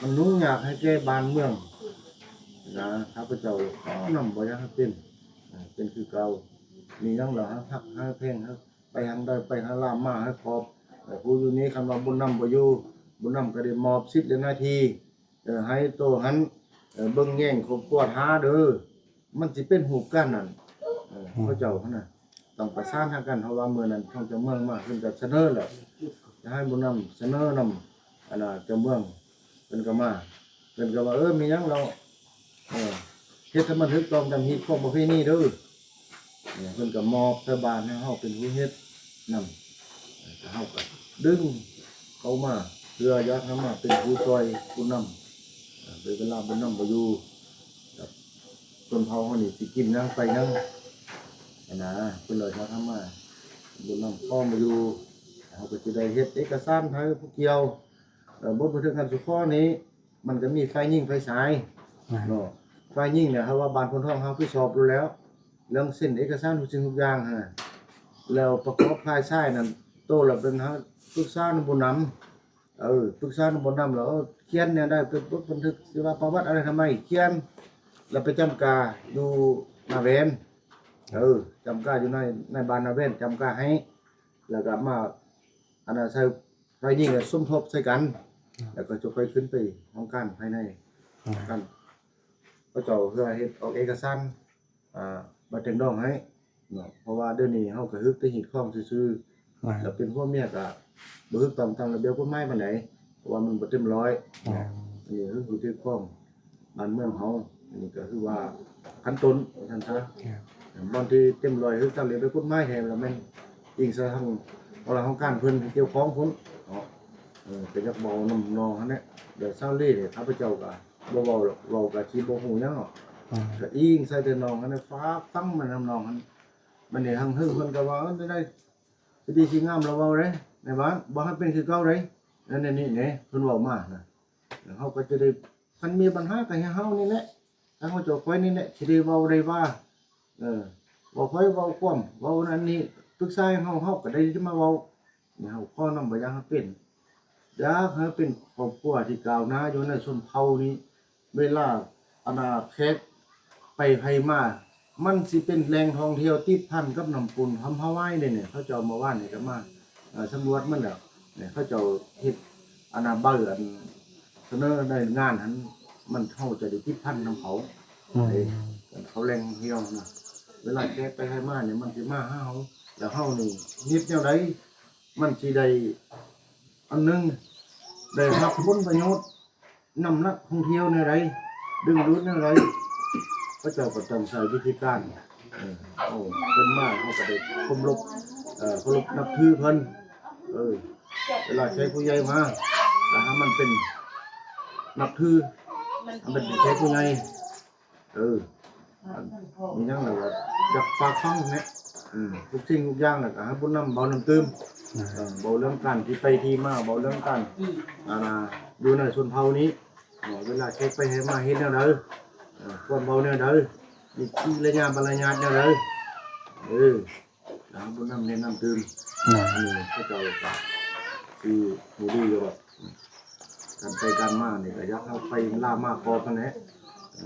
มันนุ่งยากให้แก่บ้านเมืองนะข้าพเจ้านำบ่อยากให้เป็นคือเก่ามีหยังล่ะฮักหาเพลงไปทางใดไปหาลามมาให้ครบผู้อยู่นี้คำว่าบุญนำบ่อยู่บุญนำก็ได้มอบสิทธิ์และหน้าที่ให้โตหันเบิ่งแย่งครบกวดหาเด้อมันสิเป็นหูปกันนั่นเขาเจ้าหั่นน่ะต้องประสานทางกันเพราะว่ามื้อนั้นทางเจ้าเมืองมาเพิ่นก็เสนอแล้วจะให้บุญนำเสนอนำอันน่ะเจ้าเมืองเพิ่นก็มาเพิ่นก็ว่ามีหยังเราเฮ็ดให้มันถูกต้องตามฮีตของประเพณีเด้อเพิ่นก็มอบชาวบ้านให้เฮาเป็นผู้เฮ็ดนำเฮาก็ดึงเขามาเพื่ออยากให้มาเป็นผู้ช่วยผู้นำโดยเวลาบุญนำบ่อยู่กับชนเผ่าเฮานี่สิกินหยังไปหยังนะเพิ่นเลยทำมาบุญนำพ่อบ่อยู่เฮาก็สิได้เฮ็ดเอกสารให้ผู้เกี่ยวบ่บันทึกการสุขข้อนี้มันก็มีไฟยิ่งไฟฉายเนาะไฟยิ่งเนี่ยเฮาว่าบ้านคนท้องเฮาคือสอบดูแล้วเรื่องเส้นเอกสารทุกสิ่งทุกอย่างฮะแล้วประกอบภายใช้นั่นโตแล้วเป็นฮะปรึกษานำบ่นำปรึกษานำบ่นำแล้วเขียนเนี่ยได้เป็นบันทึกสิว่าประวัติอะไรทำไมเขียนแล้วไปจำกาอยู่หน้าแวนจำกาอยู่ในบ้านหน้าแวนจำกาให้แล้วก็มาอันน่ะใช้ไฟยิ่งสมทบใส่กันแล้วก็จะไปขึ้นไปห้องการภายในกันก็เจ้าเพื่อเฮ็ดออกเอกสารมาแต่งดองให้เนาะเพราะว่าเดี๋ยวนี้เฮาก็ฮึกแต่หิดข้องซื่อๆแล้วเป็นพวกเมียก็บ่ฮึกตามระเบียบกฎหมายปานใดเพราะว่ามันบ่เต็มร้อยอันนี้คือที่ข้องบ้านเมืองเฮาอันนี้ก็คือว่าขั้นต้นว่าซั่นซะบ่อนที่เต็มร้อยคือตามระเบียบกฎหมายแท้แล้วแม่นอิงซะทางห้องการเพิ่นเกี่ยวข้องพุ่นเนาะเป็นจักเบานำนองหั่นแหละเดี๋ยวเช้านี้เนี่ยข้าพเจ้าก็บ่เว้าหรอกเว้าก็สิบ่ฮู้หยังหรอกก็อิงใส่แต่น้องหั่นฟ้าฟังมันนำน้องหั่นมันนี่ทางเพิ่นก็ว่าได้สิดีสิงามแล้วเว้าเด้ในบ้านบ่ให้เป็นคือเก่าเด้นั่นนี่แหละเพิ่นเว้ามานะแล้วเฮาก็จะได้คันมีปัญหาก็ให้เฮานี่แหละทางเฮาจะคอยนี่แหละสิได้เว้าได้ว่าบ่ค่อยเว้าความเว้านั่นนี่ปรึกษาให้เฮาก็ได้มาเว้านี่เฮาขอนำบ่อยากให้เป็น อยากให้เป็นครอบครัวที่ก้าวหน้าอยู่ในชนเผ่านี้เวลาอาณาเขตไปไผมามันสิเป็นแหล่งท่องเที่ยวติดพันกับน้ำปุนทำฮาวายเนี่ยเขาเจ้ามาว่านนี่ก็มาสำรวจมันแล้วเนี่ยเขาเจ้าเฮ็ดอาณาบ้านเสนอในงานนั้นมันเฮาจะได้ติดพันนำเขาเขาแหล่งเที่ยวนะเวลาแขกไปไผมาเนี่ยมันสิมาหาเฮาแล้วเฮานี่นิดแนวใดมันสิได้อันหนึงได้รับผลประโยชน์นำนักท่องเที่ยวในไรดึงดูดในไรพระเจ้าก็ต้องใช้วิธีการโอ้เป็นมากเขาก็ได้เคารพนับถือเพิ่นเวลาใช้ผู้ใหญ่มาแต่ถ้ามันเป็นนับถือมันเป็นใช้ผู้ใหญ่มีอย่างไรว่าอยากฝากฟังเนี่ยทุกสิ่งทุกอย่างแหละก็ให้บุญนำเบาน้ำตื้มเบาเรื่องการที่ไปที่มาเบาเรื่องการอยู่ในชนเผ่านี้เวลาเช็คไปให้มาเห็นแนวเด้อความเบาแนวเด้อมีที่ระยะบรรยายแนวเด้อแล้วบุญนำแนะนำตื้มอันนี้ก็จะคือหูดีอยู่แบบการไปการมาเนี่ยก็อยากเอาไปล่ามาคอกันแหละ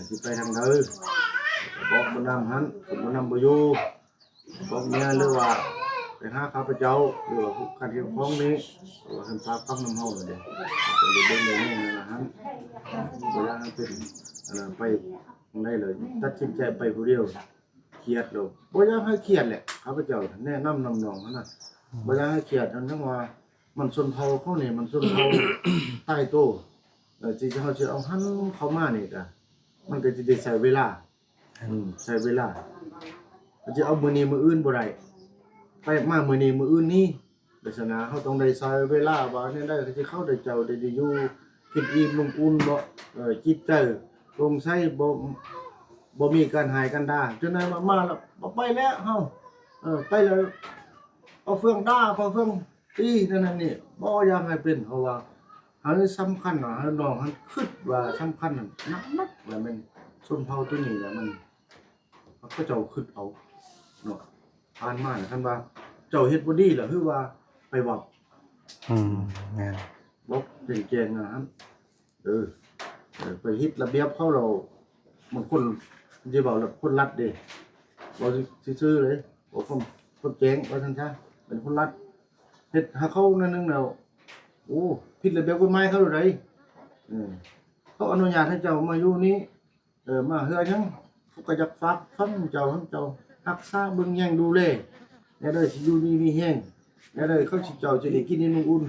สิไปทางเด้อบอกบุญนำหันบุญนำบ่อยู่บอกเมียหรือว่าไปหาข้าพเจ้าหรือว่าผู้การเกี่ยวข้องนี้หรือว่าท่านพาฟังน้ำเฮาเลยเด้เป็นเรื่องนี้นะฮะเวลาเป็นไปได้เลยตัดสินใจไปผู้เดียวเครียดเลยบ่อยากให้เครียดแหละข้าพเจ้าแนะนำนำน้องนะบ่อยากให้เครียดทั้งว่ามันชนเผ่าเขาเนี่ยมันชนเผ่าใต้โตที่เขาจะเอาหันเข้ามานี่ก็มันก็จะได้ใช้เวลาใช้เวลาจะเอามือนี้มืออื่นบ่ได้ไปมามือนี้มืออื่นนี่ลักษณะเขาต้องได้ใช้เวลาว่าเนี่ยได้จะเข้าได้เจ้าได้อยู่กินอิ่มลงอุ่นบ่จิตใจลงใช้บ่มีการหายกันด่าจนนั้นมาแล้วบ่ไปแล้วเฮาไปแล้วเอาเฟืองด่าเอาเฟืองตีนั่นนี่บ่อยากให้เป็นเพราะว่าเฮาสำคัญว่าเฮาน้องเฮาคิดว่าสำคัญนักแล้วมันชนเผ่าตัวนี้แหละมันเขาเจ้าคิดเอาเนาะผ่านมาเนี่ยท่านว่าเจ้าเฮ็ดบ่ดีแล้วคือว่าไปบอกแม่นบอกเก่งๆนะครับไปเฮ็ดระเบียบเขาเราบางคนสิบอกแล้วคนรัดเด้บ่ซื่อๆเลยบ่คนเก่งว่าซั่นซะเป็นคนรัดเฮ็ดหาเขานั่นนึงแล้วโอ้ผิดระเบียบกฎหมายเขาได้เขาอนุญาตให้เจ้ามาอยู่นี้มาเฮือจังเขาก็จะฝากฟังเจ้ารักษาเบิ่งแย่งดูแลแล้วได้สิอยู่ดีมีแฮงแล้วได้เขาสิเจ้าจะได้กินในอุ่น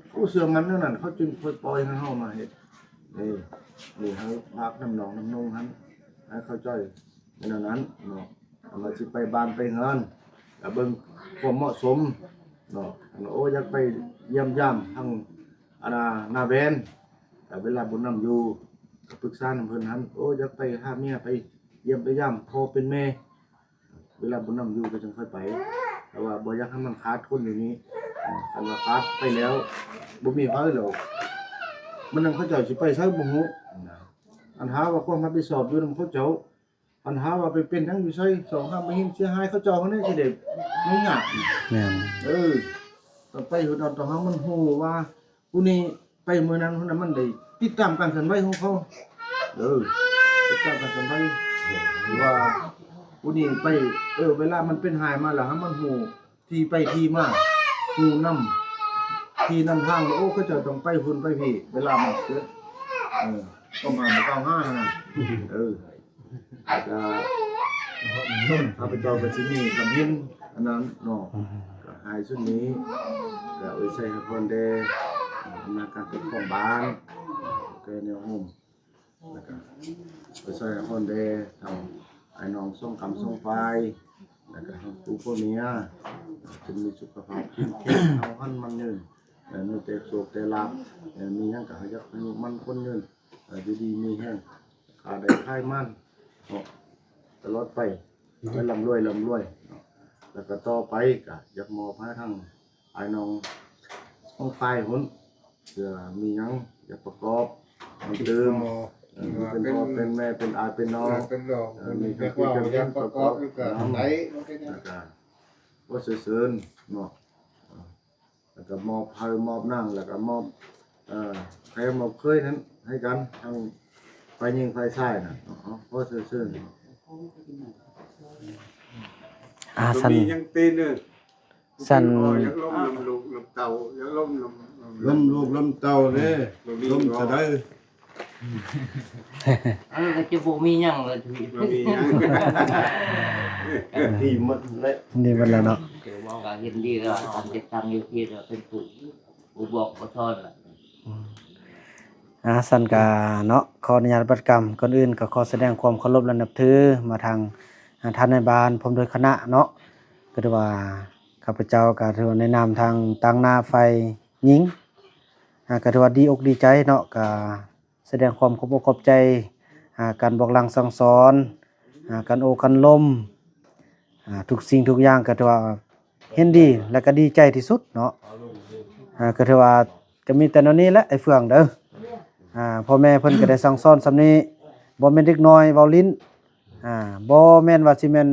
เขาเสื่อมันนั่นเขาจึงปล่อยให้เฮามาเฮ็ดนี่เฮาพากน้ำหนองน้ำนงหั่นให้เขาจ้อยเป็นนั้นเนาะเราสิไปบ้านไปเฮือนก็เบิ่งความเหมาะสมเนาะโอ้อยากไปเยี่ยมยามทางนาแบนแต่เวลาบุญนำอยู่ก็ปรึกษานำเพิ่นหั่นโอ้อยากไปหาเมียไปเยี่ยมไปยามพ่อเป็นแม่เวลาบุญนำอยู่ก็จังค่อยไปแต่ว่าบ่อยากให้มันขาดคนอยู่นี้คันว่าขาดไปแล้วบ่มีไผหรอกมันนั่นเขาเจ้าสิไปไสบ่ฮู้อันหาว่าความรับผิดชอบอยู่นำเขาเจ้าอันหาว่าไปเป็นทั้งอยู่ไส2-3บ่เห็นเสียหายเขาเจ้านี่สิได้ยุ่งยากแม่นต้องไปอยู่ตอนเฮามันฮู้ว่าผู้นี้ไปมื้อนั้นผู้นั้นมันได้ติดตามการเคลื่อนไหวของเขาติดตามการเคลื่อนไหวว่าผู้นี้ไปเวลามันเป็นหายมาแล้วมันฮู้ที่ไปที่มาฮู้นำที่นำทางโอ้เขาจะต้องไปพุ่นไปพี่เวลามันเกิดต้องมา95นะข้าพเจ้าก็สิมีคำเห็นอันนั้นเนาะก็หายชุดนี้ก็เอาใส่ให้เพิ่นได้อำนาจการปกครองบ้านก็แนวโฮมแล้วก็เอาใส่ให้เพิ่นได้ทำไอ้น้องส่งคำส่งไฟแล้วก็ให้ผู้พ่อเมียจะมีสุขภาพเข้มแข็งเฮาหันมันยืนมีแต่โชคแต่ลาภมีหยังก็ให้อายุมันคนยืนดีๆมีแฮงขาได้คายมันตลอดไปให้ร่ำรวยแล้วก็ต่อไปก็อยากมอบให้ทั้งไอ้น้องของฝ่ายหุ้นเพื่อมีหยังอยากประกอบเดิมเป็นพ่อเป็นแม่เป็นอาเป็นน้องมีทั้งที่จะเรียนประกอบแล้วก็ว่าเสริญเนาะ แล้วก็มอบให้มอบนั่งแล้วก็มอบใครมอบเคยนั้นให้กันทั้งไฟยิงไฟใช้น่ะเพราะซื่อๆ สัน มียังตีนึง สัน ยังล้มลำลูกลำเต่ายังล้มลำ ล้มลูกล้มเต่าเด้ล้มจะได้ อันนี้ก็จะบ่มีหยังเลยที มันมียัง ที่หมดเลย นี่มันแล้วเนาะ เดี๋ยวว่าก็เห็นดีแล้วทำจะทำอยู่ที่เราเป็นผู้บ่บอกบ่ทอนล่ะ สันกาเนาะขออนุญาตปฏิกรรมก่อนอื่นก็ขอแสดงความเคารพและนับถือมาทางท่านในบ้านผมโดยคณะเนาะก็ถือว่าข้าพเจ้าก็ถือว่าในนามทางตั้งหน้าไฟหญิงก็ถือว่าดีอกดีใจเนาะก็แสดงความขอบอกขอบใจการบอกหลังสั่งสอนการโอกันลมทุกสิ่งทุกอย่างก็ถือว่าเห็นดีและก็ดีใจที่สุดเนาะก็ถือว่าก็มีแต่เนานี้แหละไอ้เฟืองเด้อพ่อแม่เพิ่นก็ได้สั่งสอนสำนี้บ่แม่นเด็กน้อยเว้าลิ้นบ่แม่นว่าสิแม่น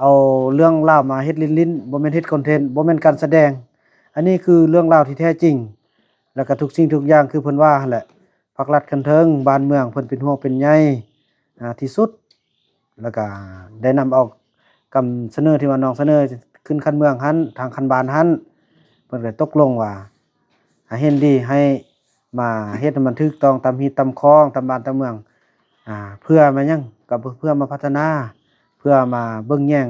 เอาเรื่องราวมาเฮ็ดลิ้นบ่แม่นเฮ็ดคอนเทนต์บ่แม่นการแสดงอันนี้คือเรื่องราวที่แท้จริงแล้วก็ทุกสิ่งทุกอย่างคือเพิ่นว่าหั่นแหละภาครัฐคันเทิงบ้านเมืองเพิ่นเป็นห่วงเป็นใยที่สุดแล้วก็ได้นำเอาคำเสนอที่ว่าน้องเสนอขึ้นคันเมืองหั้นทางคันบานหั้นเพิ่นก็ตกลงว่าเห็นดีให้มาเฮ็ดให้มันถูกต้องตามฮีตามคลองตามบ้านตามเมืองเพื่อมาหยังก็เพื่อมาพัฒนาเพื่อมาเบิ่งแย่ง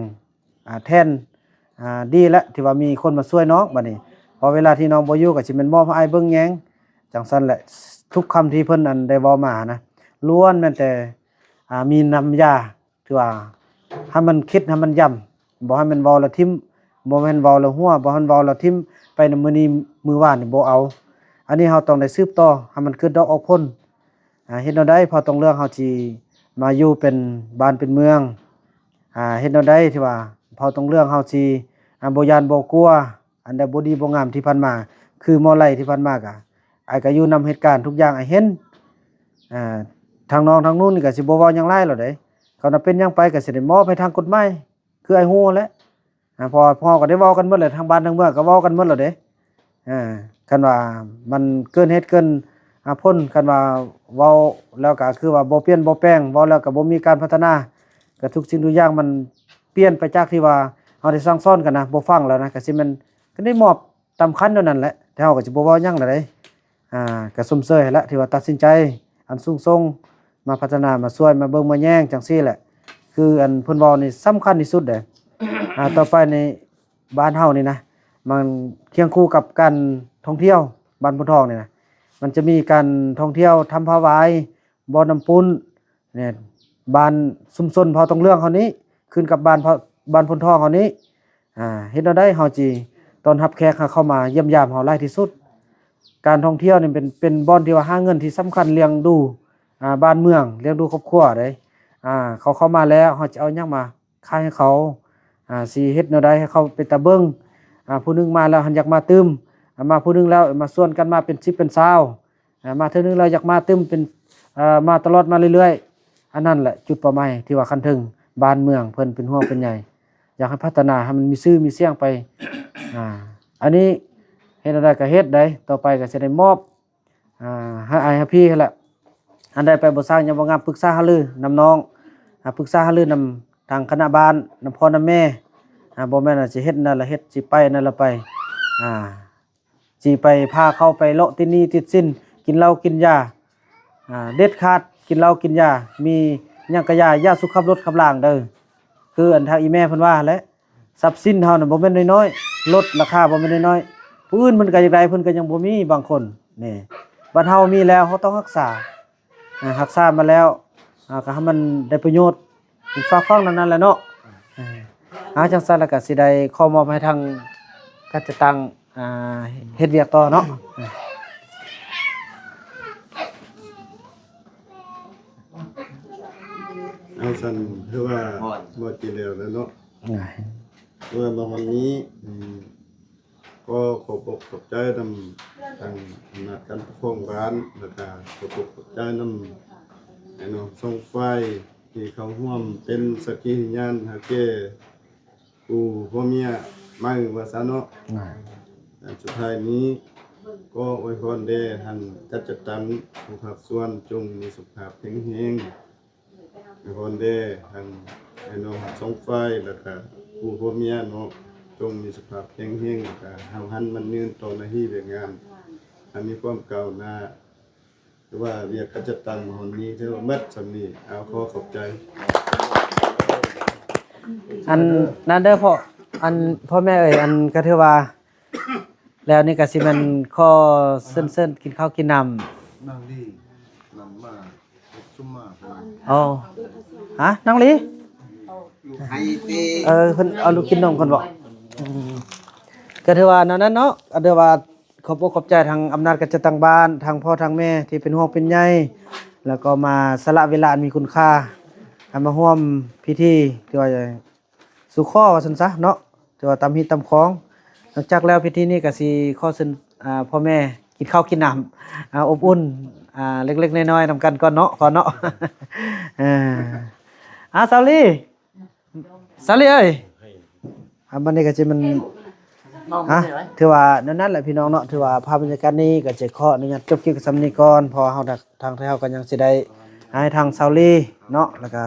แทนดีแล้วที่ว่ามีคนมาช่วยน้องบัดนี้พอเวลาที่น้องบ่อยู่ก็สิแม่นมอบให้อ้ายเบิ่งแยงจังซั่นแหละทุกคำที่เพิ่นอันได้เว้ามานะล้วนแม่นแต่มีน้ำยาที่ว่าให้มันคิดให้มันย่ำบ่ให้มันเว้าแล้วทิ่มบ่แม่นเว้าแล้วหัวบ่ให้มันเว้าแล้วทิ่มไปในมื้อนี้มื้อวานนี่บ่เอาอันนี้เฮาต้องได้สืบต่อให้มันเกิดดอกออกผลเฮ็ดแนวใดพอต้องเรื่องเฮาสิมาอยู่เป็นบ้านเป็นเมืองเฮ็ดแนวใดที่ว่าพอต้องเรื่องเฮาสิบ่ย้านบ่กลัวอันใดบ่ดีบ่งามที่ผ่านมาคือมอไล่ที่ผ่านมาก็อ้ายก็อยู่นำเหตุการณ์ทุกอย่างอ้ายเห็นทางน้องทางนู้นนี่ก็สิบ่เว้าหยังหลายแล้วเด้เขาน่ะเป็นหยังไปก็สิได้มอบให้ทางกฎหมายคืออ้ายฮู้แหละพอก็ได้เว้ากันหมดแล้วทางบ้านทางเมืองก็เว้ากันหมดแล้วเด้คันว่ามันเกินเหตุเกินพ้นคันว่าเว้าแล้วก็คือว่าบ่เปลี่ยนบ่แปลงเว้าแล้วก็บ่มีการพัฒนาก็ทุกสิ่งทุกอย่างมันเปลี่ยนไปจากที่ว่าเฮาได้สั่งสอนกันนะบ่ฟังแล้วนะก็สิแม่นก็ได้มอบตามคันเท่านั้นแหละแต่เฮาก็สิบ่เว้าหยังแล้วเด้ก็สมเสยให้แล้วที่ว่าตัดสินใจอันสูงส่งมาพัฒนามาช่วยมาเบิ่งมาแย่งจังซี่แหละคืออันเพิ่นเว้านี่สำคัญที่สุดเด้ต่อไปในบ้านเฮานี่นะมันเคียงคู่กับการท่องเที่ยวบ้านพุททองนี่นะมันจะมีการท่องเที่ยวทำผ้าไหวบ่อน้ำปุ้นเนี่ยบ้านชุมชนพอต้องเรื่องเฮานี้ขึ้นกับบ้านพุททองเฮานี้เฮ็ดเอาได้เฮาจิต้อนรับแขกเข้ามาเยี่ยมยามเฮาหลายที่สุดการท่องเที่ยวนี่เป็นบ่อนที่ว่าหาเงินที่สำคัญเลี้ยงดูบ้านเมืองเลี้ยงดูครอบครัวเด้เขาเข้ามาแล้วเฮาจะเอาหยังมาขายให้เขาสิเฮ็ดแนวใดให้เขาเป็นตาเบิ่งผู้นึงมาแล้วหันอยากมาตึมมาผู้นึงแล้วมาส่วนกันมาเป็น10เป็น20มาเทื่อนึงแล้วอยากมาตึมเป็นมาตลอดมาเรื่อยๆอันนั้นแหละจุดเป้าหมายที่ว่าคันถึงบ้านเมืองเพิ่นเป็นห่วงเป็นใหญ่อยากให้พัฒนาให้มันมีชื่อมีเสียงไปอันนี้เฮ็ดได้ก็เฮ็ดได้ต่อไปก็สิได้มอบให้อ้ายให้พี่นั่นแหละอันใดไปบ่สร้างยังบ่งามปรึกษาหารือนำน้องปรึกษาหารือนำทางคณะบ้านนำพ่อนำแม่บ่แม่นว่าสิเฮ็ดนั่นละเฮ็ดสิไปนั่นละไปสิไปพาเข้าไปเลาะติดหนี้ติดสินกินเหล้ากินยาเด็ดขาดกินเหล้ากินยามีหยังก็ยาสุขขับรถขับล่างเด้อคืออันทางอีแม่เพิ่นว่าแหละทรัพย์สินเฮาน่ะบ่แม่นน้อยๆลดราคาบ่แม่นน้อยๆผู้อื่นมันก็อยากได้เพิ่นก็ยังบ่มีบางคนนี่บัดเฮามีแล้วเฮาต้องรักษามาแล้วก็ให้มันได้ประโยชน์ฝากฟังนั้นแหละเนาะจังซั่นแล้วก็สิได้ขอมอบให้ทางการจัดตั้งเฮ็ดเวียกต่อเนาะเอาสั่นคือว่าบ่กินแล้วเนาะว่ามาวันนี้ก็ขอบอกขอบใจนำทางคณะการปกครองบ้านแล้วก็ขอบอกขอบใจนำให้น้องส่งไฟที่เขาร่วมเป็นสักขีพยานหาแก่ผู้พ่อเมียมาว่าซะเนาะ อันสุดท้ายนี้ก็อวยพรเด้ท่านกัจจตังผู้ภาคส่วนจงมีสุขภาพแข็งแรงอวยพรเด้ท่านไอ้น้องสองฝ่ายแล้วก็ผู้พ่อเมียเนาะจงมีสุขภาพแข็งแรงแล้วก็เฮาหันมันยืนต่อหน้าที่เวียกงานอันมีความก้าวหน้าหรือว่าเวียกกัจจตังหนนี้ที่ว่ามัดสำนี้เอาขอขอบใจ อันนั้นเด้อพ่อแม่เอ่ยอันก็ถือว่า แล้วนี่ก็สิแม่นข้อเส้นๆกินข้าวกินน้ำ นั่งดีนำมาซุ่มมา อ๋อฮะน้องลี ไอ้เต้ เพิ่นเอาลูกกินนมก่อนบ่อืมก็ถือว่านั้นเนาะก็ถือว่าขอบอกขอบใจทางอำนาจกัจจตังบ้านทางพ่อทางแม่ที่เป็นห่วงเป็นใยแล้วก็มาสละเวลาอันมีคุณค่าให้มาร่วมพิธีที่ว่าสู่ข้อว่าซั่นซะเนาะที่ว่าตามฮิตตามของหลังจากแล้วพิธีนี้ก็สิขอเชิญพ่อแม่กินข้าวกินน้ำอบอุ่นเล็กๆน้อยๆนำกันก่อนเนาะซาลีเอ้ยบัดนี้ก็สิมันถือว่านั่นแหละพี่น้องเนาะถือว่าภาพบรรยากาศนี้ก็จะขออนุญาตจบคลิปกับสำนี้ก่อนพอเฮาทางไทยเฮาก็ยังสิได้ให้ทางซาลีเนาะแล้วก็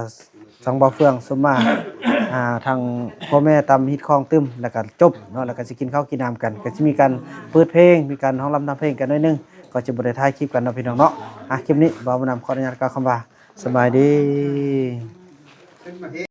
สังบ่าวเฟืองสมมาทางพ่อแม่ตำฮิตคองตึมแล้วก็จบเนาะแล้วก็สิกินข้าวกินน้ำกันก็สิมีการเปิดเพลงมีการร้องรำทำเพลงกันหน่อยนึงก็จะบ่ได้ถ่ายคลิปกันเนาะพี่น้องเนาะคลิปนี้บ่าวบ่นำขออนุญาตกล่าวคำว่าสบายดี